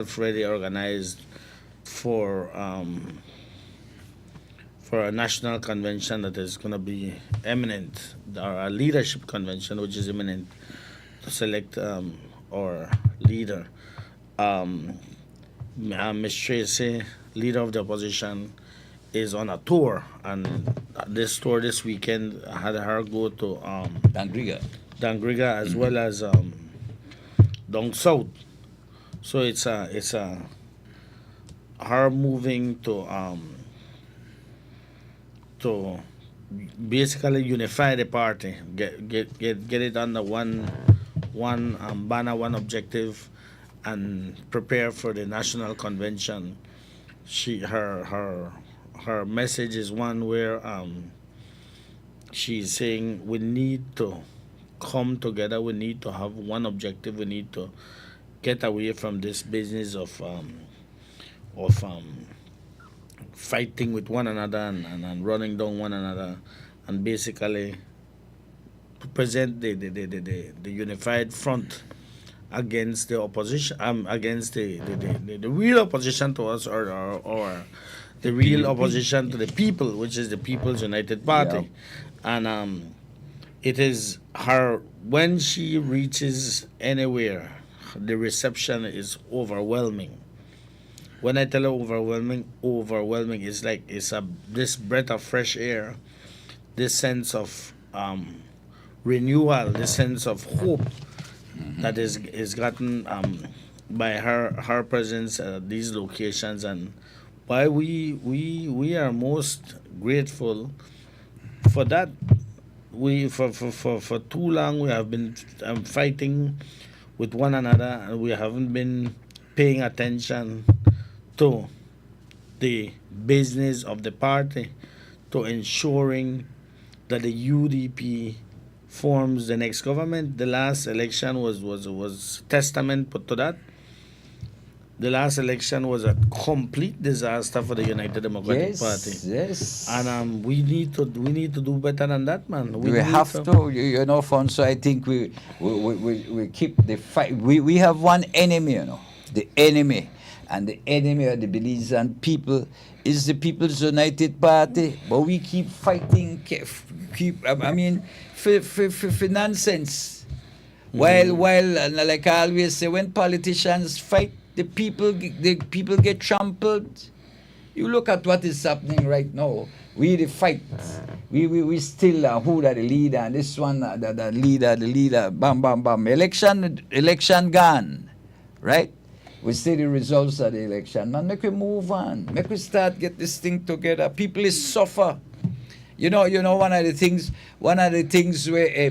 already organized for a national convention that is going to be imminent, or a leadership convention which is imminent to select our leader. Um, Ms. Tracy, leader of the opposition, is on a tour, and this tour this weekend had her go to Dangriga. Dangriga as well as down south. So it's her moving to basically unify the party, get it under one banner, one objective, and prepare for the national convention. Her message is one where she's saying we need to come together. We need to have one objective. We need to get away from this business of fighting with one another and running down one another, and basically present the unified front against the opposition, against the real opposition to us, or the real PUP. opposition to the people, which is the People's United Yeah. Party. And it is her, when she reaches anywhere, the reception is overwhelming. When I tell you overwhelming is like it's a this breath of fresh air, this sense of renewal, this sense of hope that is gotten by her presence at these locations. And why we are most grateful for that. We for too long we have been fighting with one another, and we haven't been paying attention to the business of the party, to ensuring that the UDP forms the next government. The last election was testament put to that. The last election was a complete disaster for the United Democratic Party, Yes, yes. and we need to do better than that, man. We We need have to, Fonso. I think we keep the fight. We have one enemy, the enemy, and the enemy of the Belizean people is the People's United Party. But we keep fighting, I mean, for nonsense. While like I always say, when politicians fight, the people get trampled. You look at what is happening right now. We the fight. We still who are the leader, and this one the leader. Bam bam bam. Election gone, right? We see the results of the election. Man, make we move on. Make we start get this thing together. People is suffer. One of the things where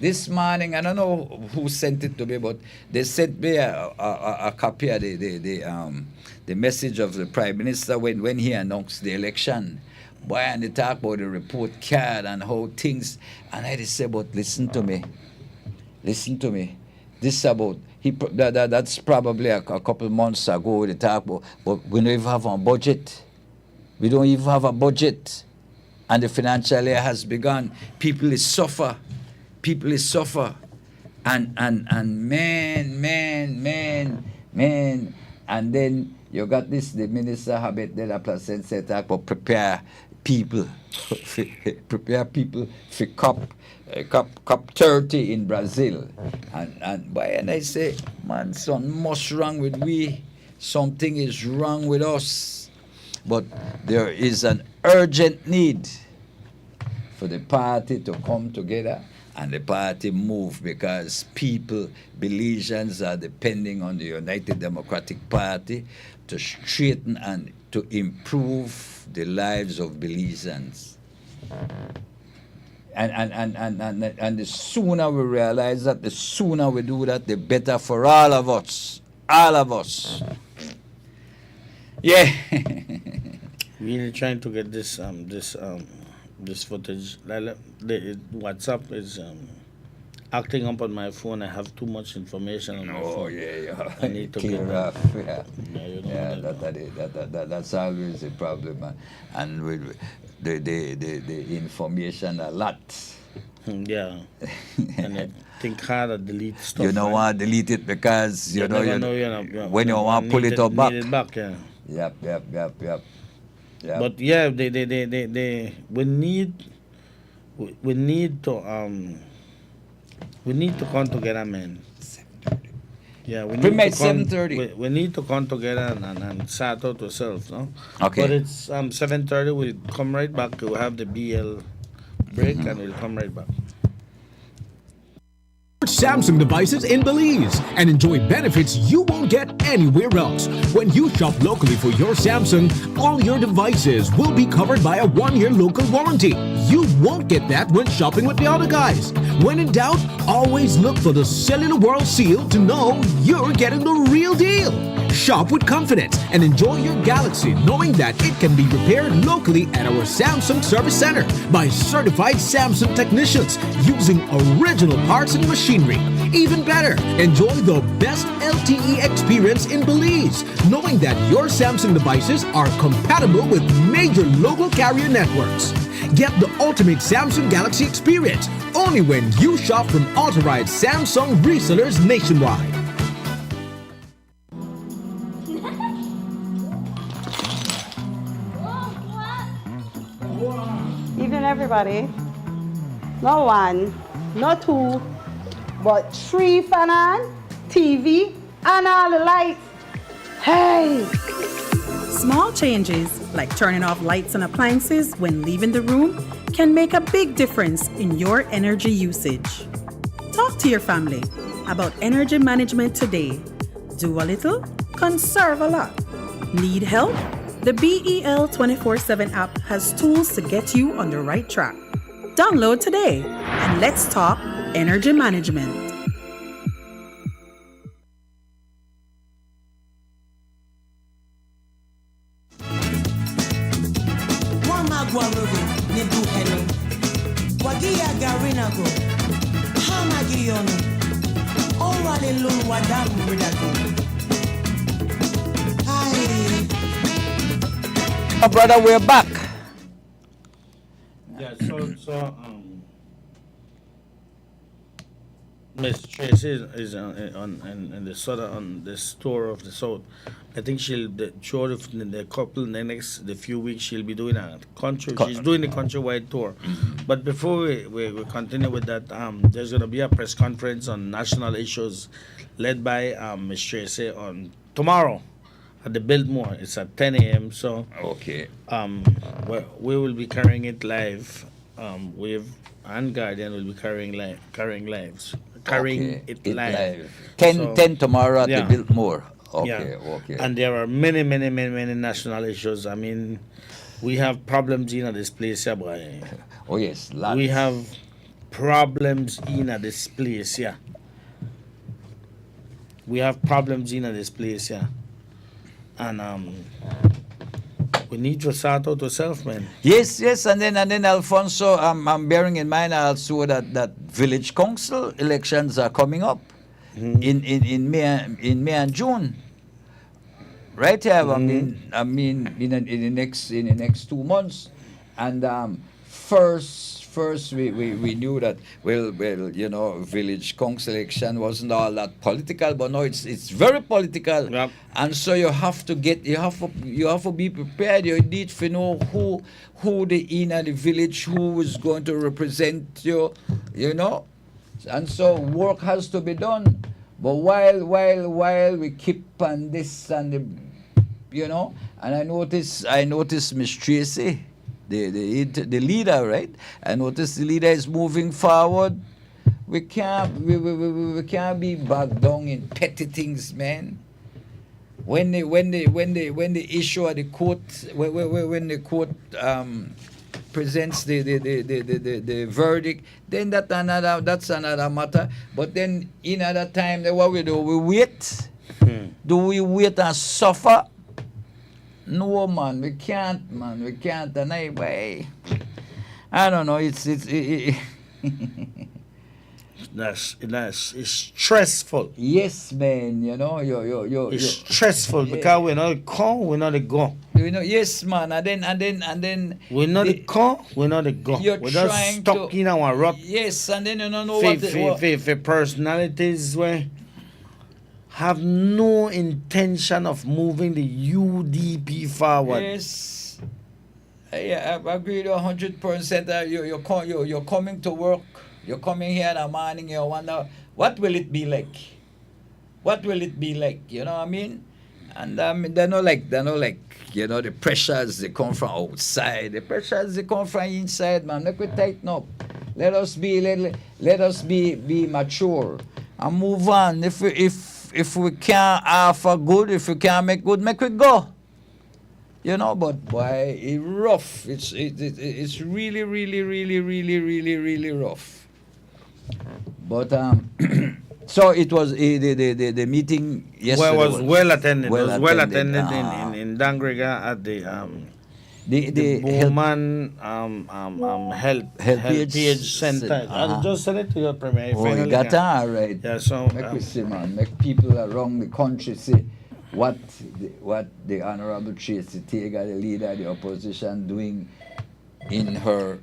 this morning, I don't know who sent it to me, but they sent me a copy of the message of the Prime Minister when he announced the election. Boy, and they talk about the report card and how things, and I just say, but listen to me. This about, that's probably a couple months ago they talk about, but we don't even have a budget. We don't even have a budget. And the financial year has begun. People is suffer. And man. And then you got this, the Minister Habit de la Placencia talk about prepare people for COP 30 in Brazil. And I say, man, something much wrong with we. Something is wrong with us. But there is an urgent need for the party to come together and the party move, because people, Belizeans, are depending on the United Democratic Party to straighten and to improve the lives of Belizeans. And the sooner we realize that, the sooner we do that, the better for all of us. All of us. Yeah. Really trying to get this footage. The WhatsApp is acting up on my phone. I have too much information on my Oh phone. yeah. I need to Clear get off. that. Yeah. Yeah, you know Yeah, that's always a problem, man. And with the information, a lot Yeah. And I think hard to delete stuff. You don't right? want to delete it because you know never you know, you when you know, want to pull it up back. Need it back, yeah. Yep, yep, yep, yep, yep. But yeah, they we need to we need to come together, man. Yeah, we need Premiere to come. 7:30. We need to come together and sort out ourselves, no? Okay. But it's 7:30. We'll come right back. We'll have the BL break and we'll come right back. Samsung devices in Belize and enjoy benefits you won't get anywhere else. When you shop locally for your Samsung, all your devices will be covered by a 1-year local warranty. You won't get that when shopping with the other guys. When in doubt, always look for the Cellular World seal to know you're getting the real deal. Shop with confidence and enjoy your Galaxy knowing that it can be repaired locally at our Samsung Service Center by certified Samsung technicians using original parts and machinery. Even better, enjoy the best LTE experience in Belize, knowing that your Samsung devices are compatible with major local carrier networks. Get the ultimate Samsung Galaxy experience only when you shop from authorized Samsung resellers nationwide. Evening, everybody. No one, no two, but 3 fan on, TV, and all the lights. Hey! Small changes, like turning off lights and appliances when leaving the room, can make a big difference in your energy usage. Talk to your family about energy management today. Do a little, conserve a lot. Need help? The BEL 24/7 app has tools to get you on the right track. Download today and let's talk energy management. Oh, brother, we're back. Yeah, Miss Tracy is on the sort of on the store of the south. I think sure the couple the few weeks she'll be doing a country. She's doing the countrywide tour. But before we continue with that, there's gonna be a press conference on national issues, led by Miss Tracy on tomorrow at the Biltmore. It's at 10 a.m. So Okay. we will be carrying it live. With and Guardian will be carrying Okay, it live. 10, So, 10 tomorrow at yeah. the Biltmore. Okay, Yeah. okay. And there are many national issues. I mean, we have problems in this place, yeah, boy. Oh yes, lots. We have problems in this place, yeah. We have problems in this place, yeah. And we need to sort out ourselves, man. Yes, yes, and then Alfonso, I'm bearing in mind also that village council elections are coming up in May and June. Right here, I mean in the next 2 months, and first we knew that well you know village council election wasn't all that political, but now it's very political. Yep. And so you have to be prepared. You need to know who the in the village who is going to represent you, you know. And so work has to be done. But while we keep on this and the, you know, and I notice Miss Tracy, the leader, right? I notice the leader is moving forward. We can't be bogged down in petty things, man. When the issue of the court, when the court presents the verdict, then that's another matter. But then in other time, then what we do? We wait. Do we wait and suffer? No, man, we can't, man. We can't. And I don't know. It's It's stressful. yes, man. You know, you It's stressful because we're not come, we're not go. Yes, man. And then. We know the come, we know the go. You're We're just trying stuck to. in our rut. Yes, and then you don't know what. For personalities where have no intention of moving the UDP forward. Yes. I agree 100%. You're coming to work. You're coming here in the morning. You wonder what will it be like. What will it be like? You know what I mean? And they're not like the pressures they come from outside. The pressures they come from inside, man. Make we tighten up. Let us be mature and move on. If we can't offer good, if we can't make good, make it go. But boy, it's rough. It's really, really, really, really, really, really rough. But so it was the meeting yesterday. Well, it was well attended. It was well attended in Dangriga at the Bowman Health Page Center. I just sent it to your premier. Oh, you got that right. Yeah, so make we see, man. Make people around the country see what the Honorable Tracy Tager, the leader of the opposition, doing in her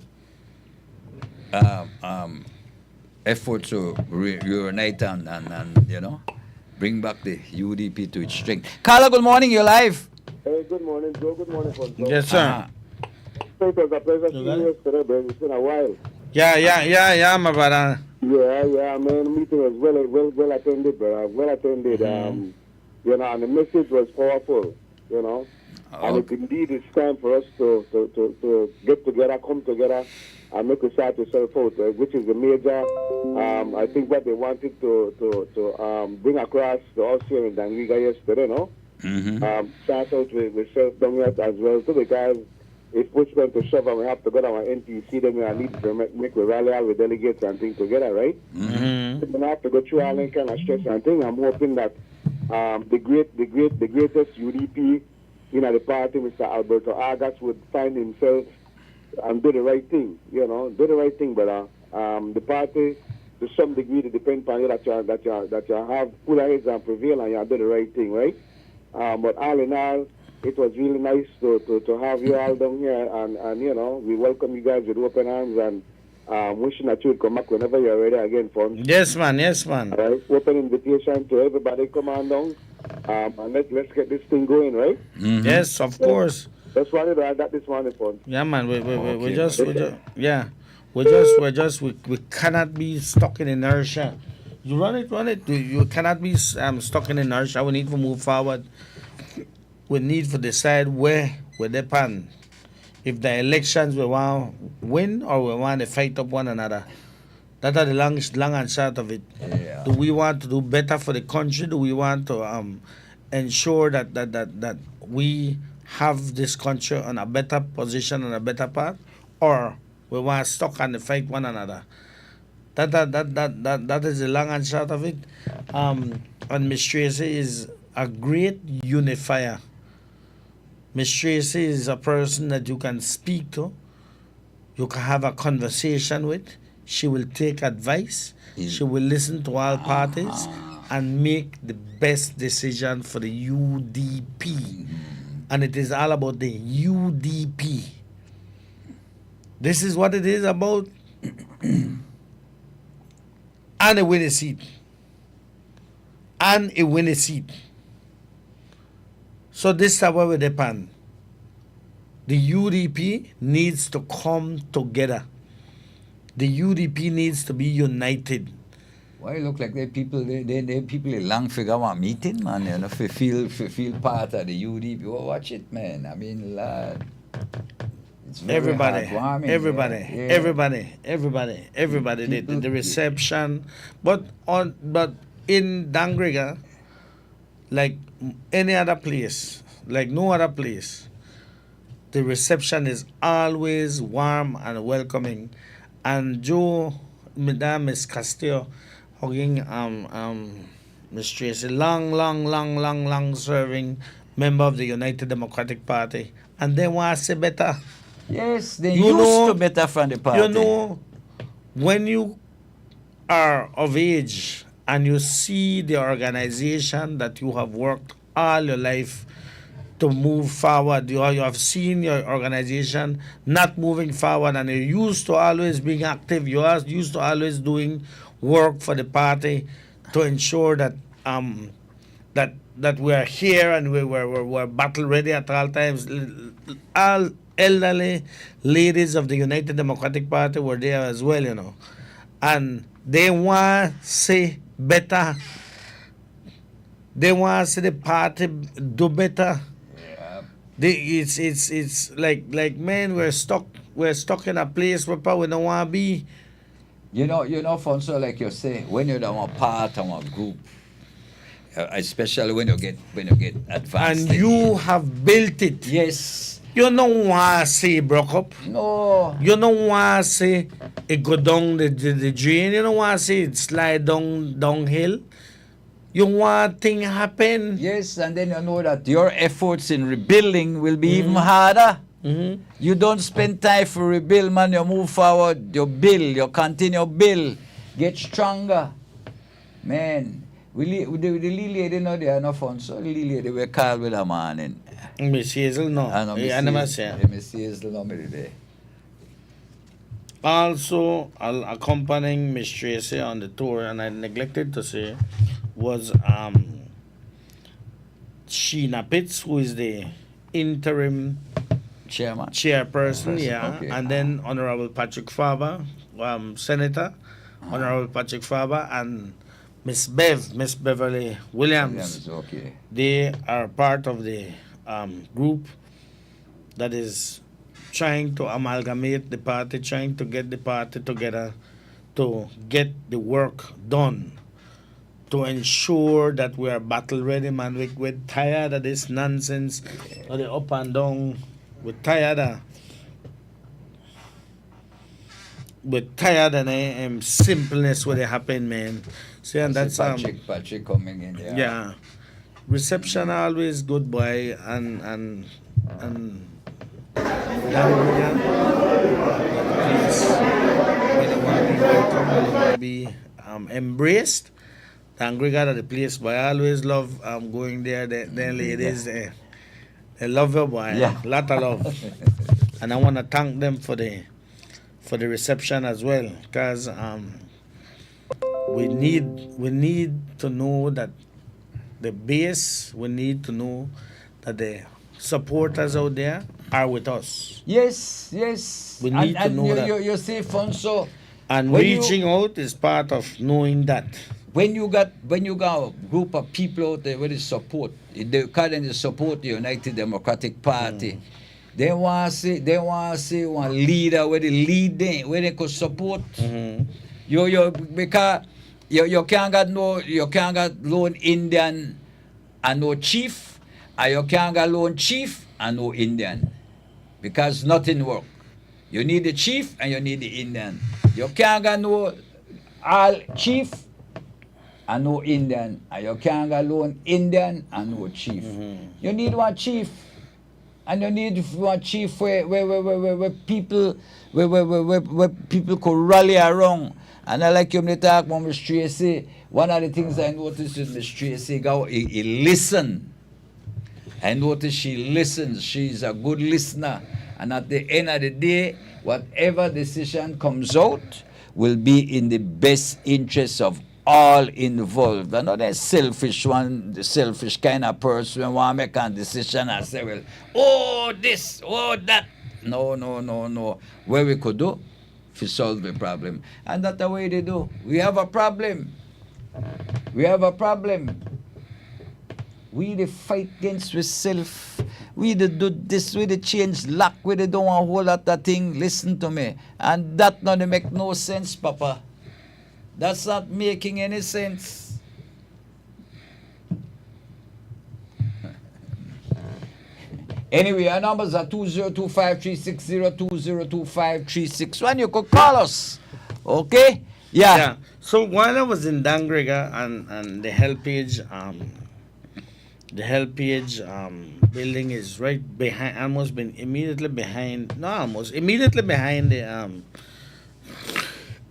effort to reunite and bring back the UDP to its strength. Carla, good morning. You're live. Hey, good morning, Joe. Good morning, Fonso. yes, sir. It was a pleasure seeing you yesterday, bro. It's been a while. Yeah, my brother. Yeah, man. The meeting was well attended, bro. Well attended. And the message was powerful. And indeed it's time for us to get together, come together, and make a sort yourself out, which is the major. I think what they wanted to bring across the Austrian and Dangriga yesterday, no? Start out with self-dominance as well, so because if push going to shove and we have to go to our NTC, then we need to make a rally all with delegates and things together, right? We don't have to go through all that kind of stress and thing. I'm hoping that the greatest UDP the party, Mr. Alberto Argas, would find himself and do the right thing, do the right thing. But the party, to some degree, it depends on you that you have full heads and prevail and you do the right thing, right? But all in all, it was really nice to have you all down here, and we welcome you guys with open arms and wishing that you would come back whenever you're ready again, Fon. Yes, man. All right, open invitation to everybody. Come on down. And let's get this thing going, right? Yes, of course. That's why I got this morning, Fon. Yeah, man. We cannot be stuck in inertia. You run it. You cannot be stuck in inertia. We need to move forward. We need to decide where we depend. If the elections we want to win or we want to fight up one another. That are the long and short of it. Yeah. Do we want to do better for the country? Do we want to ensure that we have this country on a better position and a better path, or we want to stuck and fight one another? That is the long and short of it. And Ms. Tracy is a great unifier. Ms. Tracy is a person that you can speak to, you can have a conversation with. She will take advice. She will listen to all parties and make the best decision for the UDP. And it is all about the UDP. This is what it is about. And a winning seat. And a winning seat. So this is where we depend. The UDP needs to come together. The UDP needs to be united. Why look like they people long figure one meeting, man, if you feel part of the UDP. Oh, watch it, man. I mean, lad. It's very heartwarming, everybody. The reception. But in Dangriga, like any other place, like no other place, the reception is always warm and welcoming. And Joe, Madame Miss Castillo, hugging Miss Tracy, long serving member of the United Democratic Party, and they want to say better. Yes, they used to better from the party. When you are of age and you see the organization that you have worked all your life to move forward. You have seen your organization not moving forward, and you're used to always being active. You are used to always doing work for the party to ensure that that we are here and we're battle ready at all times. All elderly ladies of the United Democratic Party were there as well, and they want to see better. They want to see the party do better. It's like man, we're stuck in a place where we don't want to be. Fonso, like you say, when you're a part of a group, especially when you get advanced, and you have built it. Yes. You don't want to see it broke up. No. You don't want to see it go down the drain. You don't want to see it slide downhill. You want things happen. Yes, and then you know that your efforts in rebuilding will be even harder. Mm-hmm. You don't spend time for rebuild, man. You move forward, you build, you continue build, get stronger. Man, the lady know they are no fun, so the lady we call with a Mawnin. Miss Hazel, no. I never say. Miss Hazel, no, me today. Also, accompanying Miss Tracy on the tour, and I neglected to say, was Sheena Pitts, who is the interim chairperson, yeah, okay. and then Honorable Patrick Faber, Senator, Honorable Patrick Faber, and Miss Beverly Williams. Okay. They are part of the group that is trying to amalgamate the party, trying to get the party together to get the work done, to ensure that we are battle ready, man. We're tired of this nonsense, of the up and down. We're tired of simpleness where they happen, man. See, and that's Patrick coming in. Yeah. Reception always good, boy, and be embraced. Thank God of the place, boy. I always love going there. The ladies, they love you, boy. Yeah. Lot of love. And I want to thank them for the reception as well, because we need to know that the base. We need to know that the supporters out there are with us. Yes. We need to know that. You see, Fonso. And reaching out is part of knowing that. When you got a group of people out there with the support, they currently support the United Democratic Party. They want to see one leader where they lead them, where they could support. Because you can't get lone Indian and no chief, and you can't get lone chief and no Indian, because nothing work. You need the chief and you need the Indian. You can't get no all chief and no Indian, and you can't get lone Indian and no chief. You need one chief, and you need one chief where people could rally around. And I like you when you talk about Miss Tracy. One of the things I noticed with Miss Tracy, he listen. I notice she listens. She's a good listener. And at the end of the day, whatever decision comes out will be in the best interest of all involved. I know that selfish one, the selfish kind of person when want to make a decision and say, well, oh this, oh that. No. What we could do to solve the problem. And that's the way they do. We have a problem. We the fight against ourselves. We the do this, we the change luck, we the don't want a whole lot of thing. Listen to me. And that not make no sense, Papa. That's not making any sense. Anyway, our numbers are 2025-360-2025-361. You could call us. Okay? Yeah. So while I was in Dangriga and the Helpage building is right behind, immediately behind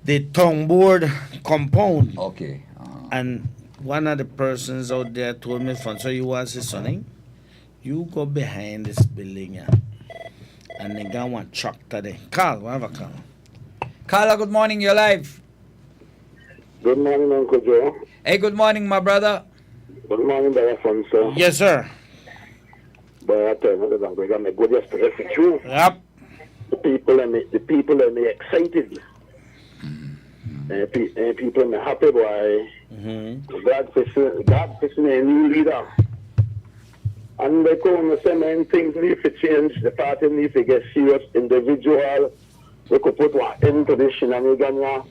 the tongue board compound. Okay. And one of the persons out there told me, "Fonso, you was his sonning. You go behind this building, yeah, and they got one tractor there. Carl, what have a call? Carla, good morning. You're live. Good morning, Uncle Joe. Hey, good morning, my brother. Good morning, Brother Fonso. Yes, sir. But I tell you, I'm going to go just to for you. Yep. The people are me excited. And people are me happy, boy. God fixing a new leader. And they come and say, man, things need to change. The party need to get serious. Individual, we could put one end to this shenanigan.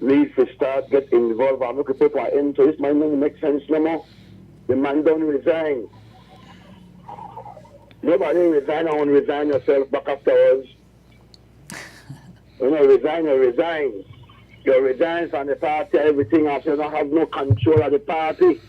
Need to start get involved. And we could put one end to this. Man, doesn't make sense no more. The man don't resign. Nobody resign. I want to resign yourself back afterwards. You know, resign or resign. You resign from the party, everything else. You don't have no control of the party.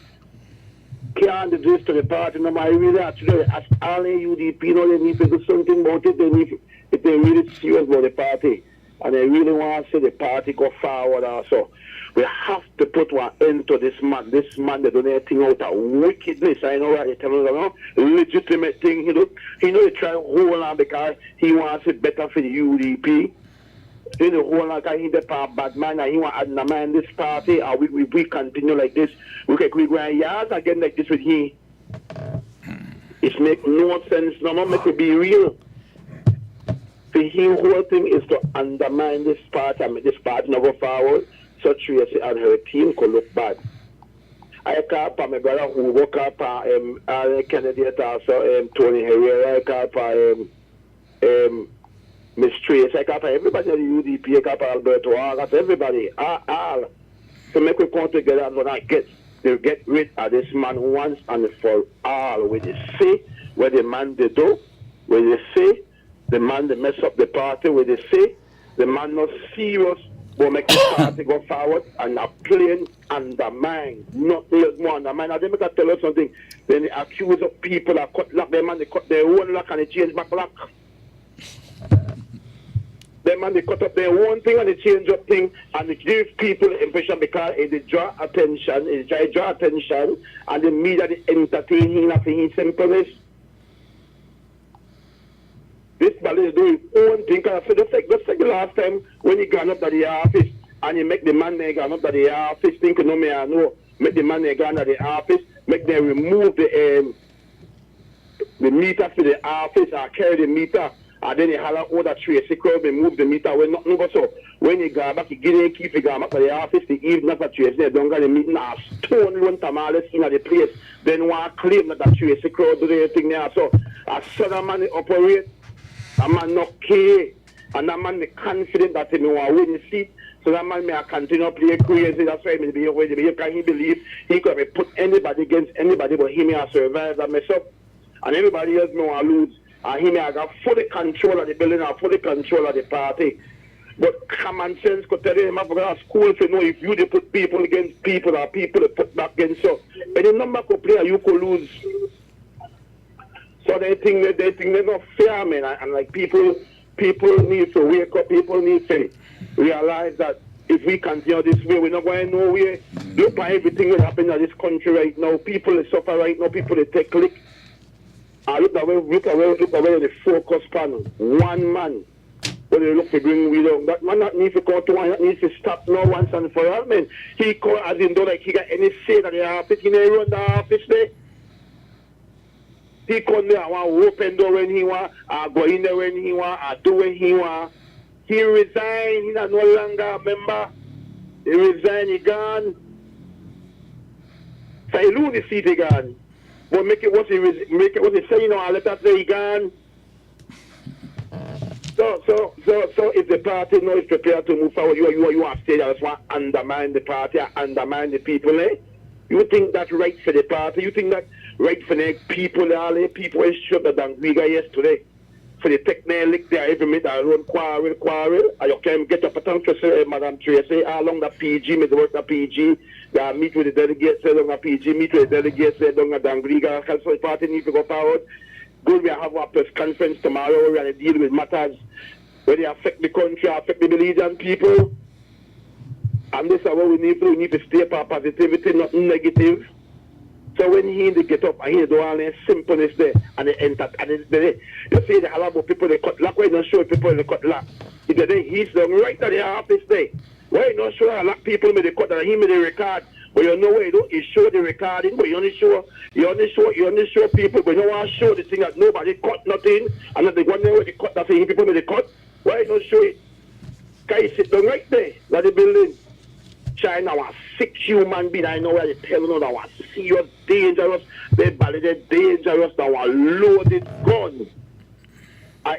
Can't do this to the party. No matter really actually, as all the UDP, you know, they need to do something about it. They need, if they're really serious about the party and they really want to see the party go forward also. We have to put one end to this man. This man, they do anything out of wickedness. I know what they tell us, legitimate thing. He know they try to hold on because he wants it better for the UDP. You know, hold on because he's the bad man and he want to undermine this party. And we continue like this. We go and yards again like this with him. It makes no sense. No more make it be real. For him, whole thing is to undermine this party and make this party not go forward. So Tracy and her team could look bad. I call for my brother who work up for Alan Kennedy also Tony Herrera. I call for Miss Tracy. I call for everybody in the UDP. I call for Alberto. I call for everybody. All. So make we come together and when I get rid of this man once and for all. When they say what the man they do, when they say the man they mess up the party, when they say the man not serious. Will make the party go forward and a plain undermine, not more undermine. And they make tell us something. Then they accuse of people that cut lock them and they cut their own lock and they change back lock. Them and they cut up their own thing and they change up thing and they give people the impression because it draw attention, and the media they entertain him for his simpleness. This ball is doing his own thing. Because just like the last time when he got up to the office and he make the man there go up to the office, think no me I know, make the man there go to the office, make them remove the meter for the office or carry the meter, and then he holler order Tracy crowd remove the meter when nothing go so. When he got back, he get in keep he got back to the office, the evening after Tracy, they don't got the meeting, a stone run tamales in the place. Then one claim that Tracy crowd do anything there. So a sudden man operate. A man not care, and that man is confident that he will win the seat. So that man may continue to play crazy. That's why he behave because he believe he could have put anybody against anybody, but he may have survived and mess up. And everybody else may want to lose. And he may have got fully control of the building or fully control of the party. But common sense could tell him, I've got a school to know if you they put people against people or people they put back against you. Any number could play, you could lose. So they think they're not fair, man. And like people need to wake up. People need to realize that if we continue this way, we're not going nowhere. Look at everything that happening in this country right now. People suffer right now. People take click. Look away the focus panel. One man. When they look to bring we down. That man not need to come to one. That needs to stop now once and for all, man. He call as in though like he got any say that the office. He never run the office there. He come there and want to open door when he want, go in there when he want, do when he want. He resign, he not no longer a member. He resign, he gone. So he lose the seat, he gone. But make it what he say, you know, and let us say he gone. So if the party now is prepared to move forward, you want to stay there, just want to undermine the party, undermine the people, eh? You think that's right for the party? You think that right for the people, all the people is shut than we got yesterday? For the technique there, every minute, I run quarrel, and you can get up a tongue to say, Madam Tracy, how long the PG, me work the PG, they meet with the delegates, say, the PG, meet with the delegates, say, don't the Dangriga, so the party needs to go forward. Good, we have a press conference tomorrow, we're going to deal with matters where they affect the country, affect the Belizean people. And this is what we need to do. We need to stay for positivity, nothing negative. So when he get up and he do all the simpleness there and they enter and you see the halabo people they cut lock, why not show people they cut lock? If they he's the right at the office there. Why not show a lot of people may they cut and he may they record? But you know why you don't, you show the recording, but you only show people, but you don't want to show the thing that nobody cut nothing, and that the one where they cut that thing, people may they cut. Why not show it? Guys sit down right there, at the building. China was 6 human being, I know where they tell you that was serious, dangerous, they validate dangerous, that was loaded gun.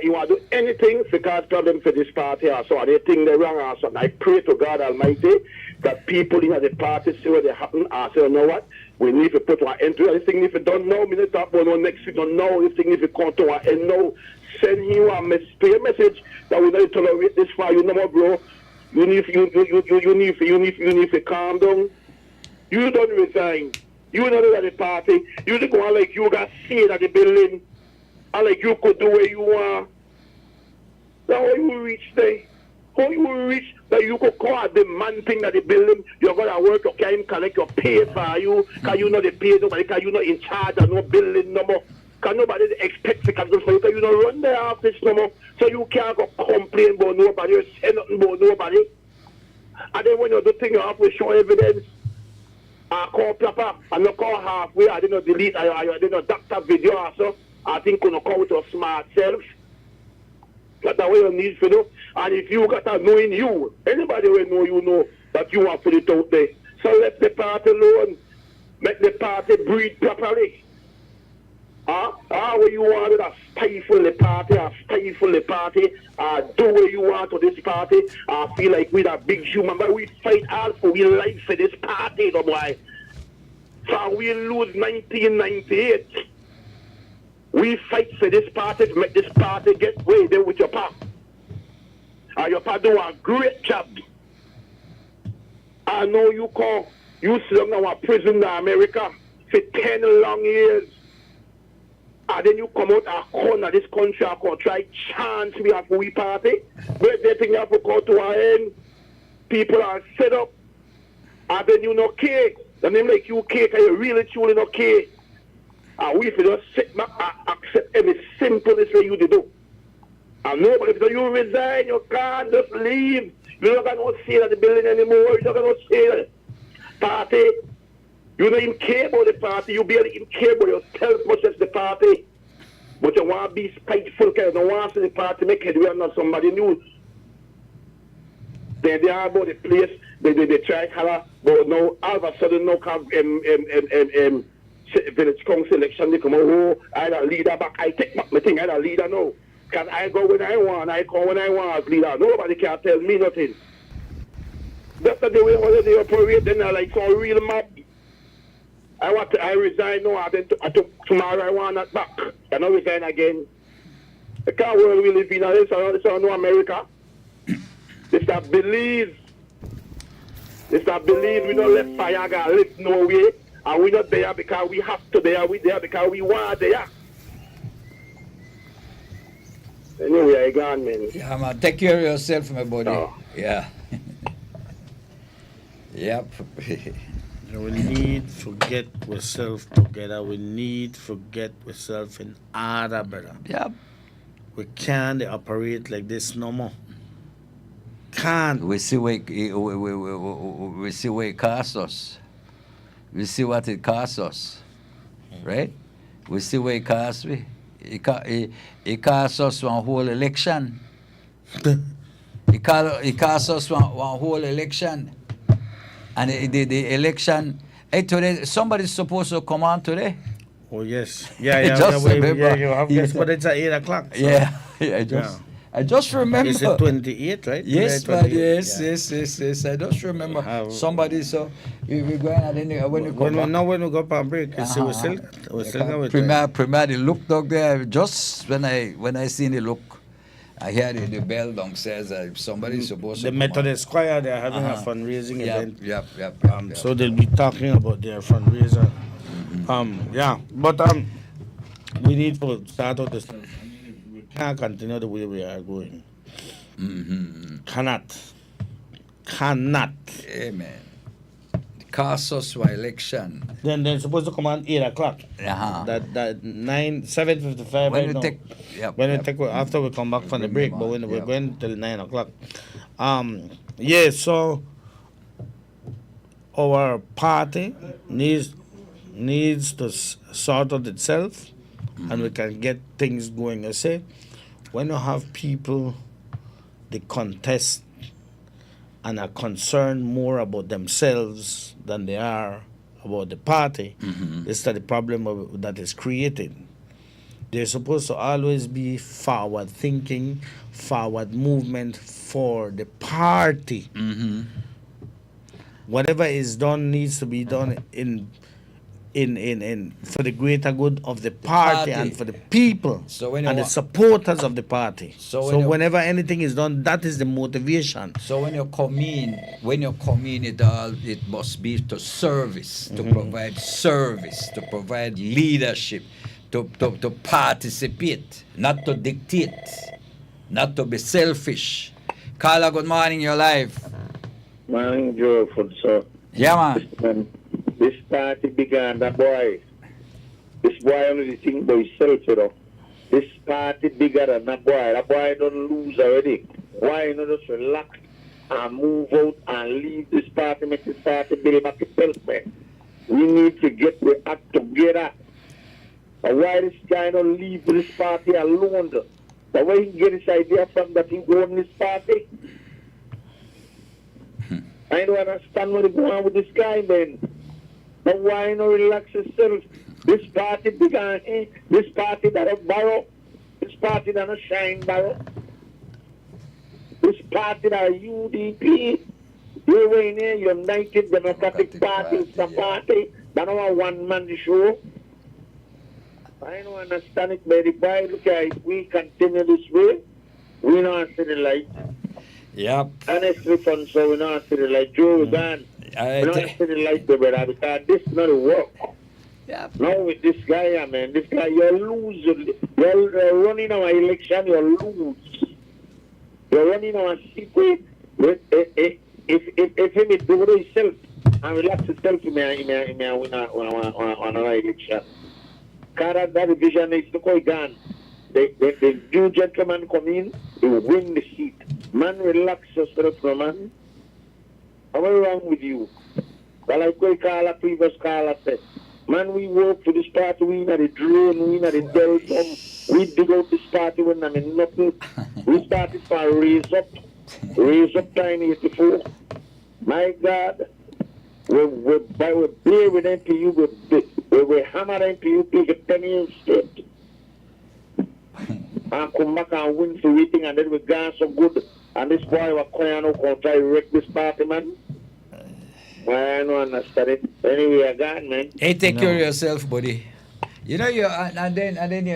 You want to do anything to cause problem for this party also, and they think they're wrong also. And I pray to God Almighty that people in the party see what they happen and say, you know what, we need to put our end to it. This thing if you don't know, we need to talk about next week, don't know, this thing if you come to our end now, send him a message that we don't tolerate this far, you know what, bro. You need to calm down. You don't resign. You don't at the party. You just go on like you got seed at the building. And like you could do where you want. Now how you reach there? How you reach that you could call a demand thing at the building? You're gonna work, you can't collect your pay for you, because you know the pay nobody, because you not in charge of no building no more. Because nobody expects to come for you, because you don't run the office no more. So you can't go complain about nobody, you say nothing about nobody. And then when you do things, you have to show evidence. I call proper, and not call halfway, I didn't delete, I didn't doctor video also. I think you come with your smart self. That's the way you need to do. And if you got a knowing you, anybody will know you know that you want to put it out there. So let the party alone. Make the party breathe properly. What you want to stifle the party, do what you want to this party, feel like we're a big human, but we fight hard for we life for this party, no boy. So we lose 1998. We fight for this party to make this party get way there with your pap. And your pap do a great job. I know you sit in our prison in America for 10 long years. And then you come out and corner this country and try chance we have we party. But they think you have to go to our end. People are set up. And then you no care. The name like you care because you really truly no care. And we feel just sit back and accept any simplest way you do. And nobody, because you resign, you can't just leave. You're not going to stay at the building anymore. You're not going to stay at the party. You don't even care about the party. You barely even care about yourself much as the party. But you want to be spiteful because you don't want to see the party make it we're not somebody new. They are about the place. They try color. But now, all of a sudden, now come village council election, they come out, oh, I a leader back. I take back my thing, I a leader now. Because I go when I want, I come when I want as leader. Nobody can tell me nothing. That's the way how they operate, then I like some real map. I resign now, tomorrow I want that back. I don't resign again. The car world we live in, this is no America. This that believe. This that believe we don't let fire go live no way. And we're not there because we have to there. We're there because we want there. Anyway, I gone, man. Yeah, man. Take care of yourself, my buddy. Oh. Yeah. Yep. We need to get ourselves together. We need to get ourselves in order, brother. Yep. We can't operate like this no more. Can't. We see where it costs us. We see what it costs us, right? We see where it costs me. It costs us one whole election. It costs us one whole election. And the election, hey, today, somebody's supposed to come on today. Oh, yes. Yeah, Just remember. you have guess, but it's at 8 o'clock. So. Yeah, I just remember. Is it 28, right? Yes, Today, but 28, yes. I just remember somebody. So we're going at when you come back. Now when we go up on break, you see, we're still going with Premier, the look dog there. Just when I seen the look, I hear the bell downstairs. Somebody's supposed to. The Methodist Choir, they're having a fundraising event. Yep. So they'll be talking about their fundraiser. But we need to start out this. We can't continue the way we are going. Cannot. Amen. cost us for election. Then they're supposed to come on 8 o'clock. Uh-huh. That 7:55 When right we now. take, yep, When we yep. take after we come back from the Bring break, them but on, when we're yep. going till 9 o'clock. So our party needs to sort out itself, and we can get things going. I say, when you have people they contest and are concerned more about themselves than they are about the party, it's that the problem that is created. They're supposed to always be forward thinking, forward movement for the party. Whatever is done needs to be done in for the greater good of the party and for the people So when you and the wa- supporters of the party. So So, when you- whenever anything is done, that is the motivation. So when you come in, it must be to service, to provide service, to provide leadership, to participate, not to dictate, not to be selfish. Carla, good morning, your life. Man, Joe, for so. Yeah, man. Man, this party began that boy. This boy only think by himself, you know. This party bigger than that boy. That boy don't lose already. Why not just relax and move out and leave this party, make this party build back itself, man. We need to get the act together. And why this guy don't leave this party alone? The way he get his idea from that he go on this party. I don't understand what is going on with this guy, man. But why not relax yourself? This party began, this party that a borrow, this party that a shine borrow, this party that a UDP, you're in here, United Democratic Party, it's a party, that not a one-man show. I don't understand it, baby. Boy, look at it. We continue this way, we don't see the light. Yep. Honestly, fun, so we don't see the light. Joe, we gone. We don't see the light, brother, because this is not a work. Yep. Now with this guy, man, this guy, you lose. You're running our election, you lose. You're running our secret. If he do it himself and relax himself, he may win another election. Because that vision is to go gone. The new gentleman come in, he will win the seat. Man, relax yourself, no man. What's wrong with you? But like we call a previous caller said, man, we work for this party, we know the drone, we know the delta, we dig out this party when I'm in nothing. We started for raise up time 84. My God, we play with MPU, we hammer MPU to get 10 years straight. And come back and win for everything, and then we gone so good. And this boy was going to try to wreck this party, man. Well, I don't understand it. Anyway, I got man. Hey, take care of yourself, buddy. You know, and then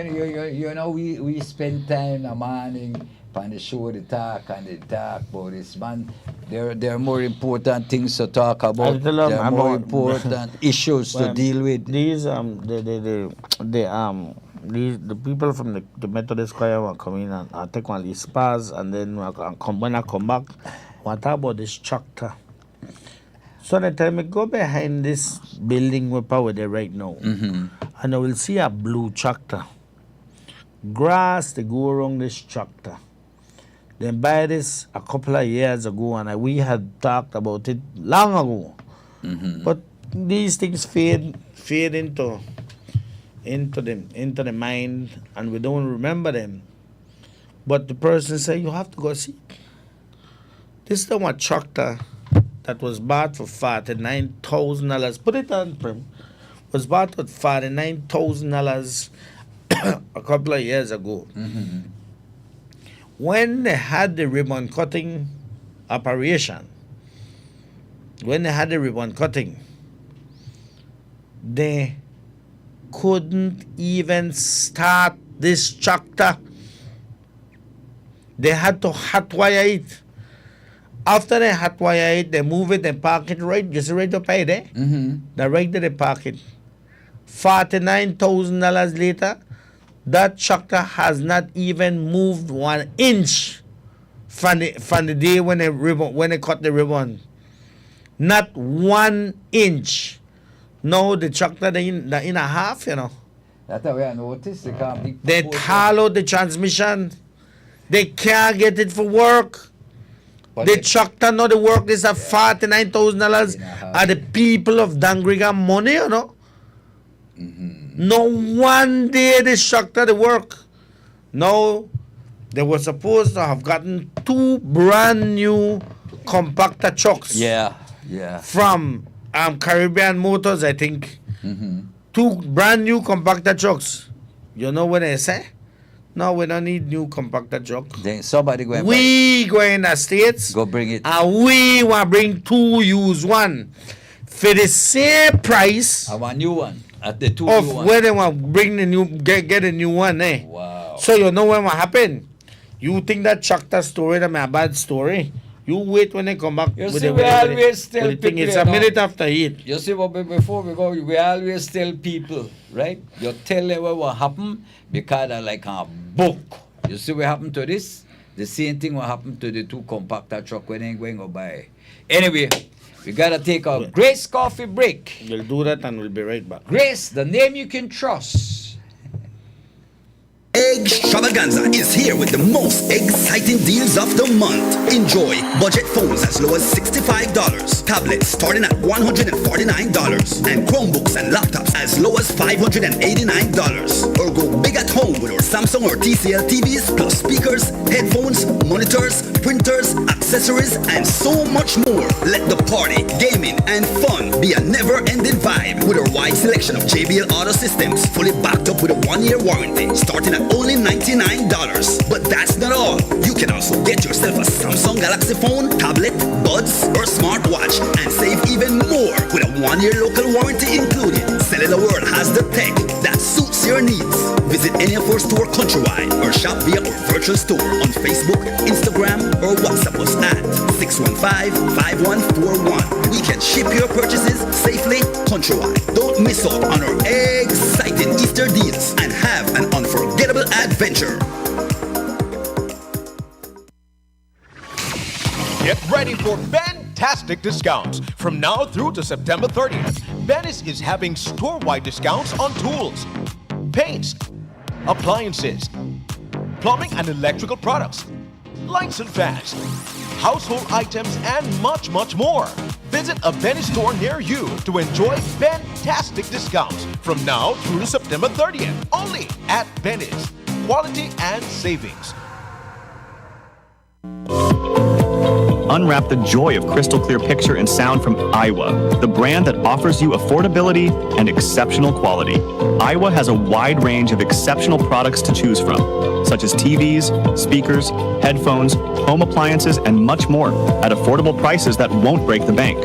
you know, we spend time in the morning on the show, the talk about this, man. There are more important things to talk about. tell 'em There are more about- important issues to deal with. These the people from the Methodist choir will come in and take one of these spas, and then when I come back, we'll talk about this tractor. So they tell me, go behind this building we're power there right now, and I will see a blue tractor. Grass, they go around this tractor. Then buy this a couple of years ago, and we had talked about it long ago. But these things fade into the mind, and we don't remember them. But the person say, you have to go see. This is the one tractor that was bought for $49,000. Put it on prem. Was bought for $49,000 a couple of years ago. When they had the ribbon cutting operation, they couldn't even start this tractor. They had to hotwire it. After they hotwire it, they move it and park it right, just right up there. The right there they park it. $49,000 later, that tractor has not even moved 1 inch from the day when they cut the ribbon. Not 1 inch. No, the tractor the in a half, you know. That's the way I noticed. They can't be. They tall out the transmission. They can't get it for work. But The they- tractor now the work is at $49,000 are the people of Dangriga money, you know. No one day this tractor the work. No, they were supposed to have gotten 2 brand new compactor trucks Yeah. from Caribbean Motors, I think. 2 brand new compactor trucks. You know what I say? No, we don't need new compactor truck. Then somebody go and We go in the States go bring it. and we want to bring 2 used one for the same price I want new one. At the two of new one. where they want to bring the new, get a new one, eh? Wow. So you know what will happen? You think that tractor story that a bad story? You wait when they come back. You with see, the, we with the- always tell with the thing. people, It's you a know. minute after 8. You see what before we go, we always tell people, right? You tell them what will happen because they're like a book. You see what happened to this? The same thing will happen to the 2 compactor truck when they ain't going to buy. Anyway, we gotta take a Grace coffee break. We'll do that and we'll be right back. Grace, the name you can trust. Extravaganza is here with the most exciting deals of the month. Enjoy budget phones as low as $65, tablets starting at $149, and Chromebooks and laptops as low as $589. Or go big at home with our Samsung or TCL TVs plus speakers, headphones, monitors, printers, accessories, and so much more. Let the party, gaming, and fun be a never-ending vibe with a wide selection of JBL auto systems, fully backed up with a 1-year warranty, starting at only $99. But that's not all. You can also get yourself a Samsung Galaxy phone, tablet, buds, or smartwatch and save even more with a 1-year local warranty included. Cellular World has the tech that suits your needs. Visit any of our store countrywide or shop via our virtual store on Facebook, Instagram, or WhatsApp us at 615-5141. We can ship your purchases safely countrywide. Don't miss out on our exciting Easter deals and have an unforgettable adventure. Get ready for fantastic discounts from now through to September 30th. Bennis is having store-wide discounts on tools, paints, appliances, plumbing and electrical products, lights and fans, household items, and much, much more. Visit a Bennis store near you to enjoy fantastic discounts from now through to September 30th. Only at Bennis. Quality and savings. Unwrap the joy of crystal clear picture and sound from Iowa, the brand that offers you affordability and exceptional quality. Iowa has a wide range of exceptional products to choose from, such as TVs, speakers, headphones, home appliances, and much more at affordable prices that won't break the bank.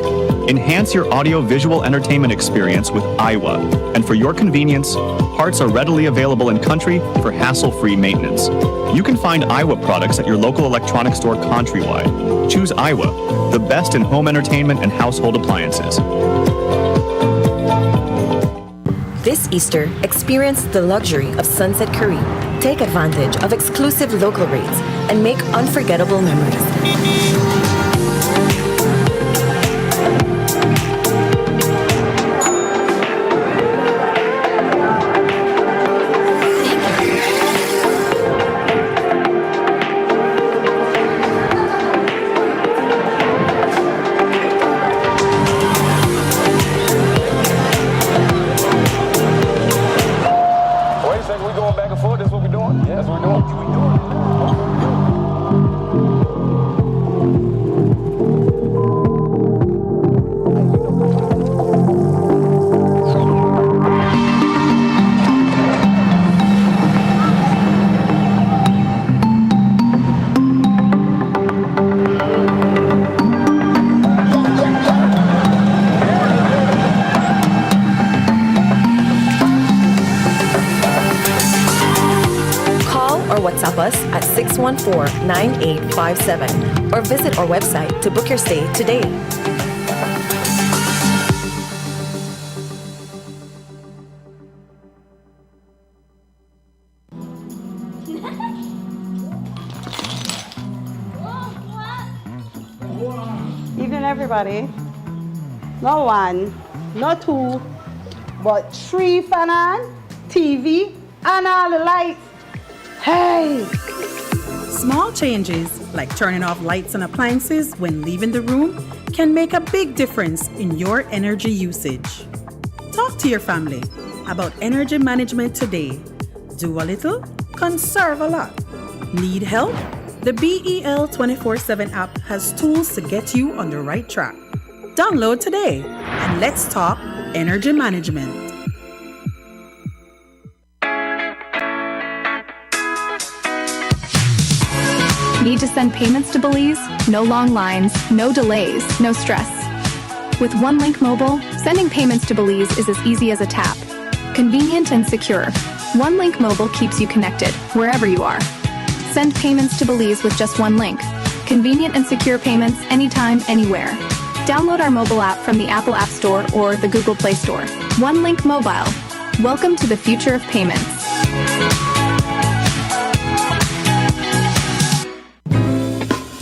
Enhance your audio-visual entertainment experience with Iowa, and for your convenience, parts are readily available in country for hassle-free maintenance. You can find Iowa products at your local electronics store countrywide. Choose Iowa, the best in home entertainment and household appliances. This Easter, experience the luxury of Sunset Curry. Take advantage of exclusive local rates and make unforgettable memories. WhatsApp us at 614-9857 or visit our website to book your stay today. Evening, everybody. not one, not two, but three fan, TV, and all the lights. Hey! Small changes, like turning off lights and appliances when leaving the room, can make a big difference in your energy usage. Talk to your family about energy management today. Do a little, conserve a lot. Need help? The BEL 24/7 app has tools to get you on the right track. Download today and let's talk energy management. Need to send payments to Belize? No long lines, no delays, no stress. With OneLink Mobile, sending payments to Belize is as easy as a tap. Convenient and secure. OneLink Mobile keeps you connected wherever you are. Send payments to Belize with just one link. Convenient and secure payments anytime, anywhere. Download our mobile app from the Apple App Store or the Google Play Store. OneLink Mobile. Welcome to the future of payments.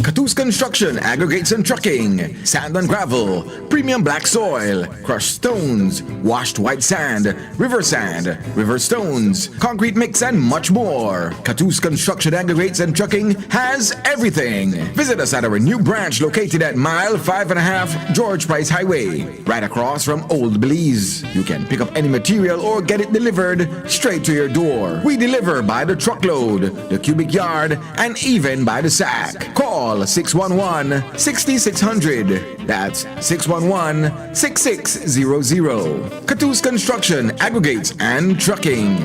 Catus Construction, Aggregates and Trucking, Sand and Gravel, Premium Black Soil, Crushed Stones, Washed White Sand, River Stones, Concrete Mix and much more. Catus Construction, Aggregates and Trucking has everything. Visit us at our new branch located at mile 5.5 George Price Highway, right across from Old Belize. You can pick up any material or get it delivered straight to your door. We deliver by the truckload, the cubic yard, and even by the sack. Call 611-6600. That's 611-6600. Catus Construction, Aggregates and Trucking.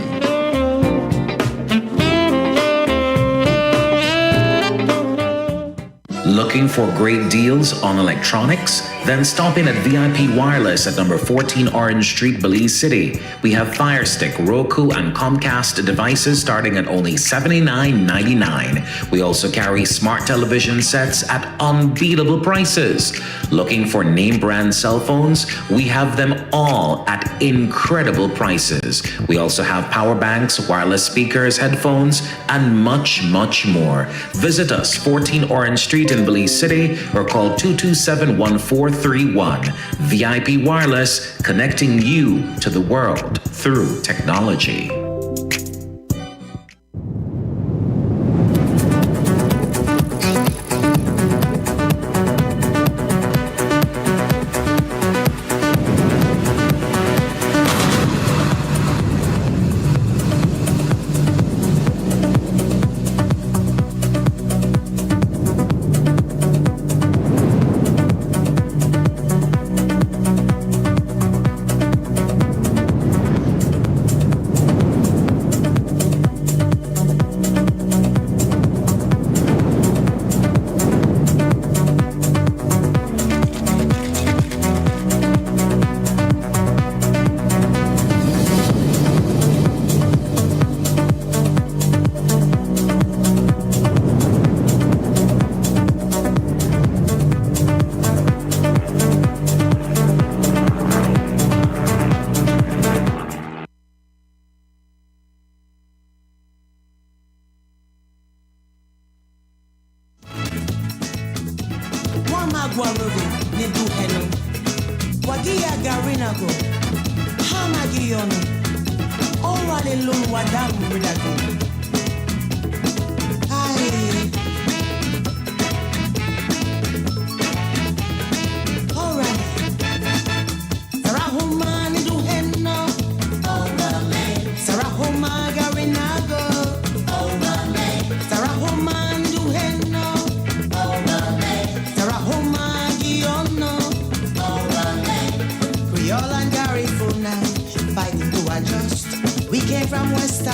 Looking for great deals on electronics? Then stop in at VIP Wireless at number 14 Orange Street, Belize City. We have Fire Stick, Roku, and Comcast devices starting at only $79.99. We also carry smart television sets at unbeatable prices. Looking for name brand cell phones? We have them all at incredible prices. We also have power banks, wireless speakers, headphones, and much, much more. Visit us 14 Orange Street in Belize City or call 227-1431. VIP Wireless, connecting you to the world through technology.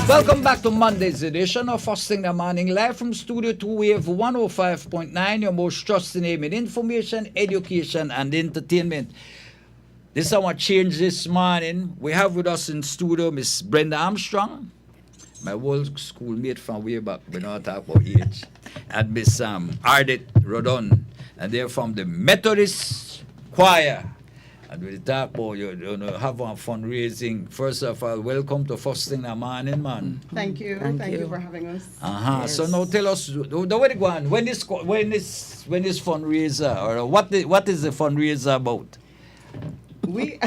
Welcome back to Monday's edition of Hosting the Morning, live from Studio 2 Wave 105.9, your most trusted name in information, education, and entertainment. This is our change this morning. We have with us in studio Miss Brenda Armstrong, my old schoolmate from way back, we don't talk about age, and Miss Ardit Rodon, and they're from the Methodist Choir. And we'll talk about you know, have a fundraising. First of all, welcome to First Thing in the Morning, man. Thank you. Thank you for having us. Yes. So now tell us the way to go on. When is fundraiser, or what is the fundraiser about? We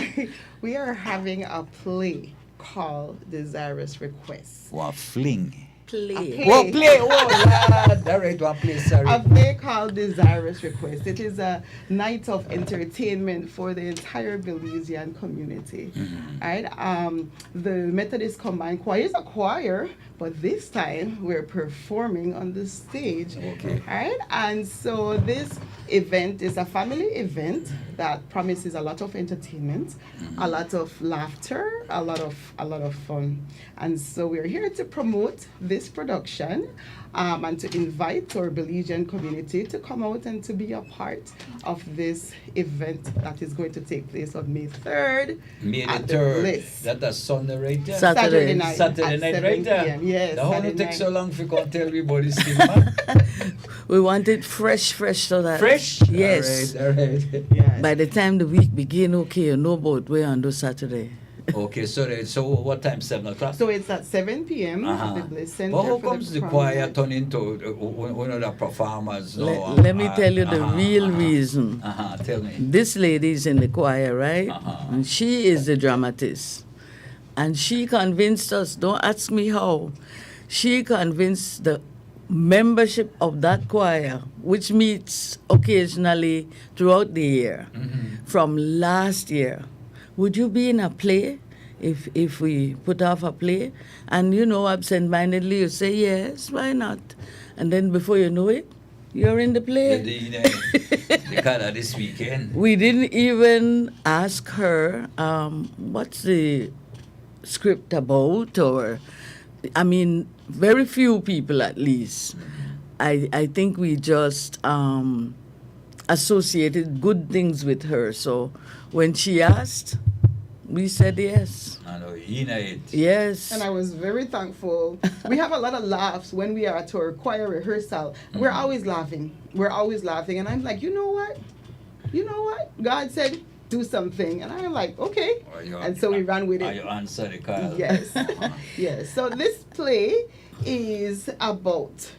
we are having a play called Desirous Requests. One fling. Play. What play? Oh, lad. All right, one play, sorry. A play called Desirous Request. It is a night of entertainment for the entire Belizean community. Right? The Methodist Combined Choir is a choir, but this time we're performing on the stage. Okay. Right? And so this event is a family event that promises a lot of entertainment, a lot of laughter, a lot of fun. And so we're here to promote this production and to invite our Belizean community to come out and to be a part of this event that is going to take place on May 3rd. May the at the 3rd. Bliss. That's Sunday right there? Saturday night. Saturday at night 7 right there? p.m. Yes. Now, how Saturday it take night. so long if you can't tell me about this thing, man? We want it fresh so that... Fresh? Yes. All right. Yes. By the time the week begin, okay, you know about where on those Saturday. Okay, so what time? 7 o'clock? So it's at 7 p.m. at the Bliss Center. But how for comes the prom choir night. turn into one of the performers? Let me tell you the real reason. Tell me. This lady is in the choir, right? And she is the dramatist. And she convinced us, don't ask me how, she convinced the membership of that choir, which meets occasionally throughout the year, from last year. Would you be in a play if we put off a play? And you know, absent-mindedly you say, yes, why not? And then before you know it, you're in the play. The color this weekend. We didn't even ask her what's the script about, or, I mean, very few people at least. I think we just associated good things with her. So when she asked, we said yes. I know, it. Yes. And I was very thankful. We have a lot of laughs when we are at our choir rehearsal. We're always laughing. And I'm like, you know what? God said, do something. And I'm like, okay. And so we ran with it. You answer the call. Yes. Yes. So this play is about,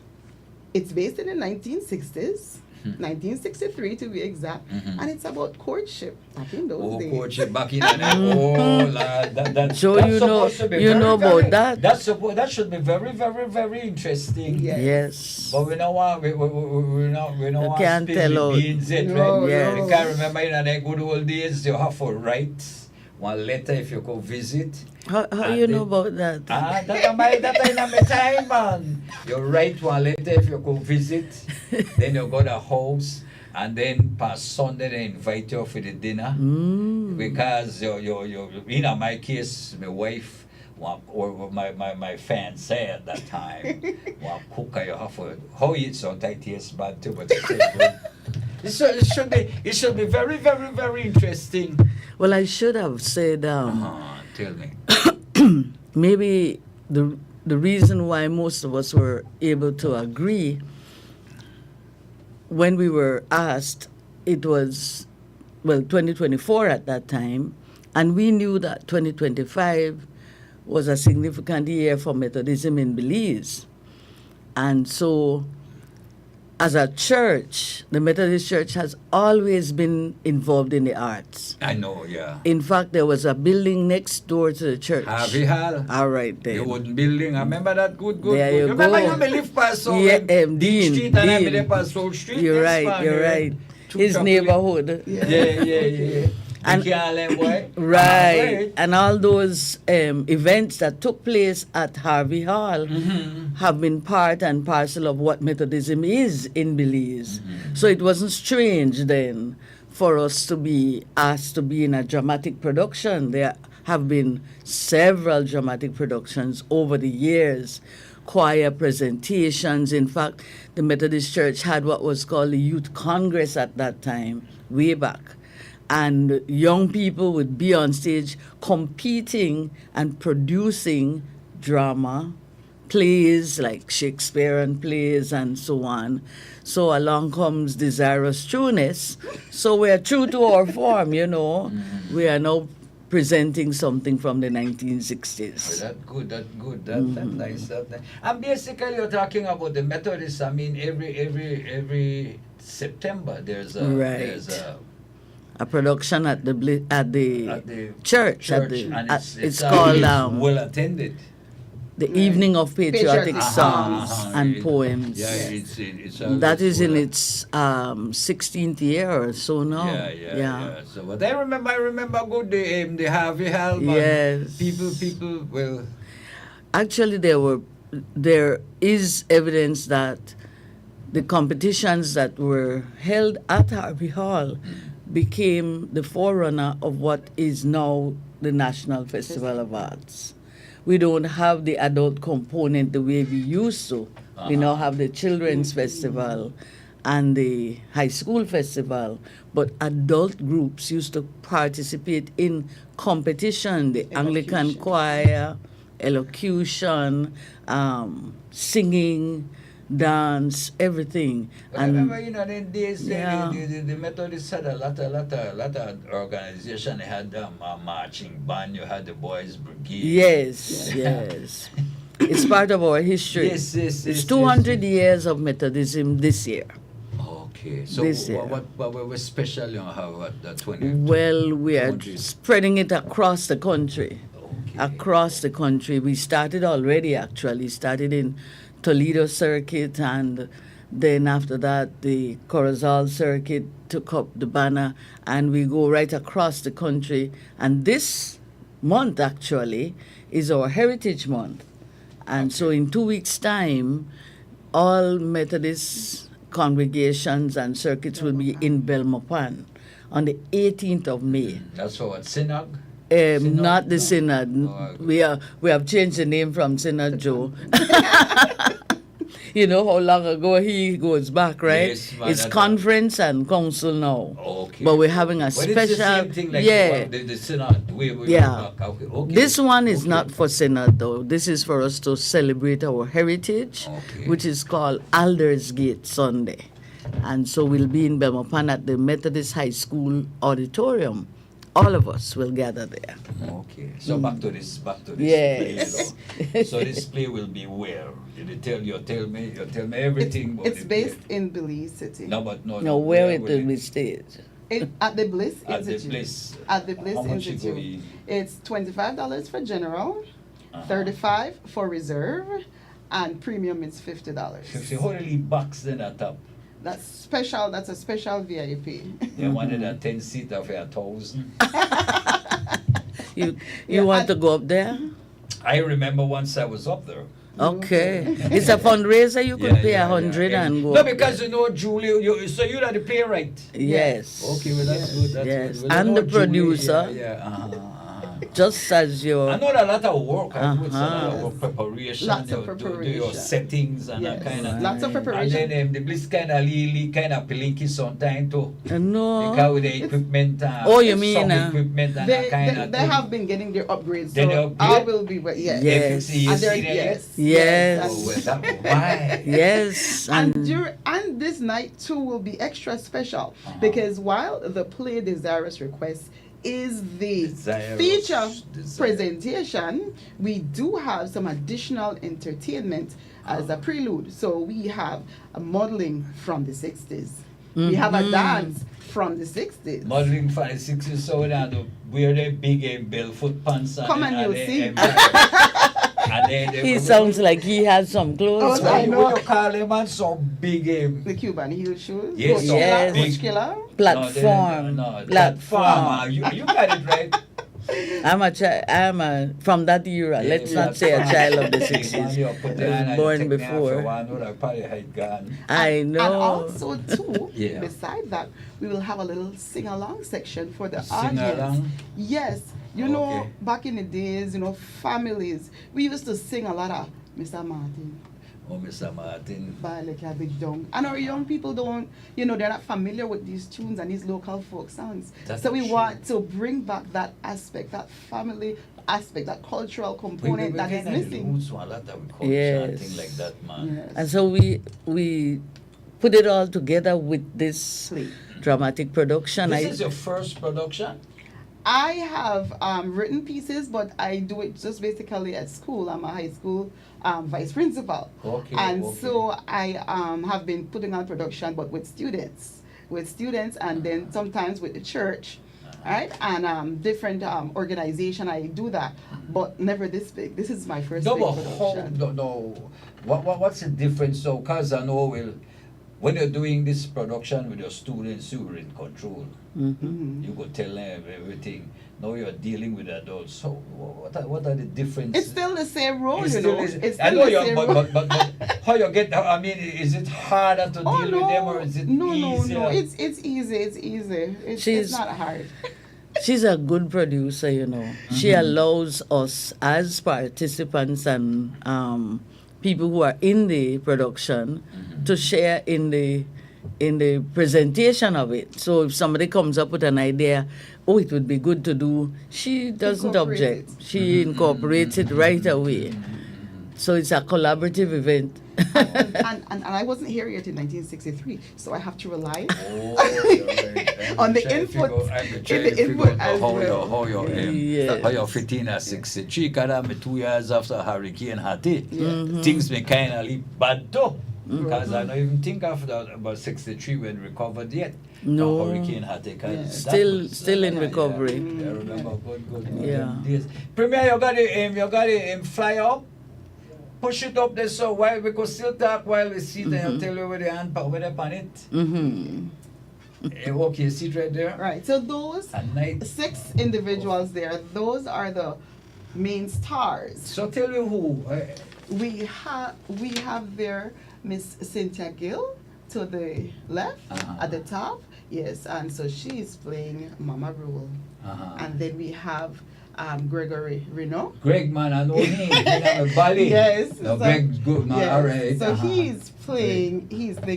it's based in the 1960s. 1963 to be exact, and it's about courtship back in those days. Courtship back in the day. Lad, so that's you know, supposed to be you very, know very, about that. That should be very, very, very interesting. Yes. But we don't want we don't want can't spill tell the out. beans yet, No, right? yes. You can't remember in the good old days you have to write one letter if you go visit. How you know about that? That in my time, man. You write one letter if you go visit, then you go to the house, and then past Sunday they invite you for the dinner. Because you in my case, my wife or my fiance at that time, one cook you have to how it sometimes tastes bad too, but it's good. It should be very, very, very interesting. Well, I should have said, tell me. maybe the reason why most of us were able to agree when we were asked, it was, 2024 at that time, and we knew that 2025 was a significant year for Methodism in Belize. And so, as a church, the Methodist Church has always been involved in the arts. I know, yeah. In fact, there was a building next door to the church. Harvey Hall. All right, then. The wooden building. I remember that good. There you Remember go. you may live past Dean Street and I may Dean. live past South Street. You're Yes, right, man, you're yeah. right. Two His chocolate. neighborhood. Yeah. And- boy. Right. And all those events that took place at Harvey Hall have been part and parcel of what Methodism is in Belize. So it wasn't strange then for us to be asked to be in a dramatic production. There have been several dramatic productions over the years, choir presentations. In fact, the Methodist Church had what was called the Youth Congress at that time, way back. And young people would be on stage competing and producing drama, plays like Shakespearean plays and so on. So along comes Desirous Trueness. So we're true to our form, you know. We are now presenting something from the 1960s. That's good. That's nice. And basically, you're talking about the Methodists. I mean, every September there's a a production at the church. And It's called well attended. the Evening of Patriotic Songs and Poems. Yeah, it's that is in its 16th year or so now. Yeah. So, but I remember good the Harvey Hall. Yes. People. Well, actually, there is evidence that the competitions that were held at Harvey Hall became the forerunner of what is now the National Festival of Arts. We don't have the adult component the way we used to. We now have the Children's Festival and the High School Festival, but adult groups used to participate in competition, the Anglican choir, elocution, singing, dance, everything. But I remember, in days, the Methodists had a lot of organization. They had a marching band. You had the Boys Brigade. Yes. It's part of our history. Yes. It's 200 years of Methodism this year. Okay. So what was special that 20? Well, we are spreading it across the country. Okay. Across the country. We started in Toledo Circuit, and then after that the Corozal Circuit took up the banner, and we go right across the country. And this month actually is our Heritage Month. And so in 2 weeks' time, all Methodist congregations and circuits will be in Belmopan on the 18th of May. That's for what, Synod? Not the Synod. We have changed the name from Synod Joe. You know how long ago he goes back, right? Yes, it's conference and council now. Okay. But we're having a special. It's the same thing like the Synod. Back. Okay. This one is not for Synod though. This is for us to celebrate our heritage, which is called Aldersgate Sunday. And so we'll be in Belmopan at the Methodist High School auditorium. All of us will gather there. Okay. So back to this yes. play. So this play will be where? You tell me everything. It's based in Belize City. No, where it will be staged? At the Bliss Institute. At the Bliss Institute. It's $25 for general, $35 for reserve, and premium is $50. $50 only bucks then at top. That's special. That's a special VIP. You wanted a 10-seater for $1,000. You want to go up there? I remember once I was up there. Okay. It's a fundraiser. You could pay $100 and go. No, because Julie, you're the playwright. Yes. Okay, well that's good. Yes. Well, and the producer. Yeah. Just as your. I know a lot of work. I know it's a lot of work preparation. Lots of preparation. Do your settings and that kind of. Lots of preparation. And then the Bliss kind of pelinky sometimes too. No. Because with the equipment. You mean? Equipment and that kind of. They have been getting their upgrades. So I will be. Yes. Yes. Why? Yes. And this night too will be extra special because while the play Desirous Request is the feature presentation, we do have some additional entertainment as a prelude. So we have a modeling from the 60s. We have a dance from the 60s. Modeling from the 60s, so we have to wear the big barefoot pants. Come and you'll see. He sounds like he has some clothes. I know. What you call him and some big the Cuban heel shoes. Yes, Coach Killer. Platform. Platform. You got it right. I'm from that era. Let's not say a child of the 60s. I was born before. I know. And also too, beside that, we will have a little sing-along section for the audience. Yes. You know, back in the days, families, we used to sing a lot of Mr. Martin. Oh, Mr. Martin. And our young people don't, they're not familiar with these tunes and these local folk songs. So we want to bring back that aspect, that family aspect, that cultural component that is missing. Yes. Like that, man. Yes. And so we put it all together with this dramatic production. This is your first production? I have written pieces, but I do it just basically at school. I'm a high school vice principal. So I have been putting on production, but with students, with students, and then sometimes with the church, right? And different organization. I do that, but never this big. This is my first No, big but production. what's the difference? So, cause I know when you're doing this production with your students, you're in control. You go tell them everything. Now you're dealing with adults. So, what are the differences? It's still the same role, It's you still know. is- It's I still know the you, same but, role. but how you get? I mean, is it harder to deal with them, or is it easier? No. It's easy. It's easy. It's not hard. She's a good producer, you know. She allows us as participants and people who are in the production to share in the presentation of it. So if somebody comes up with an idea, oh, it would be good to do, she doesn't object. She incorporates it right away. So it's a collaborative event. and I wasn't here yet in 1963, so I have to rely on the input. As well. How you fit in at 63? Because 2 years after Hurricane Hattie, things may kind of leap bad too. Because I don't even think about 63 when recovered yet. No. Hurricane Hattie. Still in recovery. I remember good. Yeah. Days. Premier, you got to fly up. Push it up there so while we could still talk while we sit and I'll tell you where the hand with the on it. Okay, sit right there. Right. So those 6 individuals there, those are the main stars. So tell me who. We have there Miss Cynthia Gill to the left at the top. Yes, and so she's playing Mama Rule. And then we have Gregory Reno. Greg, man, I know him. He Bali. Yes. No, So, Greg's good, man. yes. All right. So he's playing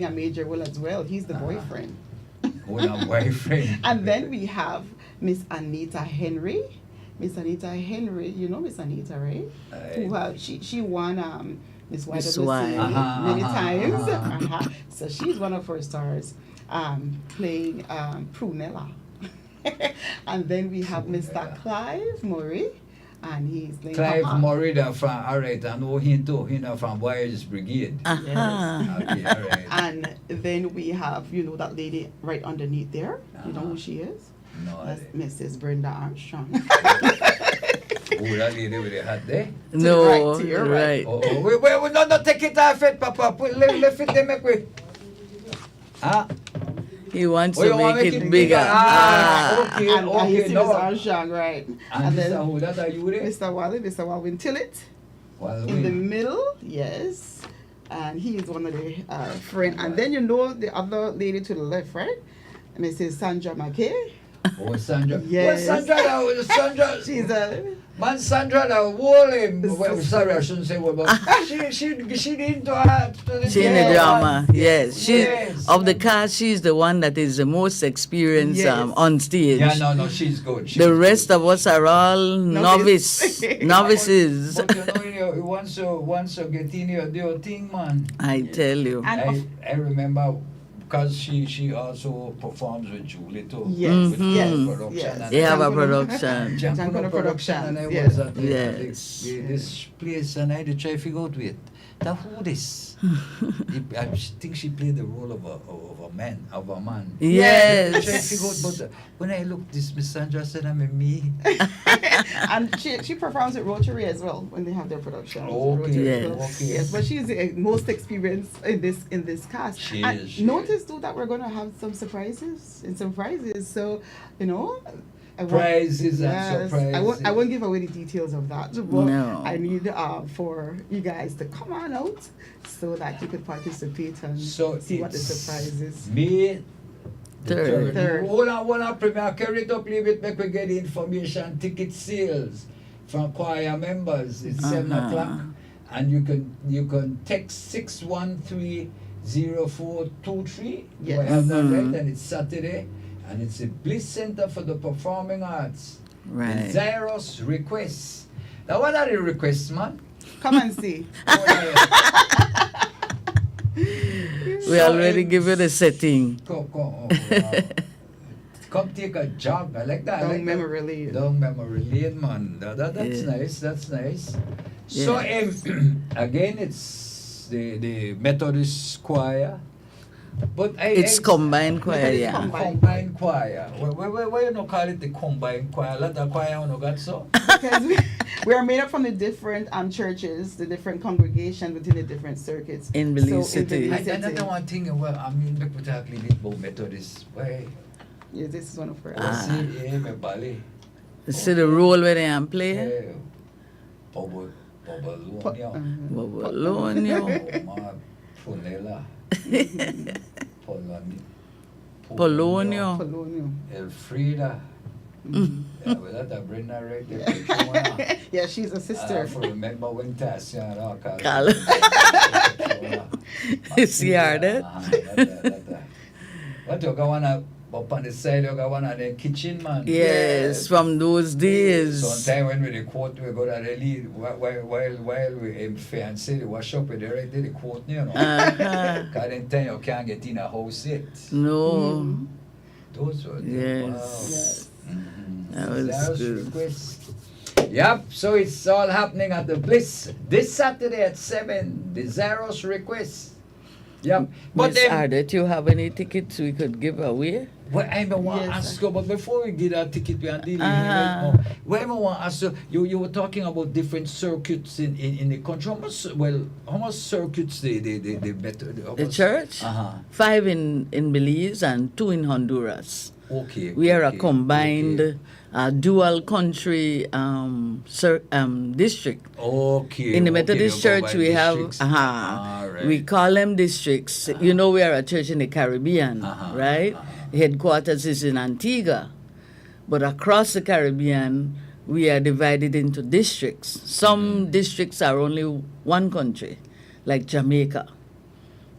a major role as well. He's the boyfriend. Boyfriend. And then we have Miss Anita Henry. Miss Anita Henry, you know Miss Anita, right? She won Miss YWCA many times. So she's one of our stars, playing Prunella. And then we have Mr. Clive Murray, and he's playing Clive Papa. Murray, from, all right, I know him too, from Warriors Brigade. Yes. Okay, all right. And then we have, that lady right underneath there. You know who she is? No, that's Mrs. Brenda Armstrong. Oh, that lady with the hat there? No, to your right. Oh, wait, no, take it off it, Papa. Lift it, make way. He wants to make it bigger. Okay, And you see no. Mr. Armstrong, right. And then who that are you there? Mr. Walvin Tillett. In the middle, yes. And he is one of the friends. And then the other lady to the left, right? Mrs. Sandra McKay. Oh, Sandra. Yes. Well, Sandra. She's a... Man, Sandra, the whole well, sorry, I shouldn't say what, but she into her. She in the drama, yes. She of the cast, she's the one that is the most experienced on stage. Yeah, no, she's good. The rest of us are all novices. But you once you get in here, do your thing, man. I tell you. I remember. Because she also performs with Julie too. Yes, with production. yes. They have a production. Jankuno production. And I was at this place and I had to try to figure out who this. I think she played the role of a man. Yes. I tried to figure out, but when I looked, this Miss Sandra said, I'm me. And she performs at Rotary as well when they have their productions. Okay. Yes, but she's the most experienced in this cast. She and is. Notice too that we're gonna have some surprises. So Prizes and surprises. I won't give away the details of that, but I need for you guys to come on out so that you could participate and see what the surprise is. May Third. Hold on, Premier. Carry it up a little bit, make we get the information. Ticket sales from choir members. It's 7 o'clock. And you can text 613-0423. Yes. I have that right, and it's Saturday. And it's a Bliss Center for the Performing Arts. Right. Desirous requests. Now, what are the requests, man? Come and see. We already give you the setting. Come take a jog. I like that. Down memory lane. Down memory lane, man. That's nice. That's nice. Yeah. So, again, it's the Methodist choir. But It's combined choir, yeah. Combined choir. Why you not call it the combined choir? A lot of choir you got so. Because we are made up from the different churches, the different congregations within the different circuits. In Belize City. That's one thing. Well, I mean, we talk a little bit about Methodist. Why? Yeah, this is one of our. See, my Bali. See the role where they am playing? Babalonio. Babalonio. Punela. Polonio. Elfrida. Yeah, well, that bring her right there. Yeah, she's a sister. I remember when Tassia See her there? What you got one up on the side, you got one on the kitchen, man. Yes, from those days. Sometimes when we record, we go to the lead while we in fancy, the wash up with the right there, the quote, you know. Because then time you can't get in a house yet. No. Those were yes. Wow. Yes. That was good. Request. Yep, so it's all happening at the Bliss this Saturday at 7. The Zaros request. Yep. But Miss Ardet, you have any tickets we could give away? Well, I want to ask you, but before we get that ticket, we are dealing right now. Well, I want to ask you were talking about different circuits in the country. How much circuits the church? 5 in Belize and 2 in Honduras. Okay. We are a combined dual country district. Okay. In the Methodist Church, we have, we call them districts. You know, we are a church in the Caribbean, right? Headquarters is in Antigua. But across the Caribbean, we are divided into districts. Some districts are only one country, like Jamaica.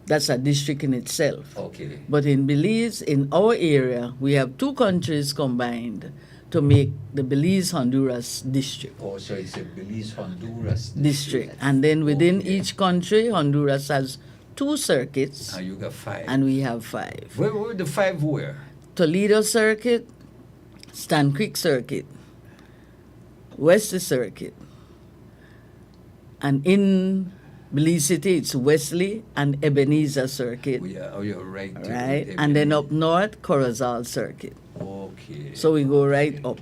That's a district in itself. Okay. But in Belize, in our area, we have 2 countries combined to make the Belize-Honduras district. Oh, so it's a Belize-Honduras district. And then within each country, Honduras has 2 circuits. And you got 5. And we have 5. Where were the 5 where? Toledo Circuit, Stan Creek Circuit, Wesley Circuit. And in Belize City, it's Wesley and Ebenezer Circuit. You're right. Right? And then up north, Corozal Circuit. Okay. So we go right up.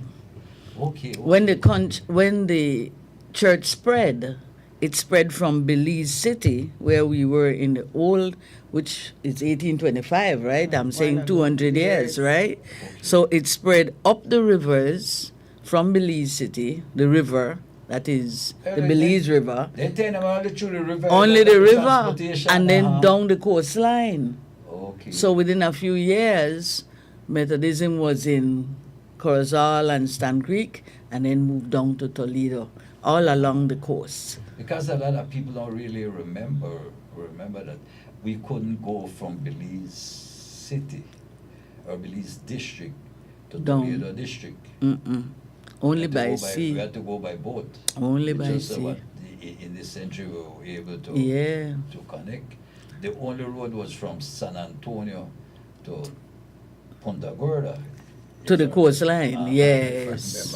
Okay. When the church spread, it spread from Belize City, where we were in the old, which is 1825, right? I'm saying 200 years, right? So it spread up the rivers from Belize City, the river, that is the Belize River. They take them only through the river. Only the river, and then down the coastline. Okay. So within a few years, Methodism was in Corozal and Stan Creek, and then moved down to Toledo, all along the coast. Because a lot of people don't really remember that we couldn't go from Belize City or Belize District to Toledo District. Only by sea. We had to go by boat. Only by sea. In this century, we were able to connect. The only road was from San Antonio to Punta Gorda. To the coastline, yes.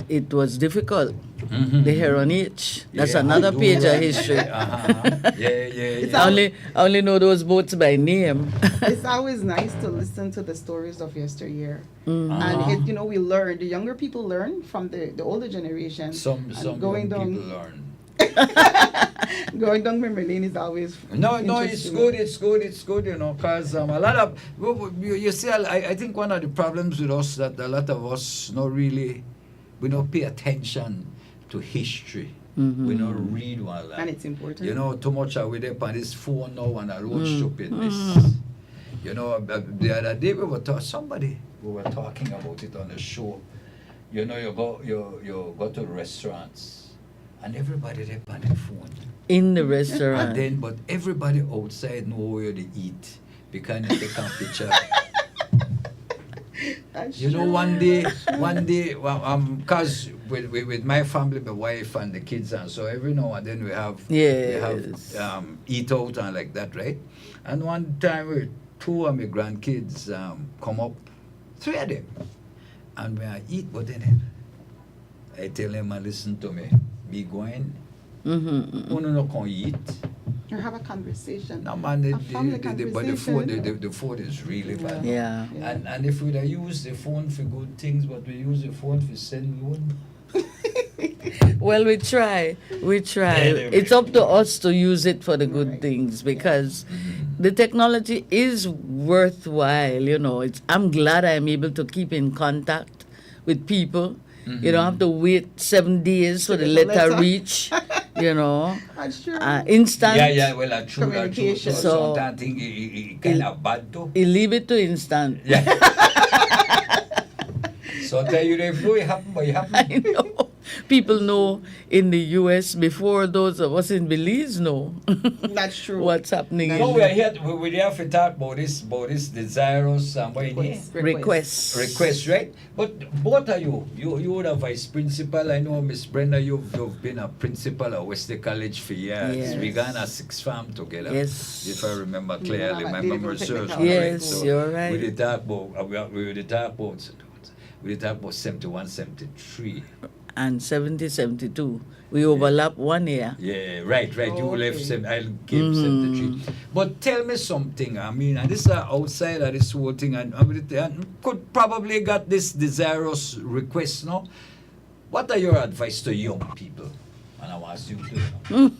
It was difficult. The Heron H. That's another page of history. I only know those boats by name. It's always nice to listen to the stories of yesteryear. And we learn, the younger people learn from the older generation. Some going young down, people learn. Going down memory lane is always No, it's good, because a lot of, you see, I think one of the problems with us that a lot of us we don't pay attention to history. We don't read one lot. And it's important. Too much are we there on this phone now and our own stupidness. The other day we were talking about it on the show. You go to restaurants. And everybody there on their phone. In the restaurant. But everybody outside know where they eat because they take a picture. One day, because with my family, my wife and the kids, and so every now and then we have eat out and like that, right? And one time, 2 of my grandkids come up, 3 of them, and we eat, but then I tell them, listen to me. Be going, no can eat, Or have a conversation. No man, a family but the conversation. the phone is really bad. Yeah. And if we'd have used the phone for good things, but we use the phone for send loan. Well, we try. Anyway. It's up to us to use it for the good things because the technology is worthwhile. You know, I'm glad I'm able to keep in contact with people. You don't have to wait 7 days for the letter reach. You know, That's true. Instant. Yeah, well, that's true. Communication. So sometimes thing it kind of bad too. You leave it to instant. Yeah. Sometimes you don't know it happen, but it happen. I know. People know in the U.S. before those of us in Belize know. That's true. What's happening? No, we are here. We have to talk about this desirous request, right? But both of you were a vice principal. I know Miss Brenda, you've been a principal at Wesley College for years. Yes. We got a 6th farm together. Yes. If I remember clearly, my memory serves me Yes, right. So you're right. We did talk about 71, 73. And 70, 72. We overlap 1 year. Yeah, right. You left I gave 73. But tell me something. I mean, and this is outside of this whole thing, and could probably got this desirous request, no? What are your advice to young people? And I want you to.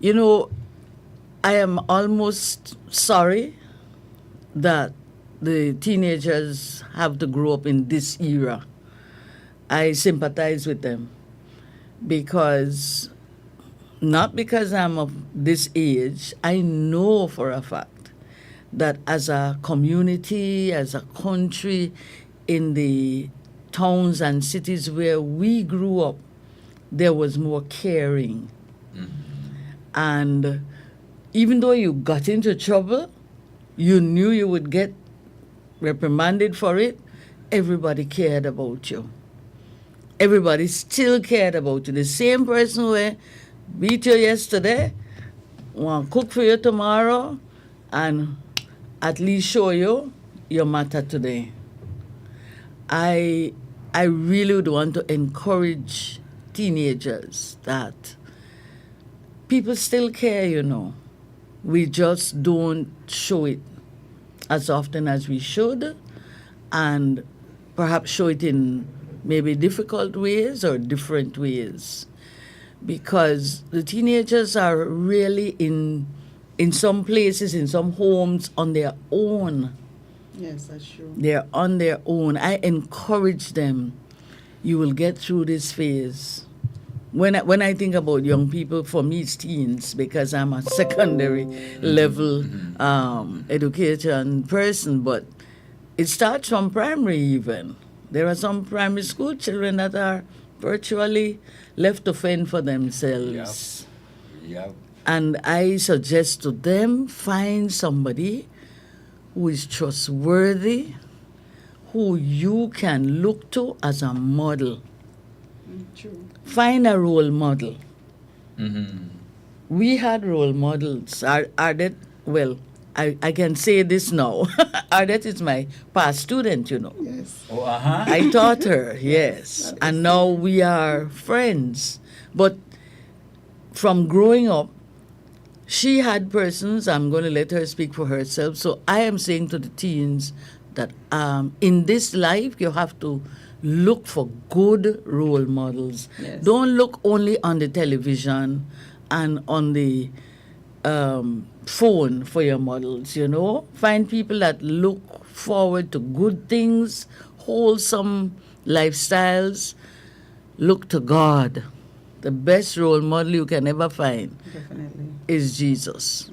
You know, I am almost sorry that the teenagers have to grow up in this era. I sympathize with them not because I'm of this age, I know for a fact that as a community, as a country, in the towns and cities where we grew up, there was more caring. And even though you got into trouble, you knew you would get reprimanded for it, everybody cared about you. Everybody still cared about you. The same person who beat you yesterday want to cook for you tomorrow and at least show you your matter today. I really would want to encourage teenagers that people still care, you know. We just don't show it as often as we should, and perhaps show it in maybe difficult ways or different ways, because the teenagers are really in some places, in some homes, on their own. Yes, that's true. They're on their own. I encourage them. You will get through this phase. When I think about young people, for me it's teens, because I'm a secondary level education person, but it starts from primary even. There are some primary school children that are virtually left to fend for themselves. Yep. And I suggest to them, find somebody who is trustworthy, who you can look to as a model. True. Find a role model. We had role models. Ardet, well, I can say this now. Ardet is my past student, you know. Yes. Oh, I taught her, yes. And now we are friends. But from growing up, she had persons, I'm going to let her speak for herself. So I am saying to the teens that in this life, you have to look for good role models. Yes. Don't look only on the television and on the phone for your models, you know. Find people that look forward to good things, wholesome lifestyles. Look to God. The best role model you can ever find is Jesus,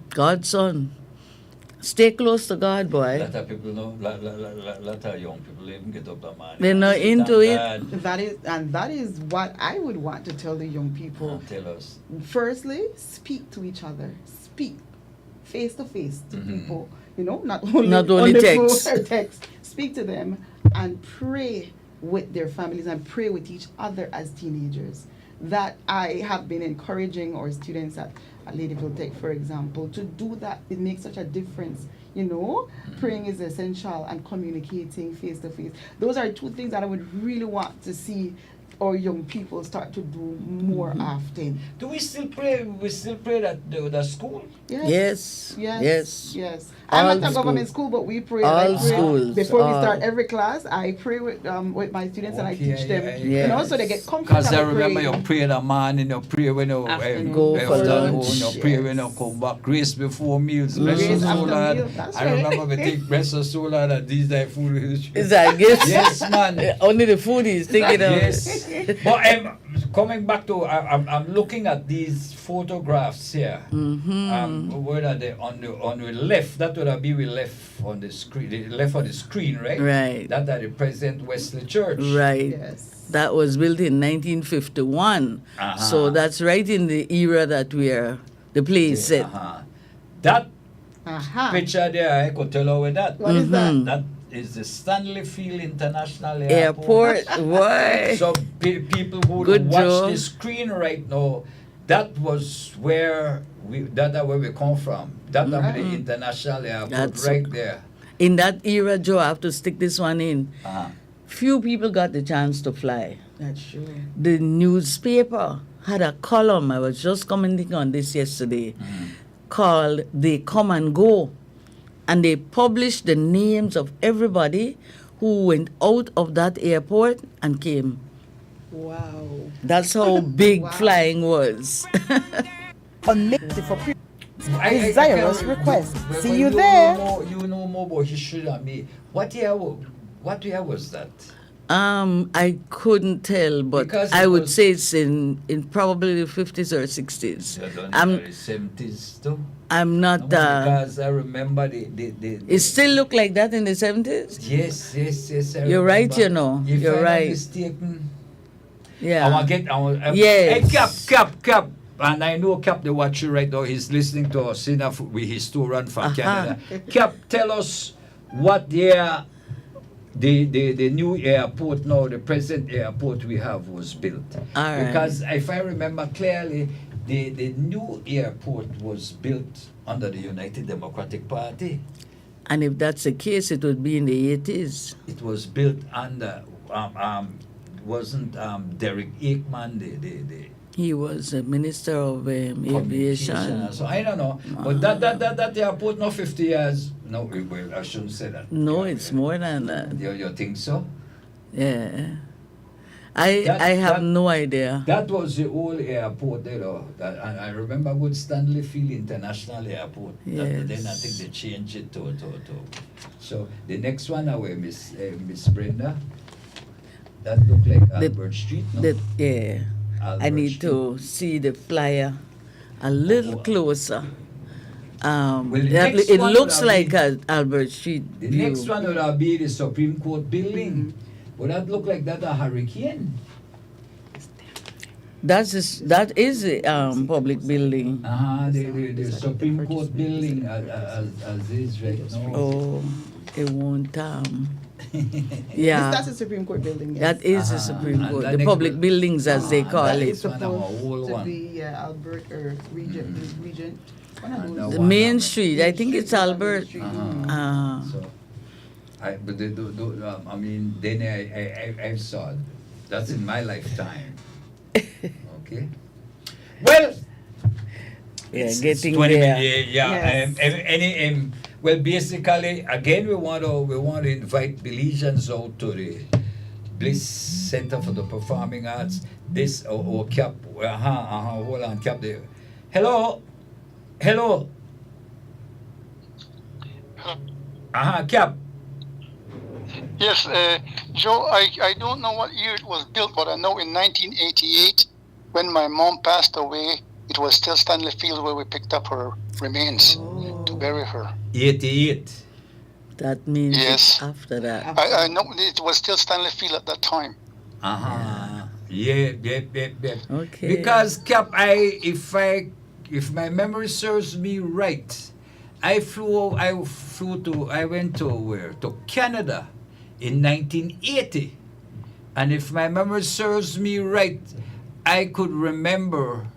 God's Son. Stay close to God, boy. Lot of people know, lot of young people even get up the money. They're not into it. That is what I would want to tell the young people. Tell us. Firstly, speak to each other. Speak face to face to people. You know, not only on the text. phone or text. Speak to them and pray with their families and pray with each other as teenagers. That I have been encouraging our students at Ladyville Tech, for example, to do that. It makes such a difference. You know, praying is essential and communicating face to face. Those are two things that I would really want to see our young people start to do more often. Do we still pray? We still pray at the school? Yes. Yes. Yes. I'm All not a government schools. school, but we pray. All I pray schools, before we all. start every class. I pray with my students and I Okay, teach them. yeah. You know, so they get comfortable. Because I remember praying. you pray in the morning, you pray when you Go for afternoon, lunch. you pray when you come back. Grace before meals. Bless Grace us, after so Lord. meal, that's I right. remember we take bless us, so Lord, that these thy food is. Is that yes? Yes, man. Only the foodies thinking of Yes. But coming back to, I'm looking at these photographs here. Where are they? On the left, that would be we left on the screen. The left on the screen, right? Right. That are the present Wesley Church. Right. Yes. That was built in 1951. So that's right in the era that the play is set. That Aha. picture there, I could tell you with that. What is that? That is the Stanley Field International Airport. Why? So people who Good watch job. the screen right now, that was where where we come from. That was the international airport That's right there. In that era, Joe, I have to stick this one in. Few people got the chance to fly. That's true. The newspaper had a column, I was just commenting on this yesterday, called They Come and Go. And they published the names of everybody who went out of that airport and came. Wow. That's how big flying was. Connected for Desirous request. But See you there. You know more about history than me. What year was that? I couldn't tell, but Because I it would was- say it's in probably the 50s or 60s. I'm 70s too. I'm not. Because I remember the It still looked like that in the 70s? yes. I You're right, remember. you know. If You're I'm right. not mistaken, Yeah. Hey, Yes. Cap. And I know Cap, the watcher right now, he's listening to us enough with historian from Canada. Cap, tell us what year the new airport now, the present airport we have was built. All right. Because if I remember clearly, the new airport was built under the United Democratic Party. And if that's the case, it would be in the 80s. It was built under, wasn't Derek Aikman He was a minister of aviation. So I don't know. But that airport, not 50 years. No, well, I shouldn't say that. No, it's more than that. You think so? Yeah. I have no idea. That was the old airport, you know. And I remember good Stanley Field International Airport. Yes. Then I think they changed it to. So the next one away, Miss Brenda. That looked like Albert Street, no? Yeah. I need to see the flyer a little closer. It looks like Albert Street. The view. next one would be the Supreme Court building. Would that look like that a hurricane? That is a public building. The Supreme Court building as is right now. Oh, it won't. Yeah. That's the Supreme Court building. Yes. That is the Supreme Court. and The public buildings, as they call that it. is one of our old to one. be Albert or Regent. One of those. The Main Street, I think it's Albert. So, I mean, then I saw it. That's in my lifetime. Okay. Well, Yeah, it's getting 20 there. minutes. Yeah. Yes. Well, basically, again, we want to invite Belizeans out to the Bliss Center for the Performing Arts. This or Cap. Hold on, Cap there. Hello. Cap. Yes, Joe, I don't know what year it was built, but I know in 1988, when my mom passed away, it was still Stanley Field where we picked up her remains to bury her. 88. That means Yes. it's after that. I know it was still Stanley Field at that time. Yeah. Okay. Because Cap, if my memory serves me right, I went to where? To Canada in 1980. And if my memory serves me right, I could remember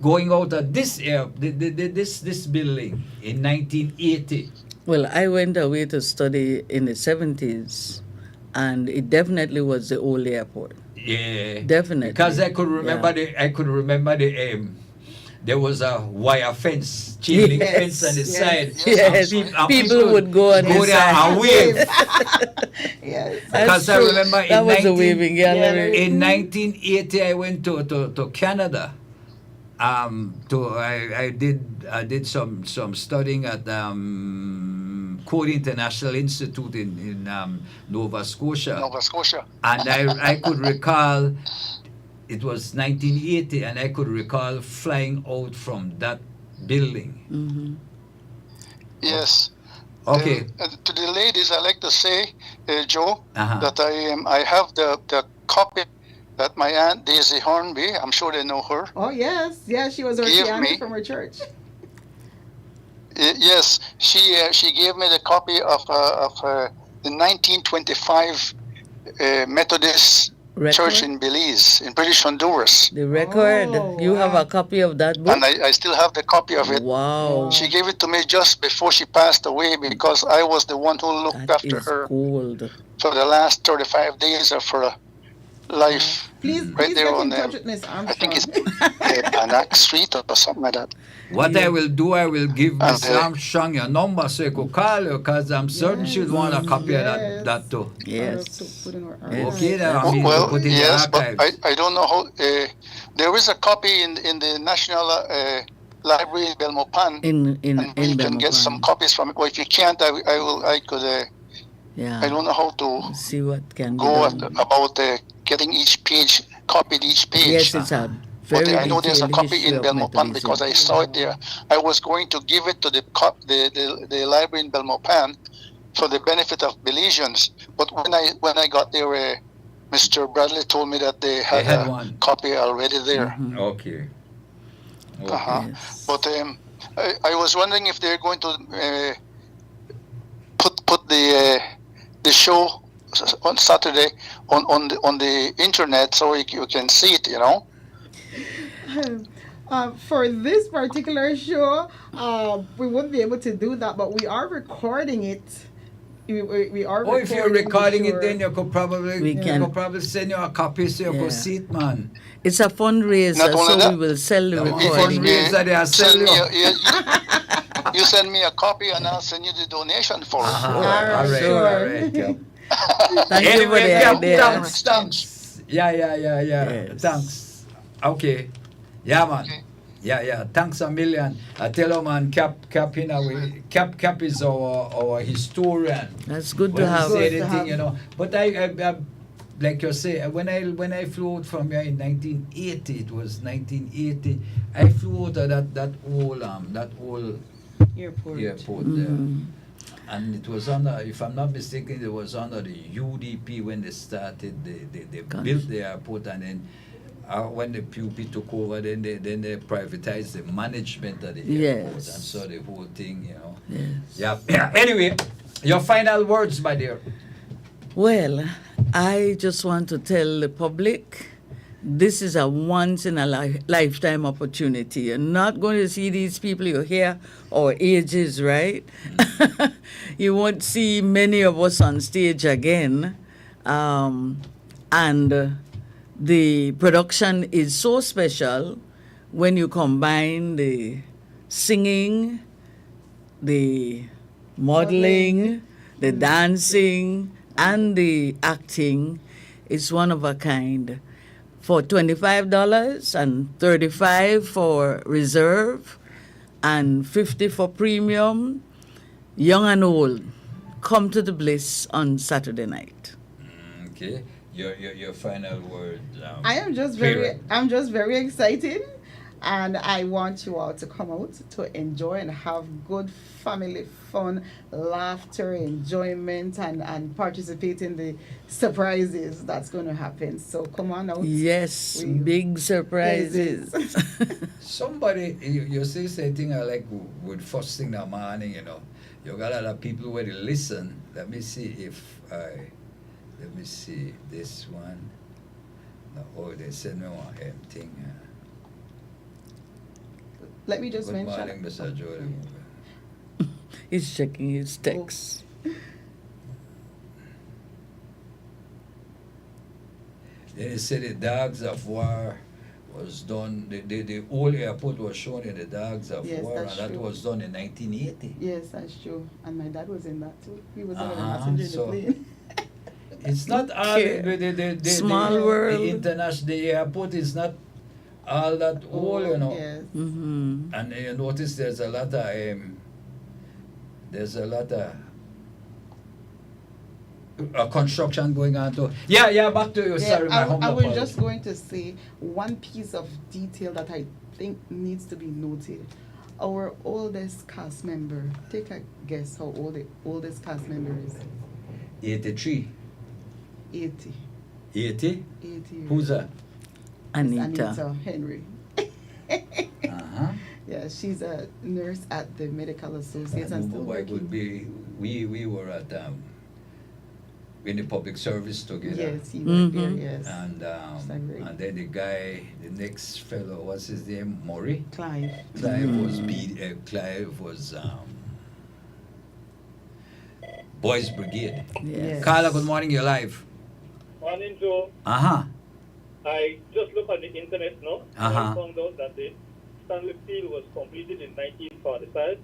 going out of this building in 1980. Well, I went away to study in the 70s, and it definitely was the old airport. Yeah, Definitely. Because I could remember the there was a wire fence, chain link fence on the side. Yes. And People would go on go the there and side. wave. Yes. Because I remember that was the waving gallery. in 1980 I went to Canada. I did some studying at Code International Institute in Nova Scotia. Nova Scotia. And I could recall it was 1980, and I could recall flying out from that building. Mm-hmm. Yes. Okay. To the ladies, I like to say, Joe, Uh-huh. that I have the copy that my aunt Daisy Hornby, I'm sure they know her. Oh yes, she was our Gave pianist me. from her church. Yes, she gave me the copy of the 1925 Methodist Church in Belize, in British Honduras. The record. You have a copy of that book? And I still have the copy of it. Wow. She gave it to me just before she passed away because I was the one who looked after her for the last 35 days of her life. Please there get on in touch with Miss Armstrong. I think it's Panac Street or something like that. What I will do, I will give Miss And, Armstrong your number so you could call her, because I'm certain she'd want a copy of that too. Yes. Okay, then I mean, Well, put in yes, the but archives. I don't know how. There is a copy in the National Library in Belmopan, in and you can get some copies from it. Well, if you can't, I could. Yeah. I don't know how to see what can go be done. about getting each page copied each page. Yes, it's a But very I know there's a detailed copy history in of Belmopan Methodism. because I saw it there. I was going to give it to the library in Belmopan for the benefit of Belizeans. But when I got there, Mr. Bradley told me that they had a one copy already there. Mm-hmm. Okay. Uh-huh. But I was wondering if they're going to put the show on Saturday on the internet so you can see it, you know. For this particular show, we wouldn't be able to do that, but we are recording it. We are. Oh, if you're recording it, sure. then you could probably can- send you a copy so you Yeah. could see it, man. It's a fundraiser, Not only so that, we will sell the The recording. fundraiser, they are Send me selling. you send me a copy and I'll send you the donation for it. All right. Cap. Thank you for the Cap, idea. thanks. Yeah. Thanks. Okay. Yeah, man. Yeah. Thanks a million. I tell you, man, Cap in a way. Cap is our historian. That's good When to he have. say anything, you know. But I like you say, when I flew out from here in 1980, it was 1980. I flew out of that old Airport. there. And it was under, if I'm not mistaken, it was under the UDP when they started. They built the airport, and then when the PUP took over, then they privatized the management of the airport, and so the whole thing, you know. Yes. Yeah. Anyway, your final words, my dear. Well, I just want to tell the public this is a once in a lifetime opportunity. You're not going to see these people you hear our ages, right? You won't see many of us on stage again. And the production is so special when you combine the singing, the modeling, the dancing, and the acting. Is one of a kind. For $25 and $35 for reserve and $50 for premium, young and old, come to the Bliss on Saturday night. Okay. Your final word. I'm just very excited, and I want you all to come out to enjoy and have good family fun, laughter, enjoyment, and participate in the surprises that's going to happen. So come on out. Yes, big surprises. Somebody, you say something I like with first thing in the morning, you know. You got a lot of people where they listen. Let me see this one. No, oh, they send me one thing. Let me just Good mention. morning, Mr. Jordan. He's checking his texts. Then they said the Dogs of War was done, the old airport was shown in the Dogs of Yes, War, and that's that true. was done in 1980. Yes, that's true. And my dad was in that too. He was a Uh-huh, passenger in so- the plane. It's not all Small world. The international the airport is not all that old, you know. Yes. Mm-hmm. And you notice there's a lot of construction going on too. Yeah, back to you. Sorry, my humble I was apologies. just going to say one piece of detail that I think needs to be noted. Our oldest cast member, take a guess how old the oldest cast member is. 83. 80. 80? 80 years. Who's that? Anita. Henry. Uh-huh. Yeah, she's a nurse at the Medical Associates I and know still why working. would be we were at in the public service together. Yes, he worked there, Mhm. yes. And great. and then the guy, the next fellow, what's his name? Murray? Clive. Clive was Boys Brigade. Yes. Carla, good morning, you're live. Morning, Joe. Uh-huh. I just looked on the internet now. And Uh-huh. I found out that the Stanley Field was completed in 1945,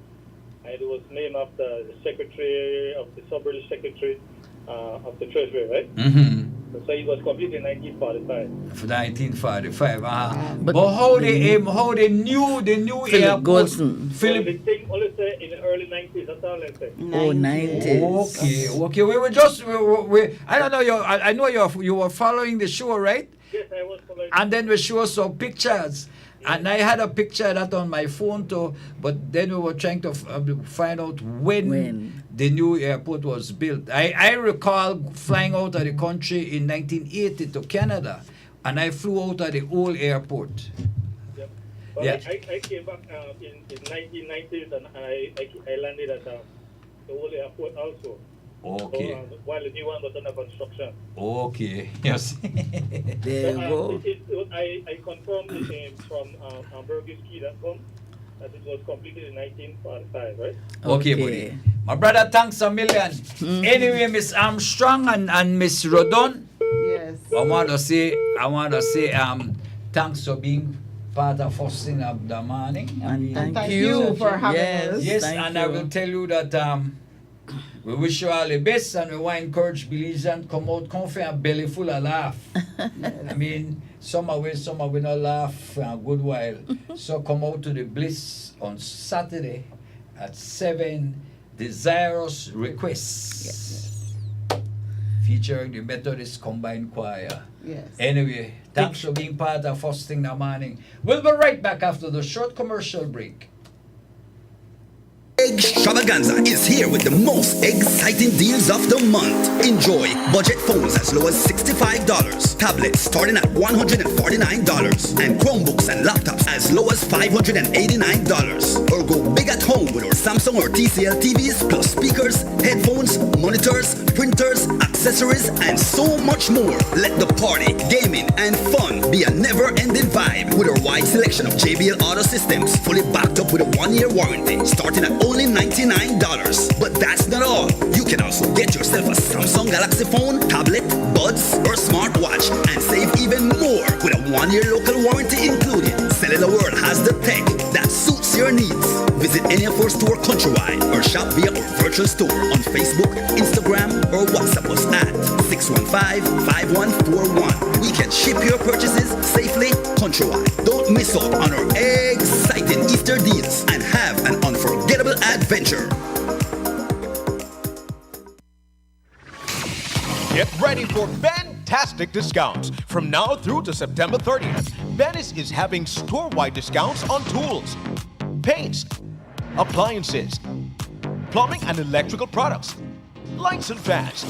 and it was named after the secretary of the sub-British secretary of the Treasury, right? Mm-hmm. So it was completed in 1945. 1945. But But how they knew the new Philip airport? Goldson. Philip. The thing only say in the early 90s, that's all I say. Oh, 90s. Okay. We were just we I don't know I know you were following the show, right? Yes, I was following. And then we show some pictures. And I had a picture of that on my phone too, but then we were trying to find out when the new airport was built. I recall flying out of the country in 1980 to Canada, and I flew out of the old airport. Yep. But Yeah. I came back in 1990s, and I landed at the old airport also. Okay. So, while the new one was under construction. Okay. Yes. There you go. I confirmed it from burgerski.com that it was completed in 1945, right? Okay, buddy. My brother, thanks a million. Anyway, Miss Armstrong and Miss Rodon. Yes. I want to say thanks for being part of first thing of the morning. And thank you you for having us. Yes, thank and you. I will tell you that we wish you all the best, and we want to encourage believers to come out confident, belly full of laugh. I mean, some are we not laugh for a good while. So come out to the Bliss on Saturday at 7, Desirous Requests. Yes. Featuring the Methodist Combined Choir. Yes. Anyway, thanks for being part of First Thing in the Morning. We'll be right back after the short commercial break. Extravaganza is here with the most exciting deals of the month. Enjoy budget phones as low as $65, tablets starting at $149, and Chromebooks and laptops as low as $589. Or go big at home with our Samsung or TCL TVs, plus speakers, headphones, monitors, printers, accessories, and so much more. Let the party, gaming, and fun be a never-ending vibe with our wide selection of JBL audio systems, fully backed up with a 1-year warranty, starting at only $99. But that's not all. You can also get yourself a Samsung Galaxy phone, tablet, buds, or smartwatch and save even more with a 1-year local warranty included. Cellular World has the tech that suits your needs. Visit any of our store countrywide or shop via our virtual store on Facebook, Instagram, or WhatsApp us at 615-5141. We can ship your purchases safely countrywide. Don't miss out on our exciting Easter deals and have an unforgettable adventure. Get ready for fantastic discounts. From now through to September 30th, Venice is having store-wide discounts on tools, paints, appliances, plumbing and electrical products, lights and fans,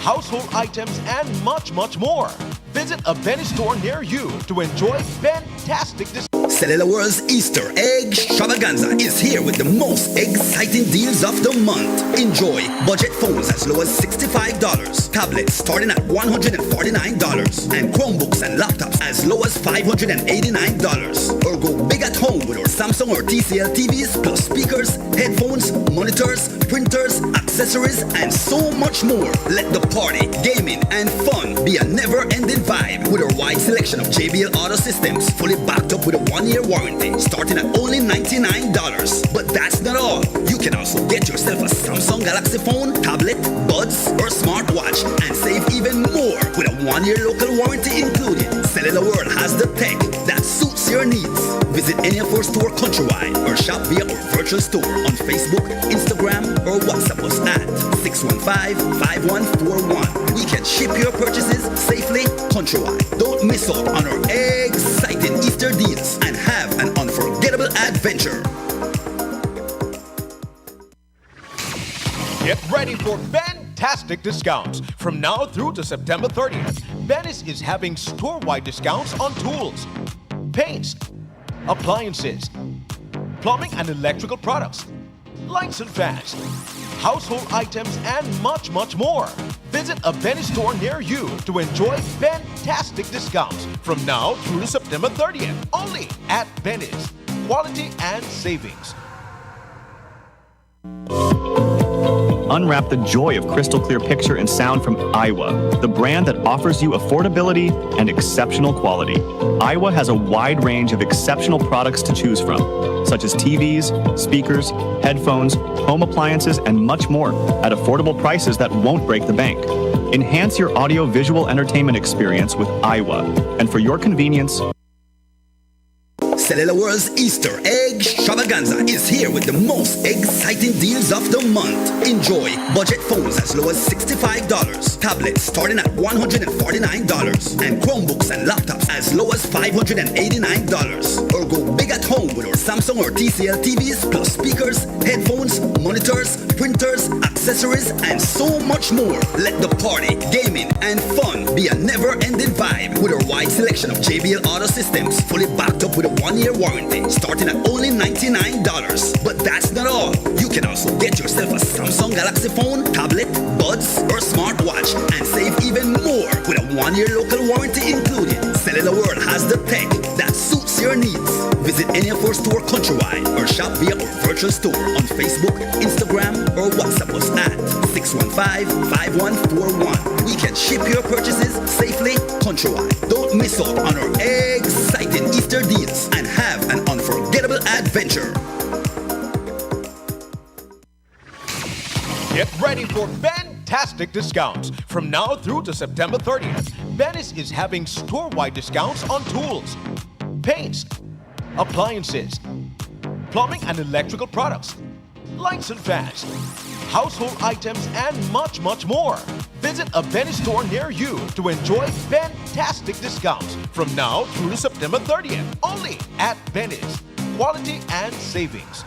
household items, and much, much more. Visit a Venice store near you to enjoy fantastic discounts. Cellular World's Easter Egg Extravaganza is here with the most exciting deals of the month. Enjoy budget phones as low as $65, tablets starting at $149, and Chromebooks and laptops as low as $589. Or go big at home with our Samsung or TCL TVs, plus speakers, headphones, monitors, printers, accessories, and so much more. Let the party, gaming, and fun be a never-ending vibe with our wide selection of JBL audio systems, fully backed up with a 1-year warranty, starting at only $99. But that's not all. You can also get yourself a Samsung Galaxy phone, tablet, buds, or smartwatch, and save even more with a 1-year local warranty included. Cellular World has the tech that suits your needs. Visit any of our store countrywide or shop via our virtual store on Facebook, Instagram, or WhatsApp us at 615-5141. We can ship your purchases safely countrywide. Don't miss out on our exciting Easter deals and have an unforgettable adventure. Get ready for fantastic discounts. From now through to September 30th, Venice is having store-wide discounts on tools, paints, appliances, plumbing and electrical products, lights and fans, household items, and much, much more. Visit a Venice store near you to enjoy fantastic discounts from now through to September 30th, only at Venice. Quality and savings. Unwrap the joy of crystal clear picture and sound from Iowa, the brand that offers you affordability and exceptional quality. Iowa has a wide range of exceptional products to choose from, such as TVs, speakers, headphones, home appliances, and much more at affordable prices that won't break the bank. Enhance your audio-visual entertainment experience with Iowa, and for your convenience, Cellular World's Easter Egg Extravaganza is here with the most exciting deals of the month. Enjoy budget phones as low as $65, tablets starting at $149, and Chromebooks and laptops as low as $589. Or go big at home with our Samsung or TCL TVs, plus speakers, headphones, monitors, printers, accessories, and so much more. Let the party, gaming, and fun be a never-ending vibe with our wide selection of JBL audio systems, fully backed up with a 1-year warranty, starting at only $99. But that's not all. You can also get yourself a Samsung Galaxy phone, tablet, buds, or smartwatch, and save even more with a 1-year local warranty included. Cellular World has the tech that suits your needs. Visit any of our store countrywide or shop via our virtual store on Facebook, Instagram, or WhatsApp us at 615-5141. We can ship your purchases safely countrywide. Don't miss out on our exciting Easter deals and have an unforgettable adventure. Get ready for fantastic discounts. From now through to September 30th, Venice is having store-wide discounts on tools, paints, appliances, plumbing and electrical products, lights and fans, household items, and much, much more. Visit a Venice store near you to enjoy fantastic discounts from now through to September 30th, only at Venice. Quality and savings.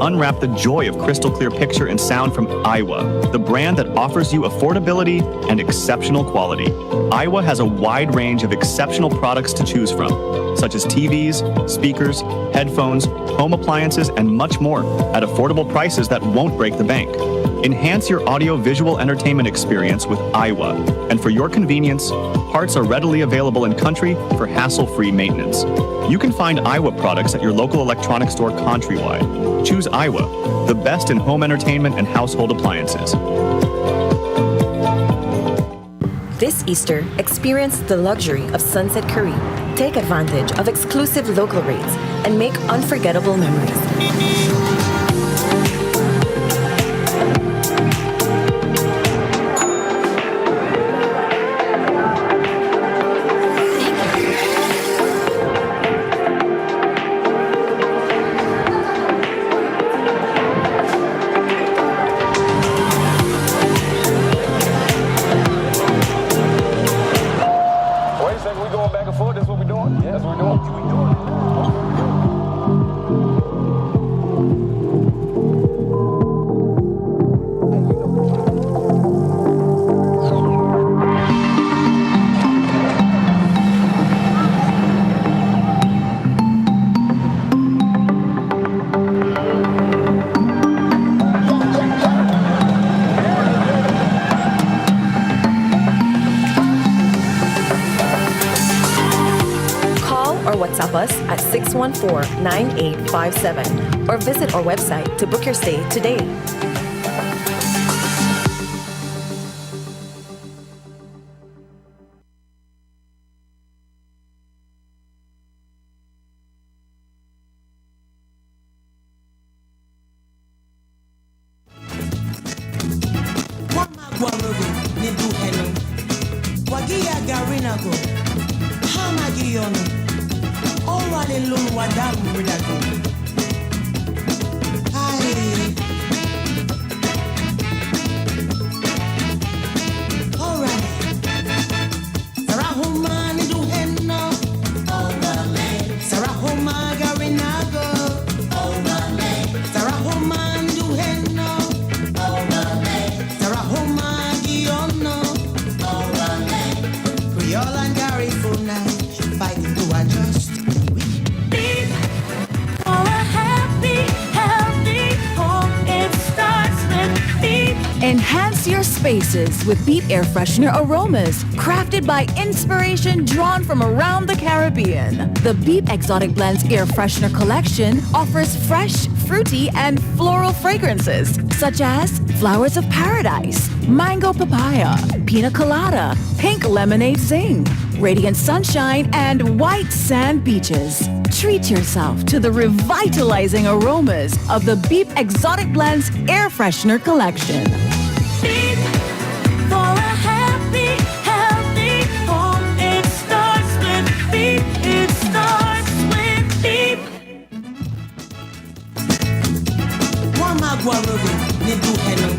Unwrap the joy of crystal clear picture and sound from Iowa, the brand that offers you affordability and exceptional quality. Iowa has a wide range of exceptional products to choose from, such as TVs, speakers, headphones, home appliances, and much more at affordable prices that won't break the bank. Enhance your audio-visual entertainment experience with Iowa, and for your convenience, parts are readily available in country for hassle-free maintenance. You can find Iowa products at your local electronics store countrywide. Choose Iowa, the best in home entertainment and household appliances. This Easter, experience the luxury of Sunset Curry. Take advantage of exclusive local rates and make unforgettable memories. or WhatsApp us at 614-9857 or visit our website to book your stay today. Enhance your spaces with Beep Air Freshener aromas, crafted by inspiration drawn from around the Caribbean. The Beep Exotic Blends Air Freshener collection offers fresh, fruity, and floral fragrances, such as flowers of paradise, mango papaya, pina colada, pink lemonade zing, radiant sunshine, and white sand beaches. Treat yourself to the revitalizing aromas of the Beep Exotic Blends Air Freshener collection. Beep for a happy, healthy home. It starts with Beep. It starts with Beep. Wamagwa rogo ni duheno.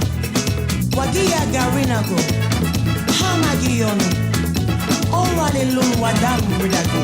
Wagia garinago. Hamagiono. Owale lun wadamu ridago.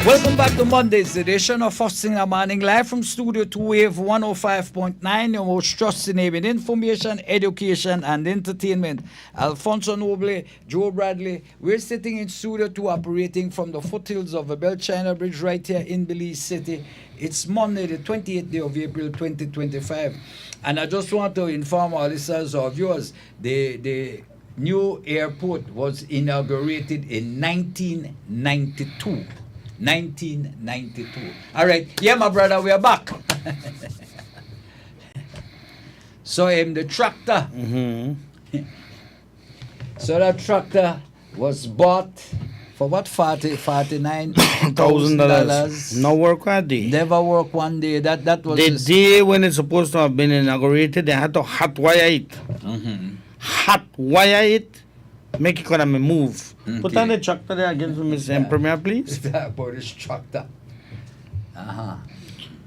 Welcome back to Monday's edition of First Thing in the Morning, live from Studio 2 Wave 105.9, your most trusted name in information, education, and entertainment. Alfonso Noble, Joe Bradley. We're sitting in Studio 2, operating from the foothills of the Bell China Bridge right here in Belize City. It's Monday, the 28th day of April 2025. And I just want to inform our listeners or viewers, the new airport was inaugurated in 1992. 1992. All right. Yeah, my brother, we are back. So the tractor. So that tractor was bought for what? $49,000. No work one day. Never work one day. That was the day when it's supposed to have been inaugurated. They had to hot wire it. Hot wire it. Make economy move. Put on the tractor there again for Miss Premier, please. About this tractor.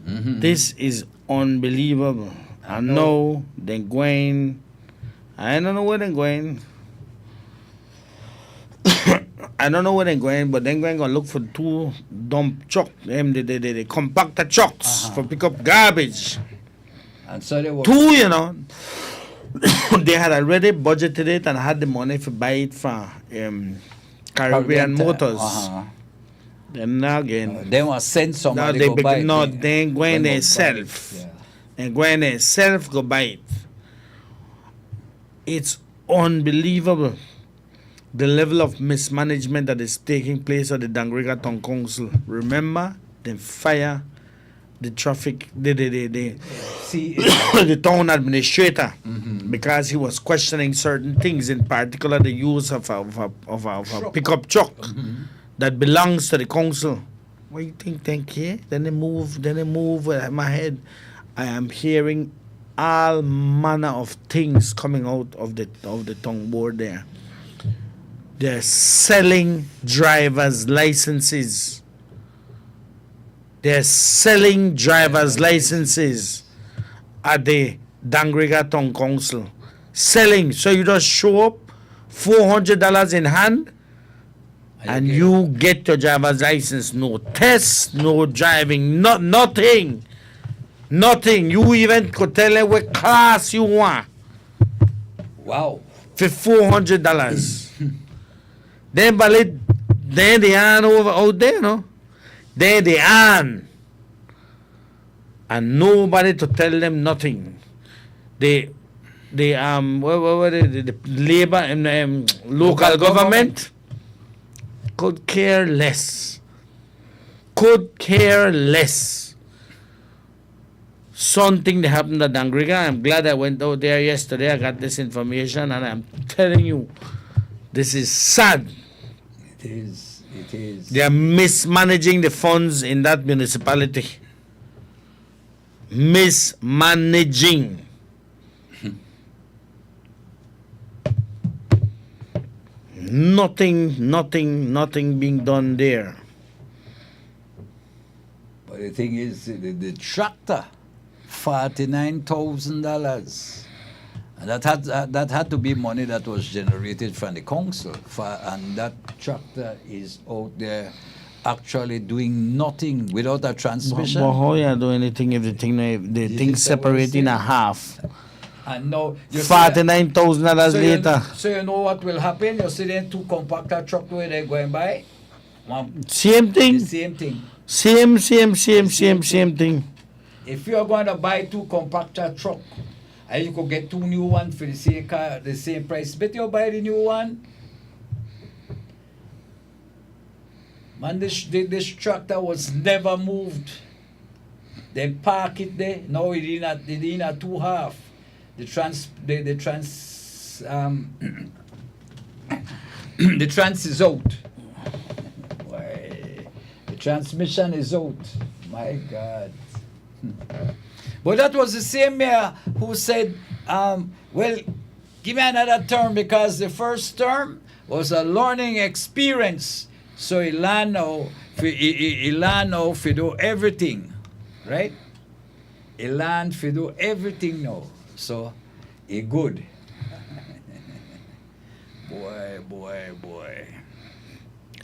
This is unbelievable. I know they're going. I don't know where they're going. I don't know where they're going, but they're going to look for two dump trucks, the compactor trucks for pick up garbage. And so they were two, you know. They had already budgeted it and had the money to buy it from Caribbean Motors. Then again, they want to send somebody to buy it. No, they ain't going themselves. Yeah. They're going themselves go buy it. It's unbelievable the level of mismanagement that is taking place at the Dangriga Town Council. Remember, the fire, the traffic, the town administrator, because he was questioning certain things, in particular the use of a pickup truck that belongs to the council. What do you think here? Then they move my head. I am hearing all manner of things coming out of the town board there. They're selling driver's licenses. They're selling driver's licenses at the Dangriga Town Council. Selling. So you just show up, $400 in hand, and you get your driver's license. No test, no driving, nothing. Nothing. You even could tell them what class you want. Wow. For $400. Then they are over out there, no? There they are. And nobody to tell them nothing. the the labor and local government could care less. Could care less. Something that happened at Dangriga. I'm glad I went out there yesterday. I got this information, and I'm telling you, this is sad. It is. It is. They are mismanaging the funds in that municipality. Mismanaging. Nothing being done there. But the thing is, the tractor, $49,000. And that had to be money that was generated from the council. And that tractor is out there actually doing nothing without a transmission. But how you do anything if the thing separate in a half? And now $49,000 later. So you know what will happen? You see them two compactor truck where they're going by. Same thing. The same thing. Same thing. If you're going to buy two compactor truck, and you could get two new ones for the same car, the same price, but you buy the new one. Man, this tractor was never moved. They park it there. Now it in a two half. The trans the trans is out. The transmission is out. My God. But that was the same mayor who said, well, give me another term because the first term was a learning experience. So he learned now to do everything, right? He learned to do everything now. So he good. boy.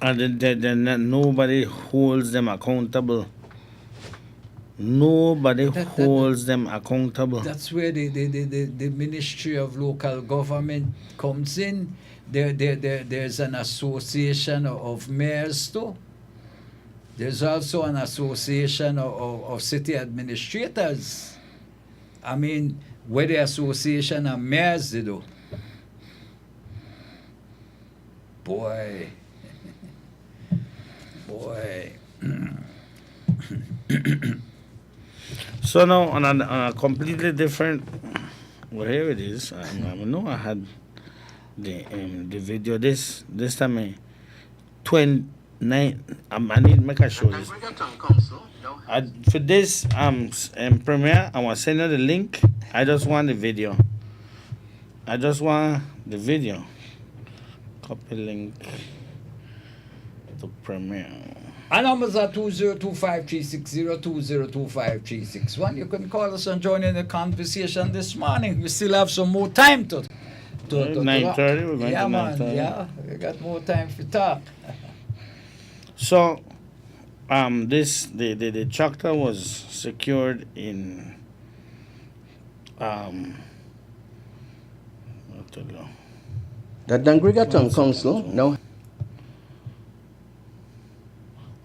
And then nobody holds them accountable. Nobody holds them accountable. That's where the Ministry of Local Government comes in. There's an association of mayors too. There's also an association of city administrators. I mean, where the association of mayors they do. Boy. So now on a completely different, well, here it is. I know I had the video this time. 29. I need to make a show this. For this premiere, I want to send you the link. I just want the video. Copy link to premiere. Our numbers are 2025-360, 2025-361. You can call us and join in the conversation this morning. We still have some more time to 9:30. We're going to 9:30. Yeah, we got more time to talk. So, the tractor was secured in the Dangriga Town Council now.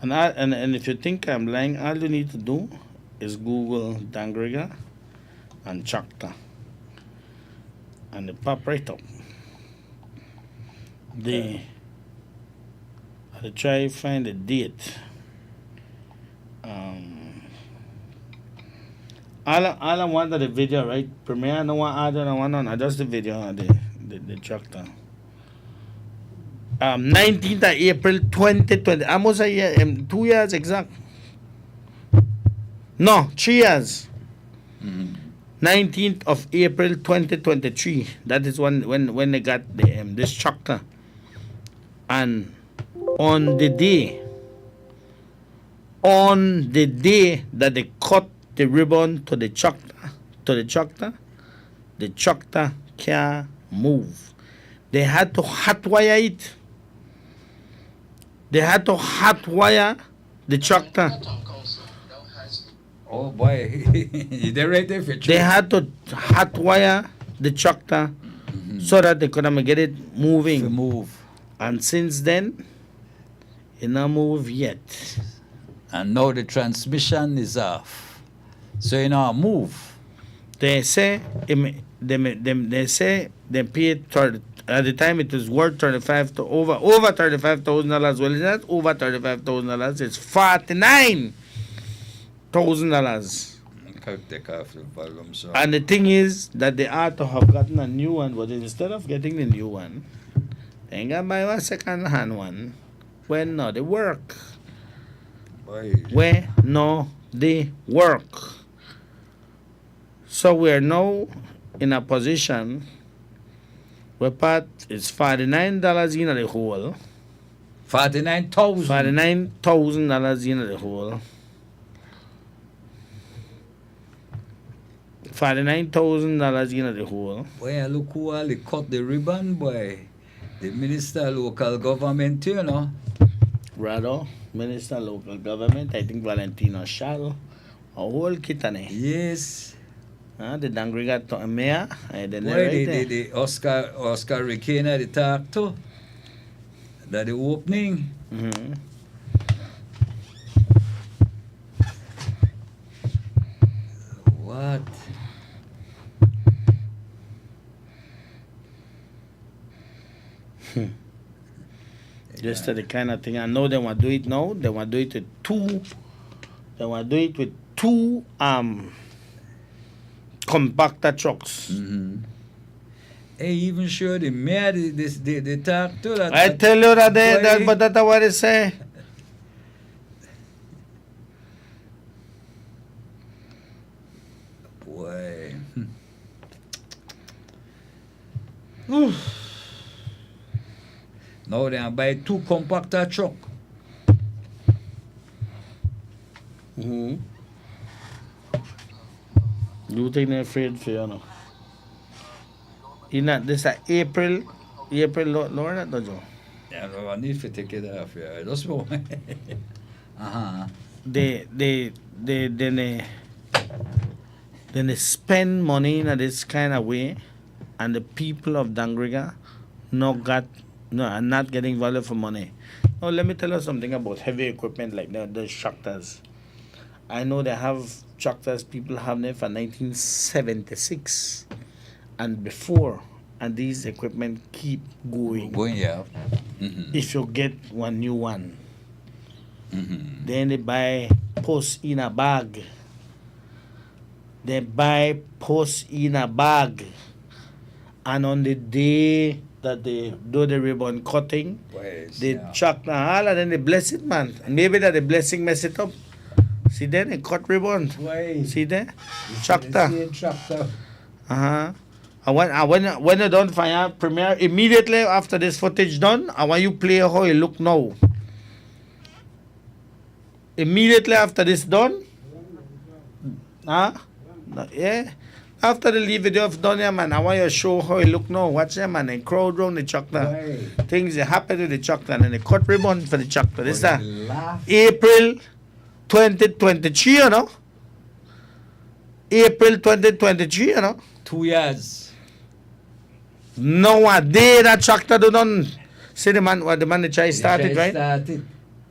And if you think I'm lying, all you need to do is Google Dangriga and tractor, and it pop right up. I try to find the date. All I want the video, right? Premiere, I don't want audio, I don't want none. Just the video of the tractor. 19th of April 2020. Almost a year, 2 years exact. No, 3 years. 19th of April 2023. That is when they got this tractor. And on the day that they cut the ribbon to the tractor can't move. They had to hotwire it. They had to hotwire the tractor. Oh boy, they're right there for They had to hotwire the tractor so that they could get it moving. And since then, it not move yet. And now the transmission is off. So you know move. They say they say they paid 30, at the time it was worth 35 to over $35,000. Well, it's not over $35,000. It's $49,000. Take off the volume, so. And the thing is that they ought to have gotten a new one, but instead of getting the new one, they ain't gonna buy a second hand one. When no, they work. Where no, they work. So we are now in a position where part is $49 in the hole. $49,000 in the hole. $49,000 in the hole. Boy, look who all they cut the ribbon, boy. The minister of local government, you know. Rather, minister of local government, I think Valentino Shall, a whole kitane. Yes. The Dangriga to mayor, the Boy, the Oscar Ricana, the talk too. That the opening. Mm-hmm. What? Just the kind of thing. I know they want to do it now. They want to do it with two. They want to do it with two compactor trucks. Mm-hmm. Hey, even sure the mayor, the talk too. I tell you that, but that's what they say. Boy. Now they buy two compactor truck. Mm-hmm. You think they're afraid for you know? In that this is April, Lord, that don't you? Yeah, I need to take it off. Yeah, that's what. Then they spend money in this kind of way, and the people of Dangriga are not getting value for money. Now let me tell you something about heavy equipment like the tractors. I know they have tractors, people have them for 1976 and before, and these equipment keep going. Yeah. Mm-hmm. If you get one new one, mm-hmm. Then they buy post in a bag. They buy post in a bag, and on the day that they do the ribbon cutting, they chuck the all and then they bless it, man. And maybe that the blessing mess it up. See there, they cut ribbon. See there, tractor. And when you done fire premiere, immediately after this footage done, I want you play how it look now. Immediately after this done, yeah. After the leave video of done, yeah, man, I want you to show how it look now. Watch them, man, they crowd round the tractor. Things that happen to the tractor, and then they cut ribbon for the tractor. This is April 2023, you know. April 2023, you know. 2 years. No, a day that tractor do done. See the man, they try to start it, right?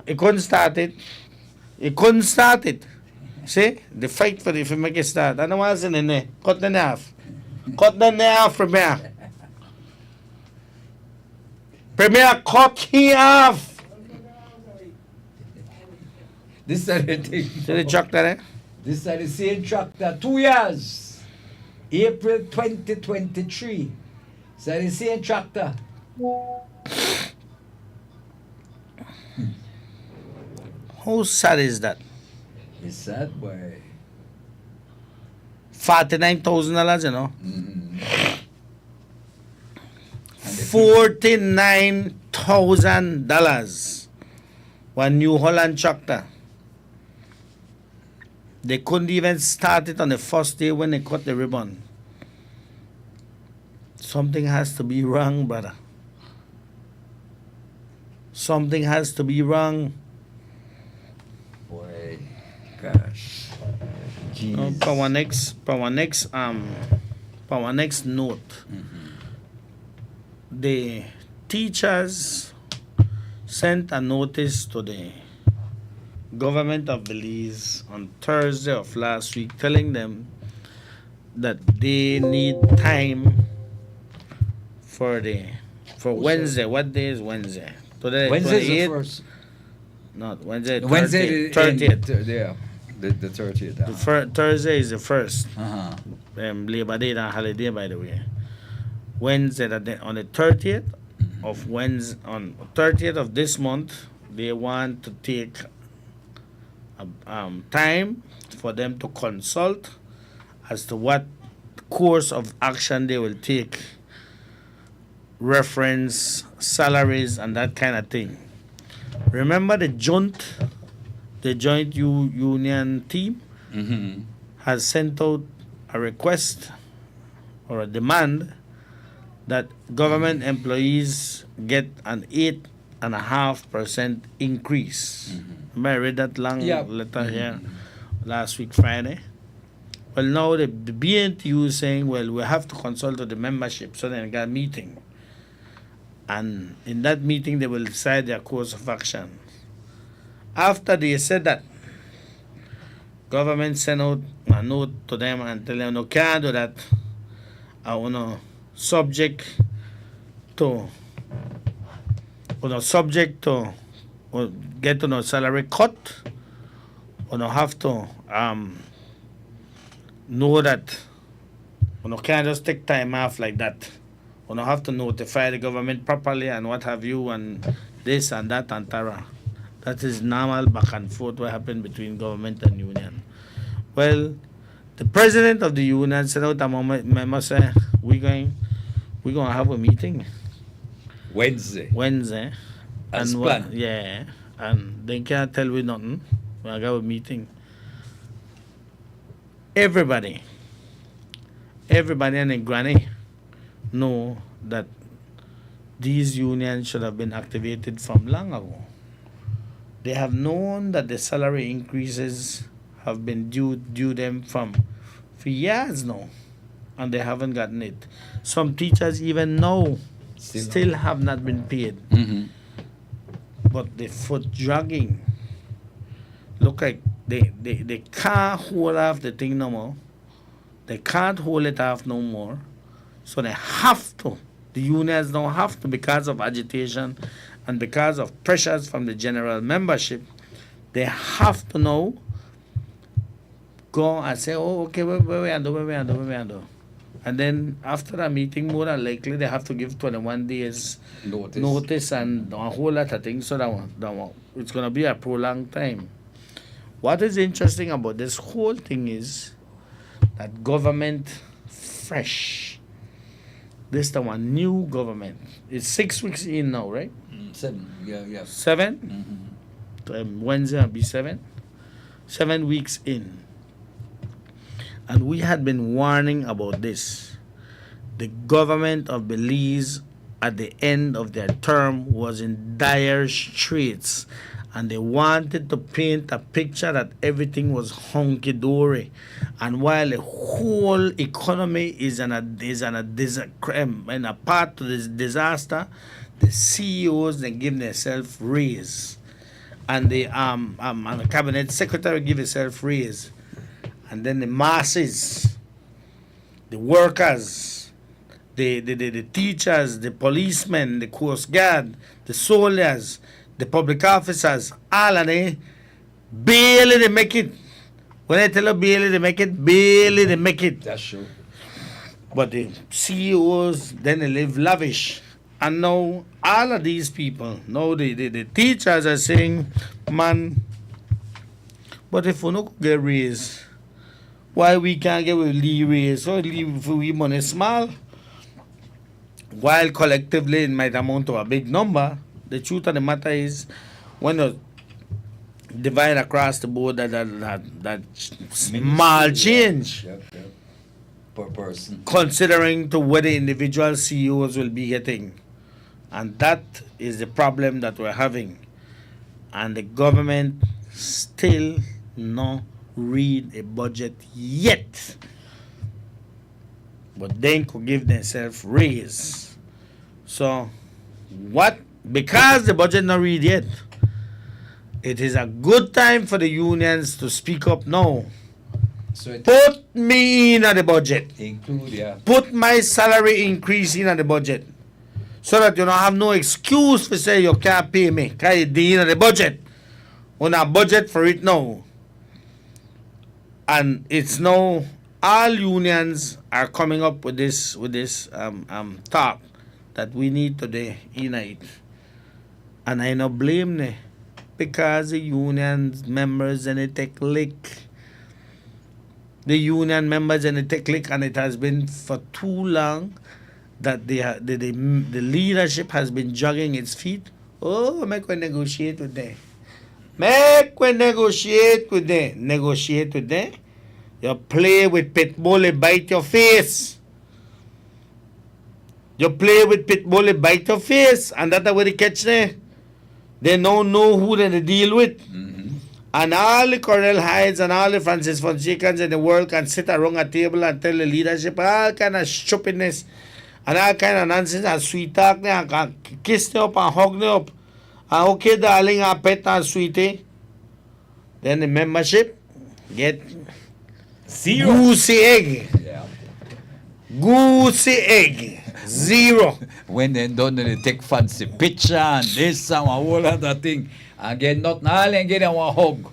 He couldn't start it. See, the fight for if you make it start. I don't want to in there. Cut them in half. Cut them in half, Premier. Premier, cut him off. This is the thing. See the tractor, eh? This is the same tractor. 2 years. April 2023. So the same tractor. How sad is that? It's sad, boy. $49,000, you know. Mm-hmm. $49,000. One New Holland tractor. They couldn't even start it on the first day when they cut the ribbon. Something has to be wrong, brother. Something has to be wrong. Boy, gosh. For our next note, the teachers sent a notice to the government of Belize on Thursday of last week telling them that they need time for Wednesday. What day is Wednesday? Today, Wednesday is the 28th? first. Not Wednesday. Wednesday, 30th. yeah, the 30th. Thursday is the first. Uh-huh. Labor Day and holiday, by the way. Wednesday, on the 30th of Wednesday, on 30th of this month, they want to take time for them to consult as to what course of action they will take, reference salaries and that kind of thing. Remember the joint union team has sent out a request or a demand that government employees get an 8.5% increase. Remember I read that long letter here last week Friday? Well, now the BNTU is saying, well, we have to consult with the membership, so they got a meeting. And in that meeting, they will decide their course of action. After they said that, government sent out a note to them and tell them, no, can't do that. I want to subject to get on a salary cut, have to know that can't just take time off like that. Have to notify the government properly and what have you and this and that and tara. That is normal back and forth what happened between government and union. Well, the president of the union sent out a memo saying we're going to have a meeting Wednesday. And As planned. yeah, and they can't tell we nothing. We're going to have a meeting. Everybody and the granny know that these unions should have been activated from long ago. They have known that the salary increases have been due them for years now, and they haven't gotten it. Some teachers even now still have not been paid. But the foot dragging look like they can't hold off the thing no more. They can't hold it off no more. So they have to. The unions now have to, because of agitation and because of pressures from the general membership, they have to now go and say, oh, okay, where we do. And then after a meeting, more than likely, they have to give 21 days notice and a whole lot of things. So that it's going to be a prolonged time. What is interesting about this whole thing is that government fresh. This is the one new government. It's 6 weeks in now, right? 7. Yeah. 7? Wednesday will be 7. 7 weeks in. And we had been warning about this. The government of Belize at the end of their term was in dire straits. And they wanted to paint a picture that everything was hunky-dory. And while the whole economy is in a path to this disaster, the CEOs, they give themselves raise. And the cabinet secretary give himself raise. And then the masses, the workers, the teachers, the policemen, the Coast Guard, the soldiers, the public officers, all of them, barely they make it. When I tell you barely they make it. That's true. But the CEOs, then they live lavish. And now, all of these people, now the teachers are saying, man, but if we don't get raised, why we can't get a raise? So leave we money small. While collectively it might amount to a big number, the truth of the matter is, when you divide across the board that small change, per person, considering to what the individual CEOs will be getting, and that is the problem that we're having, and the government still not read a budget yet, but then could give themselves raise. So what? Because the budget not read yet, it is a good time for the unions to speak up now So it Put me in the budget. include, yeah. Put my salary increase in the budget. So that you don't have no excuse for say you can't pay me. Because it's in the budget. On a budget for it now. And it's now all unions are coming up with this talk that we need today unite. And I no blame them because the union members and it take lick. The union members and it take lick, and it has been for too long that the leadership has been jogging its feet. Oh, make we negotiate with them. Make we negotiate with them. Negotiate with them. You play with Pitbull, it bite your face. You play with Pitbull, it bite your face. And that's where they catch there. They don't know who they deal with. And all the Cornell Hydes and all the Francis Fonsecans in the world can sit around a table and tell the leadership all kind of stupidness and all kind of nonsense and sweet talk there and can kiss them up and hug them up. And okay, darling, and pet and sweetie. Then the membership get zero. Goosey egg. Yeah. Goosey egg. Zero. When they done, they take fancy picture and this and a whole other thing. And get nothing. All and get them one hug.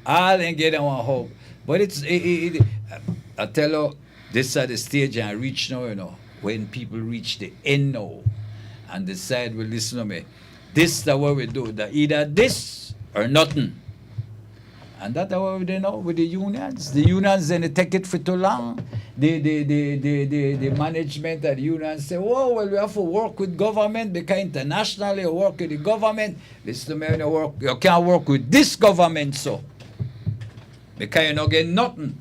All and get them one hug. But I tell you, this is the stage and reach now, you know. When people reach the end now and decide, well, listen to me. This is the way we do. That either this or nothing. And that's what we do now with the unions. The unions then they take it for too long. The management of the unions say, oh, well, we have to work with government because internationally you work with the government. Listen to me, you can't work with this government, so. Because you don't get nothing.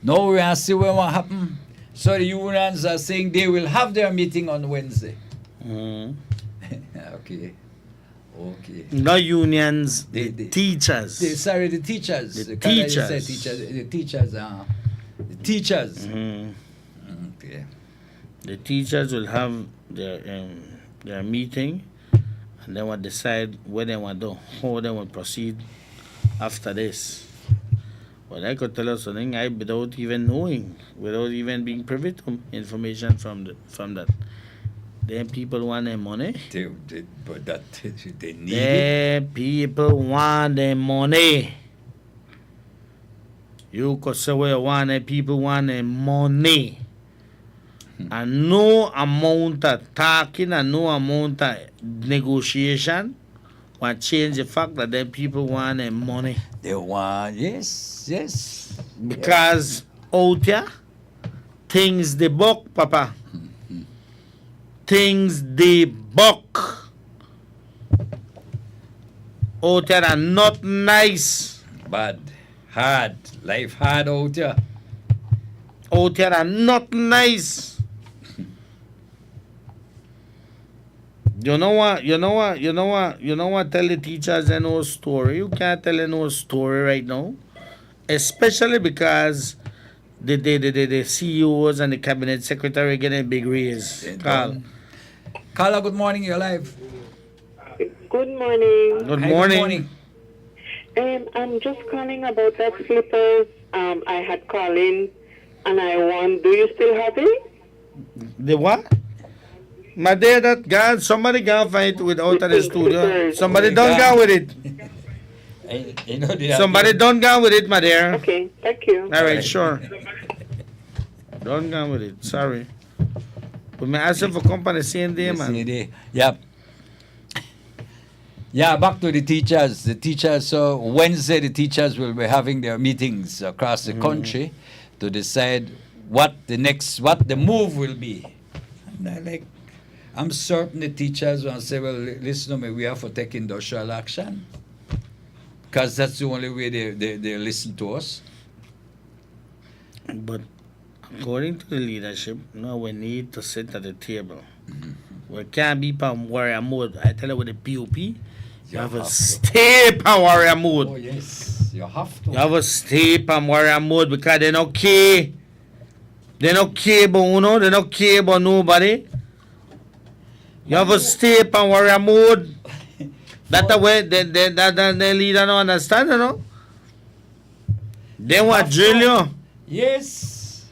Now we are see what will happen. So the unions are saying they will have their meeting on Wednesday. Okay. Okay. No unions, the teachers. The teachers. The teachers. The teachers. The teachers. Okay. The teachers will have their meeting, and they will decide where they want to, how they will proceed after this. But I could tell you something without even knowing, without even being privy to information from that. Them people want their money. They need Them people want their money. You could say what you want, them people want their money. And no amount of talking and no amount of negotiation will change the fact that them people want their money. They want, yes. Because out here, things they buck, Papa. Things they buck. Out here are not nice. Bad, hard, life hard out here. Out here are not nice. You know what? Tell the teachers no story. You can't tell no story right now. Especially because the CEOs and the cabinet secretary getting a big raise. Carla, good morning. You're live. Good morning. Good morning. I'm just calling about that slippers. I had called in and I won. Do you still have it? The what? My dear, that girl, somebody can find it without the studio. Somebody don't go with it. Somebody don't go with it, my dear. Okay, thank you. All right, sure. Don't go with it. Sorry. But me ask for company same day, man. Yep. Yeah, back to the teachers. The teachers, so Wednesday, the teachers will be having their meetings across the country to decide what the move will be. And I'm certain the teachers will say, well, listen to me, we have to take industrial action. Because that's the only way they listen to us. But according to the leadership, no, we need to sit at the table. We can't be on warrior mode. I tell you with the POP, you have to stay on warrior mode. Oh, yes, you have to. You have to stay on warrior mode because they don't care. They don't care about uno. They don't care about nobody. You have to stay on warrior mode. That's the way the leader don't understand, you know. They want drill you. Yes.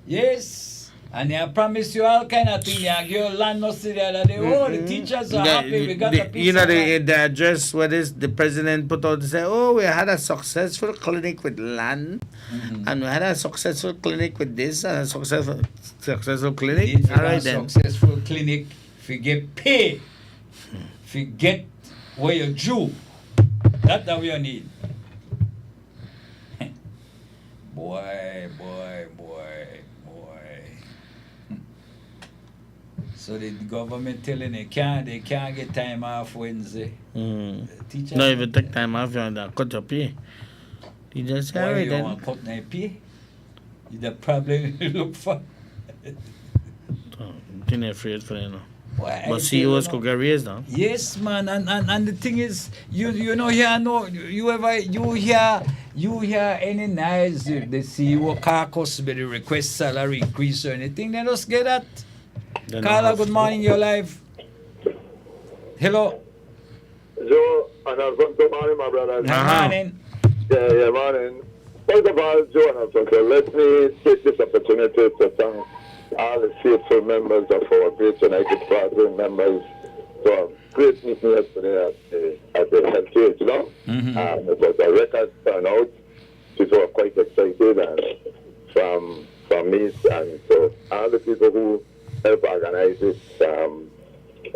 Yes. And I promise you all kind of thing. They give you land no see the other day. Oh, the teachers are happy. We got a piece You know, of land. the address where this, the president put out to say, oh, we had a successful clinic with land, and we had a successful clinic with this, and a successful clinic. If you All want right then. successful clinic, if you get paid, if you get where you due, that's what you need. Boy. So the government telling they can't get time off Wednesday. Teacher, No, if you take time off, you want to cut your pay. You just say, all why right you then. want to cut my pay? You the problem you look for. I'm afraid for you know. Why, I But tell CEOs you could get raised now. Yes, man, and the thing is, you know here no you hear any nice the CEO caucus with the request salary increase or anything, they just get that. They don't Carla, have good to. morning, you're live. Hello. Joe and Alfonso, morning, my brother. Morning. Yeah, morning. First of all, Joe and Alfonso, let me take this opportunity to thank all the faithful members of our Great United Party members for a great meeting yesterday at the health you know. It was a record turnout. People were quite excited, and from me, and so all the people who help organize it,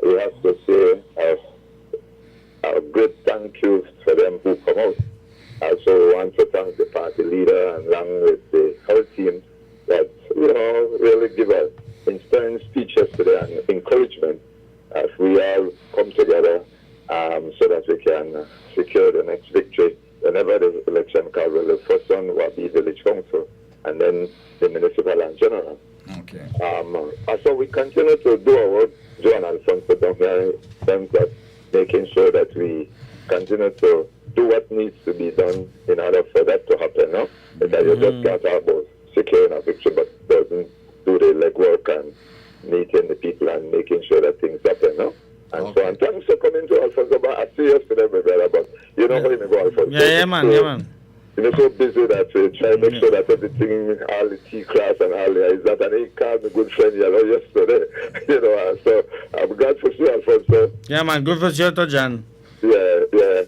we have to say a great thank you for them who come out. I also want to thank the party leader and along with the whole team that, really give us inspiring speech yesterday and encouragement as we all come together so that we can secure the next victory whenever the election comes. The first one will be village council and then the municipal and general. Okay. So we continue to do our work, Joe and Alfonso, down here, in terms of making sure that we continue to do what needs to be done in order for that to happen. No? Because you just can't talk about securing a victory, but doesn't do the legwork and meeting the people and making sure that things happen. No? And so, and thanks for coming to Alfonso. But I see yesterday, my brother, but you know how you go, Alfonso. Yeah, man. You're so busy that we try to make sure that everything, all the T class and all the is that, and he called me good friend, yesterday. And so I'm glad for you, Alfonso. Yeah, man. Good for you, John. Yeah.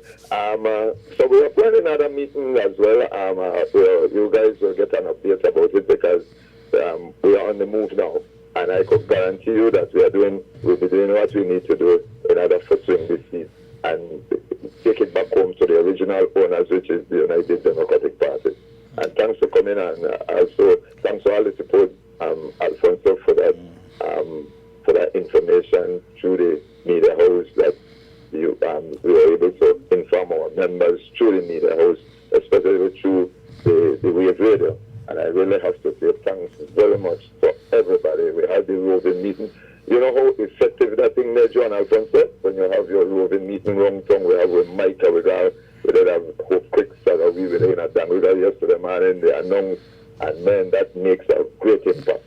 So we are planning another meeting as well. You guys will get an update about it because we are on the move now. And I could guarantee you that we'll be doing what we need to do in order to swing this seat and take it back home to the original owners, which is the United Democratic Party. And thanks for coming, and also thanks for all the support, Alfonso, for that information through the media house that we were able to inform our members through the media house, especially through the wave radio. And I really have to say thanks very much to everybody. We had the roving meeting. You know how effective that thing there, John Alfonso? When you have your roving meeting wrong tongue, we have with Mike, we did have Hope Quick Start, we were in a done with that yesterday morning, they announced, and man, that makes a great impact.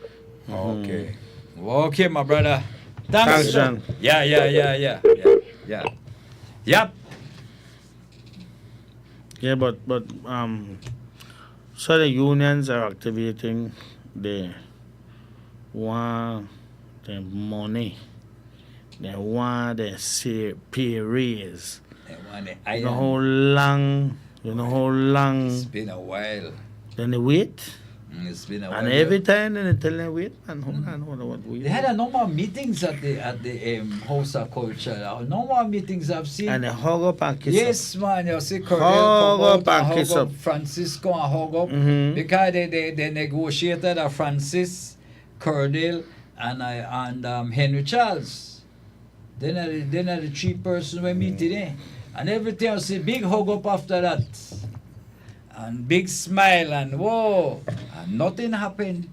Okay, my brother. Thanks, John. Yeah. Yep. Yeah, but so the unions are activating the money. They want the pay raise. You know how long It's been a while. then they wait. It's been a while. And every time then they tell them wait and hold on what we They had a number of meetings at the House of Culture. A number of meetings I've seen. and they hug up and kiss Yes, man. You see Cordell Hug come up out and and kiss hug up. up Francisco and hug up. Mhm. Because they negotiated a Francis, Cordell, and Henry Charles. Then are the three persons we meet today. And everything I see big hug up after that. And big smile and whoa. And nothing happened.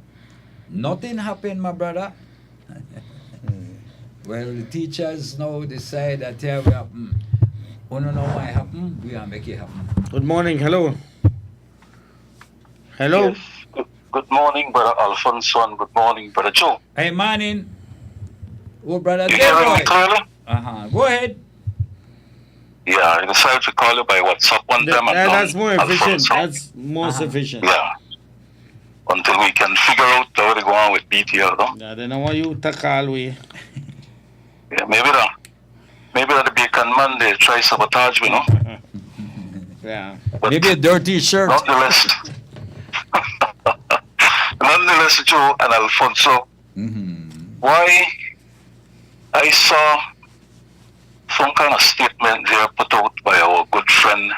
Nothing happened, my brother. Well, the teachers now decide that here we happen. We don't know why it happened. We are make it happen. Good morning, hello. Hello. Yes. Good morning, Brother Alfonso, and good morning, Brother Joe. Hey, morning. Oh, brother You hearing me Detroit. clearly? Go ahead. Yeah, I decided to call you by WhatsApp one time and That's more efficient. Alfonso. That's most efficient. Yeah. Until we can figure out how to go on with BTL, no? Yeah, they know what you take all way. Yeah, maybe that Bacon man they try sabotage me, no? Yeah. Maybe a dirty shirt. Nonetheless, Joe and Alfonso, why I saw some kind of statement there put out by our good friend,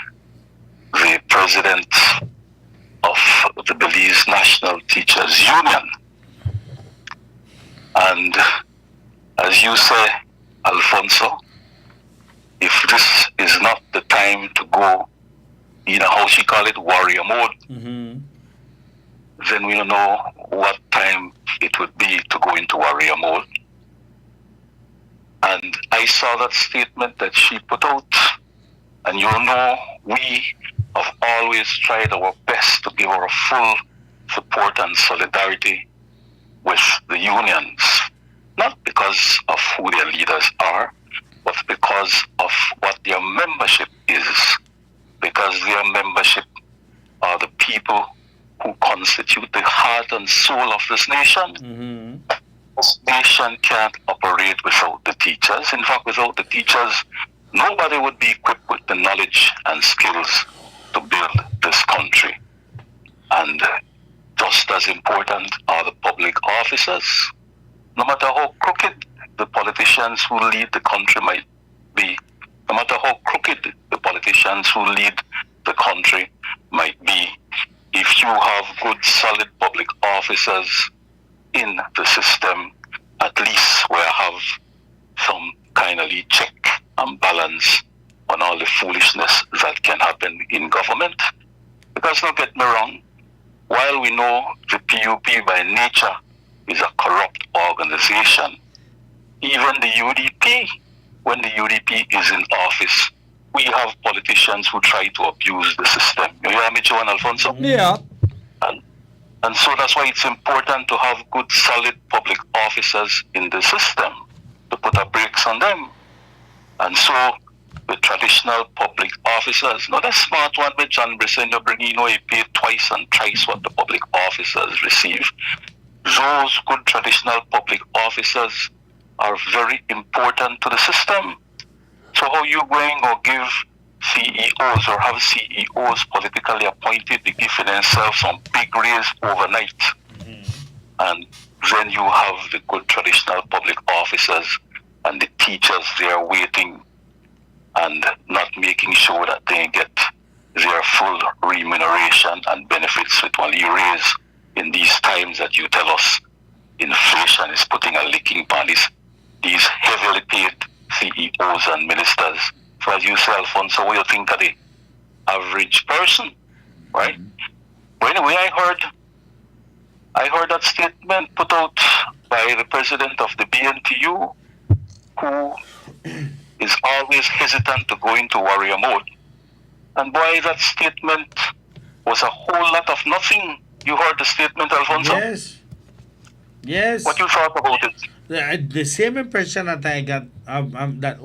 the president of the Belize National Teachers Union. And as you say, Alfonso, if this is not the time to go, you know how she call it, warrior mode, then we don't know what time it would be to go into warrior mode. And I saw that statement that she put out, and you know we have always tried our best to give our full support and solidarity with the unions, not because of who their leaders are, but because of what their membership is, because their membership are the people who constitute the heart and soul of this nation. This nation can't operate without the teachers. In fact, without the teachers, nobody would be equipped with the knowledge and skills to build this country. And just as important are the public officers. No matter how crooked the politicians who lead the country might be, no matter how crooked the politicians who lead the country might be, if you have good, solid public officers in the system, at least where I have some kind of check and balance on all the foolishness that can happen in government. Because don't get me wrong, while we know the PUP by nature is a corrupt organization, even the UDP, when the UDP is in office, we have politicians who try to abuse the system. You hear me, Joe and Alfonso? Yeah. And so that's why it's important to have good, solid public officers in the system to put a brakes on them. And so the traditional public officers, not a smart one with John Brisson, you bring, you pay twice and thrice what the public officers receive. Those good traditional public officers are very important to the system. So how you going or give CEOs or have CEOs politically appointed to give themselves some big raise overnight, and then you have the good traditional public officers and the teachers there waiting and not making sure that they get their full remuneration and benefits with only raise in these times that you tell us inflation is putting a licking on these heavily paid CEOs and ministers. So as you say, Alfonso, what do you think of the average person, right? But anyway, I heard that statement put out by the president of the BNTU, who is always hesitant to go into warrior mode. And boy, that statement was a whole lot of nothing. You heard the statement, Alfonso? Yes. Yes. What you thought about it? The same impression that I got, that,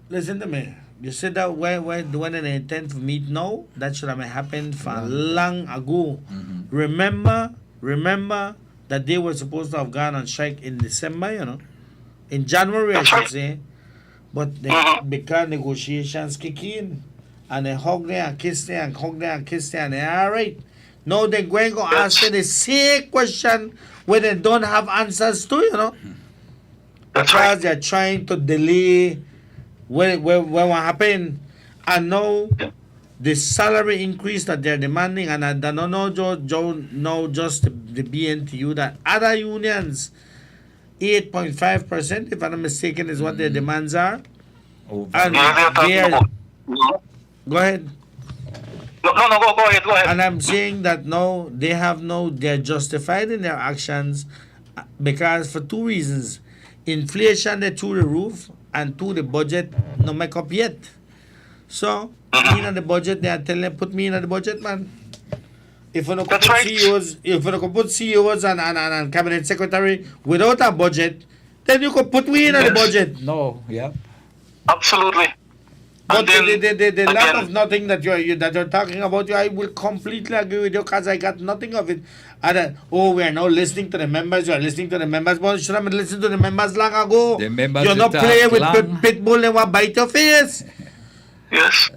listen to me. You said that when they intend to meet now, that should have happened for long ago. Remember that they were supposed to have gone on strike in December, in January, I should say. But because negotiations kick in, and they hug there and kiss there and hug there and kiss there, and they're all right. Now they're going to ask the same question where they don't have answers to, because they're trying to delay when what happened. And now the salary increase that they're demanding, and I don't know, just the BNTU, that other unions, 8.5%, if I'm not mistaken, is what their demands are. And go ahead. No, go ahead. And I'm saying that now they're justified in their actions because for two reasons. Inflation, they're through the roof, and two, the budget no make up yet. So, in the budget, they are telling them, put me in the budget, man. If you put CEOs and cabinet secretary without a budget, then you could put me in the budget. No, yeah. Absolutely. But then, the lack again, of nothing that you're talking about, I will completely agree with you because I got nothing of it. We are now listening to the members. You are listening to the members. But you should have listened to the members long ago. The members You're not talk playing with long. Pitbull and want bite your face. yes,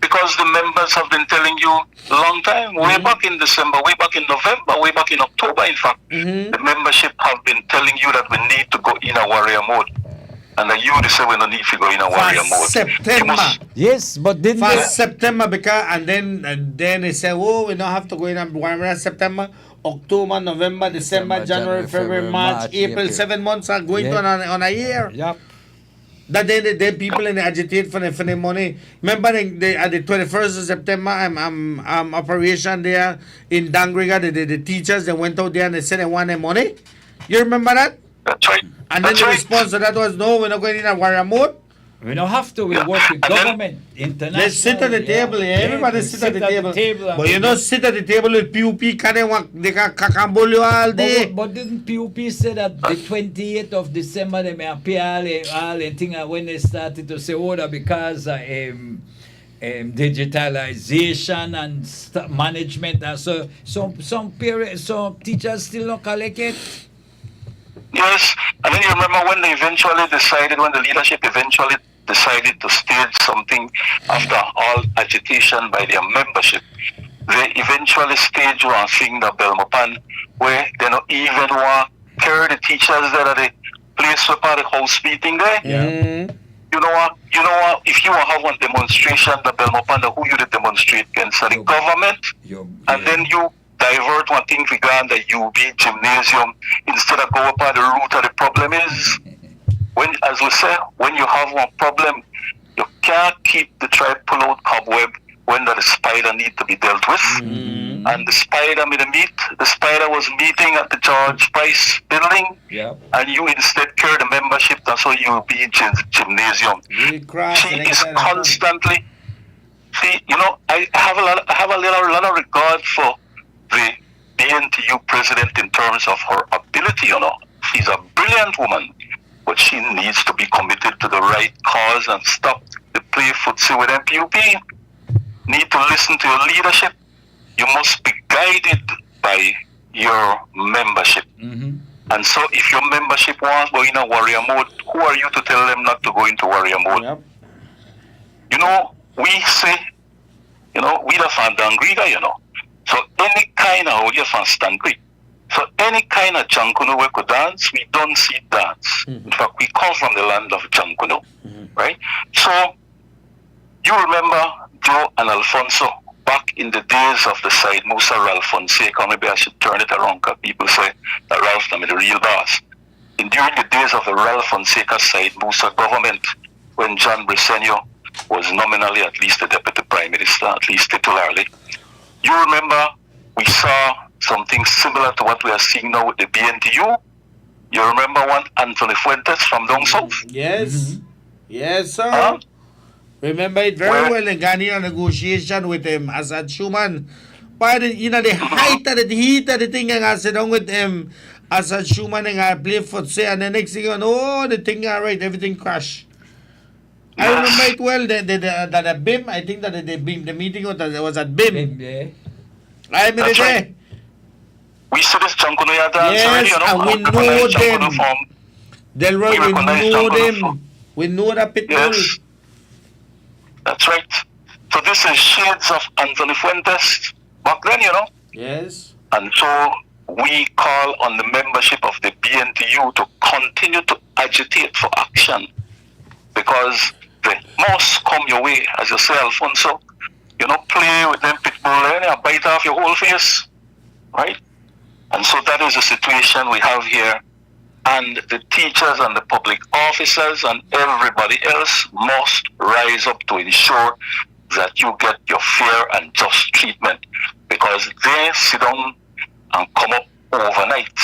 because the members have been telling you a long time, way back in December, way back in November, way back in October, in fact, the membership have been telling you that we need to go in a warrior mode. And the youth say we don't need to go in a warrior mode. September. Yes, but then September because and then they say, we don't have to go in a warrior mode. September, October, November, December, January, February, March, April. 7 months are going on a year. Yep. That the people in the agitate for the money. Remember at the 21st of September, I'm operation there in Dangriga. The teachers they went out there and they said they want their money. You remember that? That's right. And then the response to that was, no, we're not going in a warrior mode. We don't have to. We work with government, international. Let's sit at the table. Everybody sit at the table. But you don't sit at the table with PUP. They can cacambolo all day. But didn't PUP say that the 28th of December they may appear all the thing when they started to say, that because digitalization and management and so some teachers still not collect it. Yes, and then you remember when the leadership eventually decided to stage something after all agitation by their membership. They eventually staged one thing that Belmopan where they don't even want to carry the teachers there at the place where part of the house meeting there. Mm-hmm. You know what? If you want to have one demonstration, the Belmopan, who you demonstrate against the government, and then you divert one thing regarding the UB gymnasium instead of go up at the root of the problem is as we say, when you have one problem, you can't keep the try pull out cobweb when the spider need to be dealt with. Mm-hmm. And the spider was meeting at the George Price building, and you instead carry the membership. That's why you be gymnasium. She is constantly. See, I have a lot of regard for the BNTU president in terms of her ability. She's a brilliant woman, but she needs to be committed to the right cause and stop the play footsie with MPUP. Need to listen to your leadership. You must be guided by your membership. Mm-hmm. And so if your membership wants to go in a warrior mode, who are you to tell them not to go into warrior mode? Yep. We say, we the Fandangriga, So any kind of audio fan stand quick. So any kind of Jankuno we could dance, we don't see dance. In fact, we come from the land of Jankuno, right? So you remember Joe and Alfonso back in the days of the side Musa Ralph Fonseca. Maybe I should turn it around because people say that Ralph is the real boss. During the days of the Ralph Fonseca side Musa government, when John Briceño was nominally at least the deputy prime minister, at least titularly, you remember we saw something similar to what we are seeing now with the BNTU. You remember one Anthony Fuentes from down south? Yes. Yes, sir. Remember it very well in Ghanaian negotiation with Assad Schuman. But the height of the heat of the thing, and I sit down with Assad Schuman and I play footsie, and the next thing the thing alright, everything crashed. I remember it well that BIM, I think that the BIM, the meeting was at BIM. I mean it there. We see this Jankuno dance yes, already, and we know them. Delroy, we know them. We know that people. Yes. That's right. So this is shades of Anthony Fuentes back then, Yes. And so we call on the membership of the BNTU to continue to agitate for action, because they must come your way, as you say, Alfonso. Play with them pitbull and bite off your whole face, right? And so that is the situation we have here. And the teachers and the public officers and everybody else must rise up to ensure that you get your fair and just treatment, because they sit down and come up overnight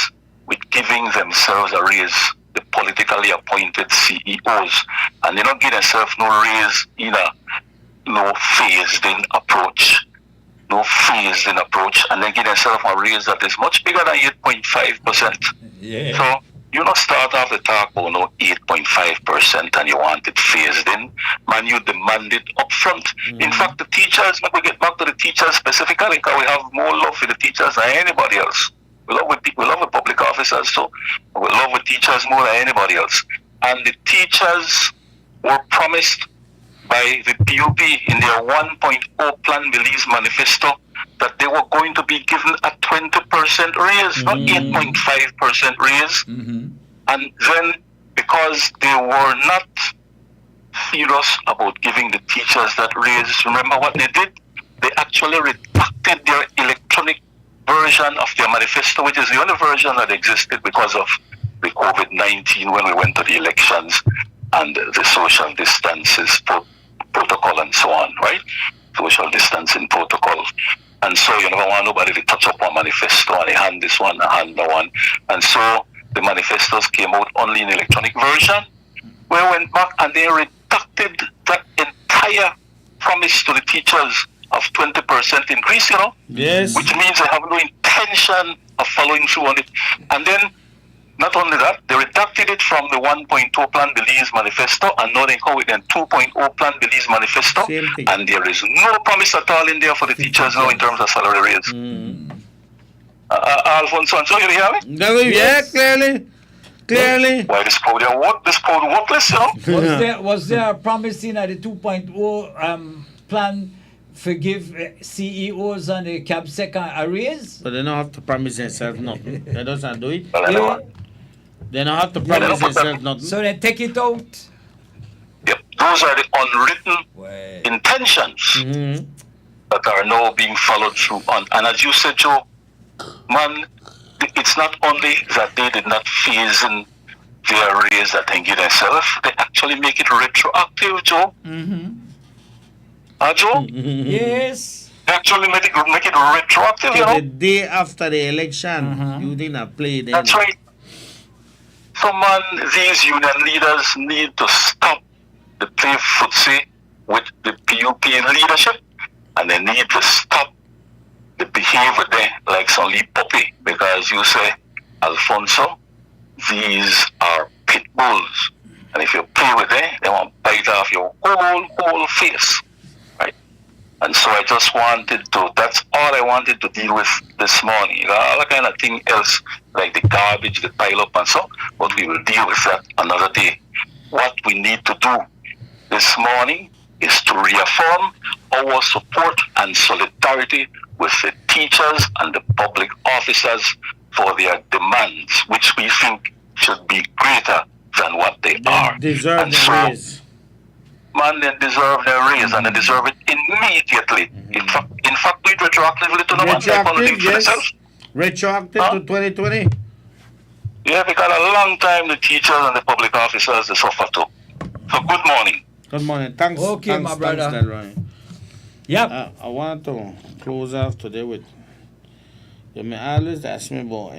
with giving themselves a raise, the politically appointed CEOs, and they don't give themselves no raise either. No phased-in approach, and they give themselves a raise that is much bigger than 8.5%. Yeah. So you know, start off the talk about no 8.5% and you want it phased in. Man, you demand it up front. In fact, the teachers, let me get back to the teachers specifically, because we have more love for the teachers than anybody else. We love the public officers, so we love the teachers more than anybody else. And the teachers were promised by the PUP in their 1.0 Plan Belize manifesto that they were going to be given a 20% raise, not 8.5% raise. And then, because they were not serious about giving the teachers that raise, remember what they did? They actually redacted their electronic version of their manifesto, which is the only version that existed because of the COVID-19 when we went to the elections and the social distances protocol and so on, right? Social distancing protocol. And so you never want nobody to touch up on manifesto and they hand this one and hand that one. And so the manifestos came out only in electronic version. We went back and they redacted that entire promise to the teachers of 20% increase, you know? Yes. Which means they have no intention of following through on it. And then, not only that, they redacted it from the 1.0 Plan Belize manifesto and now they go with the 2.0 Plan Belize manifesto. And there is no promise at all in there for the teachers now in terms of salary raise. Alfonso, and so you hear me? Yeah, clearly. Why this crowd worthless, you know? Was there a promise in the 2.0 plan forgive CEOs and the CAPSEC a raise? But they don't have to promise themselves nothing. They don't do it. They don't have to Yeah, promise they don't themselves nothing. So they take it out. Yep. Those are the unwritten intentions that are now being followed through on. And as you said, Joe, man, it's not only that they did not phase in their raise that they give themselves, they actually make it retroactive, Joe. Joe? Yes. They actually make it retroactive, you know? The day after the election, you didn't play then. That's right. So, man, these union leaders need to stop the play footsie with the PUP leadership, and they need to stop the behavior there like some little puppy, because you say, Alfonso, these are pit bulls, and if you play with them, they want to bite off your whole face, right? And so I just wanted to, that's all I wanted to deal with this morning. All the kind of thing else, like the garbage, the pile up and so, but we will deal with that another day. What we need to do this morning is to reaffirm our support and solidarity with the teachers and the public officers for their demands, which we think should be greater than what they are. Deserve the raise. Man, they deserve their raise, and they deserve it immediately. In fact, we retroactively to the one type of thing for themselves. Retroactive to 2020. Yeah, because a long time the teachers and the public officers they suffer too. So good morning. Good morning. Thanks. Okay, thanks, my brother. Thanks, Delroy. Yep. I want to close off today with. You may always ask me about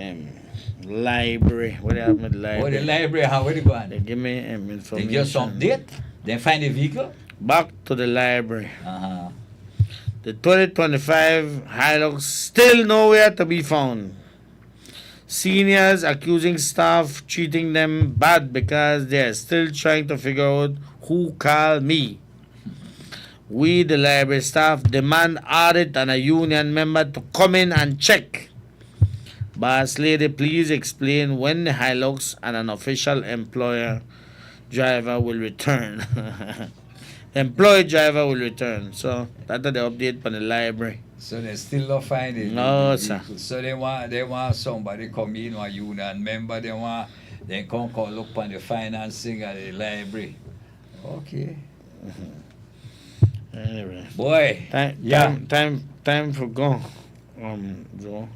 library. What do you have with library? Oh, the library, how are they going? They give me information. They just update? They find a vehicle? Back to the library. The 2025 Hilux still nowhere to be found. Seniors accusing staff treating them bad because they are still trying to figure out who called me. We, the library staff, demand audit and a union member to come in and check. Boss lady, please explain when the Hilux and an official employer driver will return. Employed driver will return. So that's the update for the library. So they still not finding. No, sir. So they want somebody come in, a union member. They come look on the financing at the library. Okay. Anyway, boy, time for go. Joe.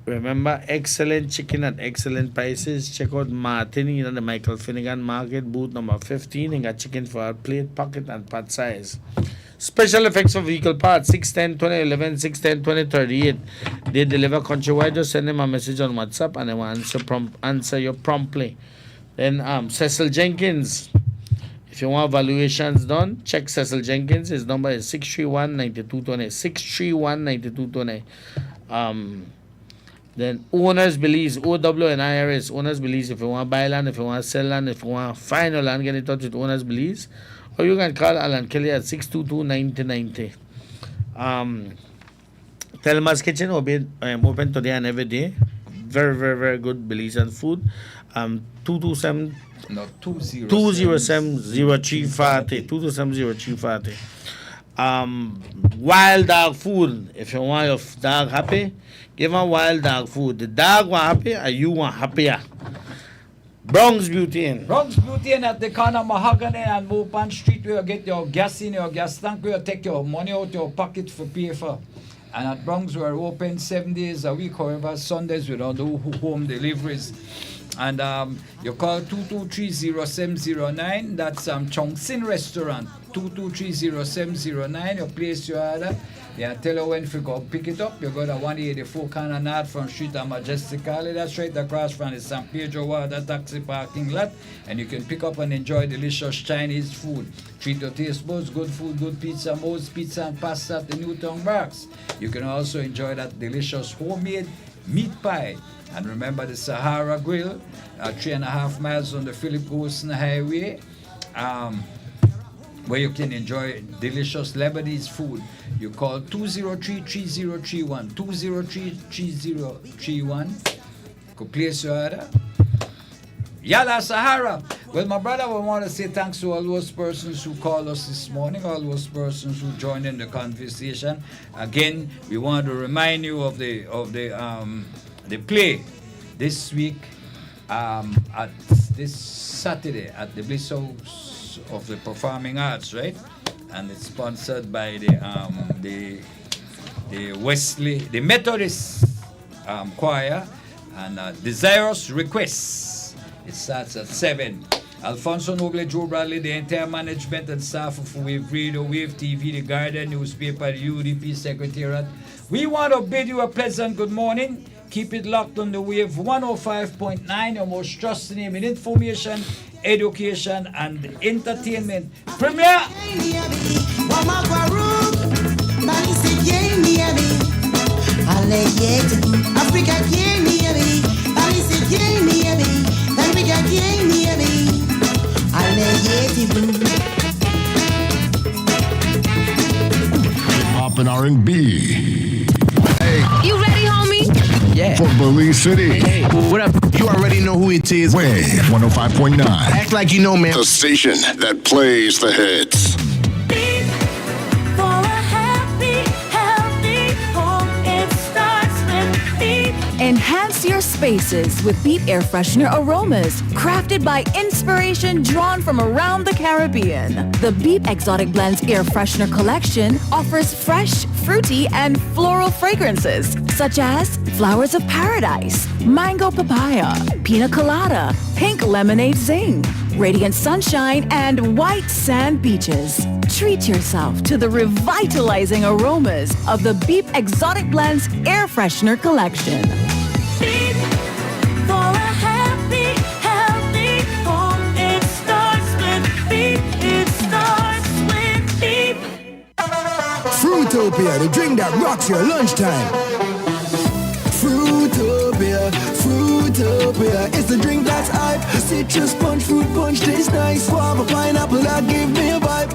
Remember, excellent chicken at excellent prices. Check out Martin in the Michael Finnegan Market, booth number 15. And got chicken for our plate, pocket, and pot size. Special effects for vehicle parts 610 2011 610 2038. They deliver countrywide. Just send them a message on WhatsApp and they will answer you promptly. Then Cecil Jenkins. If you want valuations done, check Cecil Jenkins. His number is 631-9220. 631-9220. Then owners Belize, OWNIRS, owners Belize. If you want to buy land, if you want to sell land, if you want to find your land, get in touch with owners Belize. Or you can call Alan Kelly at 622-9090. Thelma's Kitchen open today and every day. Very, very, very good Belizean food. 227 No, 207-0340. 227-0340. Wild dog food. If you want your dog happy, give him wild dog food. The dog want happy and you want happier. Bronx Beauty Inn. Bronx Beauty Inn at the corner of Mahogany and Mopan Street where you get your gas in your gas tank, where you take your money out your pocket for pay for. And at Bronx we're open 7 days a week, however Sundays we don't do home deliveries. And you call 223-0709. That's Chong Sin Restaurant. 223-0709. You place your order. They tell you when to go pick it up. You go to 184 Cananat from Street and Majestic Alley. That's right across from the San Pedro Water taxi parking lot. And you can pick up and enjoy delicious Chinese food. Treat your taste buds, good food, good pizza, most pizza and pasta at the Newtown Barracks. You can also enjoy that delicious homemade meat pie. And remember the Sahara Grill, 3.5 miles on the Philip Wilson Highway, where you can enjoy delicious Lebanese food. You call 203-3031, 203-3031. Could place your order. Yalla Sahara. Well, my brother, we want to say thanks to all those persons who called us this morning, all those persons who joined in the conversation. Again, we want to remind you of the play this week at this Saturday at the Bliss House of the Performing Arts, right? And it's sponsored by the Methodist Choir and Desirous Requests. It starts at 7. Alfonso Noble, Joe Bradley, the entire management and staff of Wave Radio, Wave TV, the Guardian newspaper, the UDP Secretariat. We want to bid you a pleasant good morning. Keep it locked on the Wave 105.9, your most trusted name in information, education, and entertainment. Premier! Pop and R&B. Hey. You ready, homie? Yeah. For Belize City. Hey, what up? You already know who it is. Wave 105.9. Act like you know, man. The station that plays the hits. Enhance your spaces with Beat Air Freshener aromas, crafted by inspiration drawn from around the Caribbean. The Beat Exotic Blends Air Freshener collection offers fresh, fruity, and floral fragrances, such as flowers of paradise, mango papaya, pina colada, pink lemonade zing, radiant sunshine, and white sand beaches. Treat yourself to the revitalizing aromas of the Beep Exotic Blends Air Freshener collection. Beep for a happy, healthy home. It starts with Beep. It starts with Beep. Fruitopia, the drink that rocks your lunchtime. Fruitopia, Fruitopia, it's the drink that's hype. Citrus punch, fruit punch, tastes nice. Guava, pineapple, that give me a vibe.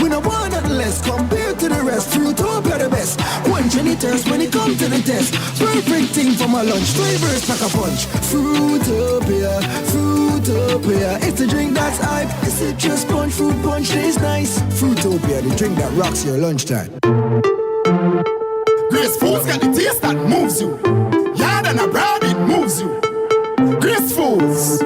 We no want nothing less compared to the rest. Fruitopia the best. Quench any thirst when it comes to the test. Perfect thing for my lunch. Flavors pack a punch. Fruitopia, Fruitopia, it's the drink that's hype. Citrus punch, fruit punch, tastes nice. Fruitopia, the drink that rocks your lunchtime. Grace Foods got the taste that moves you. Yard and abroad, it moves you. Grace Foods.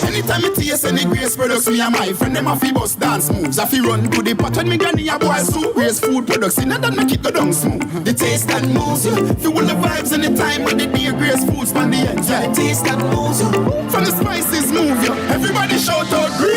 Anytime I taste any Grace products, me and my friend them a fi bust dance moves. I fi run to the pot when me granny a boil soup. Grace food products in that make it go down smooth. The taste that moves you. Feel the vibes anytime when the day Grace Foods from the end. Yeah, the taste that moves you. From the spices move you. Everybody shout out Grace.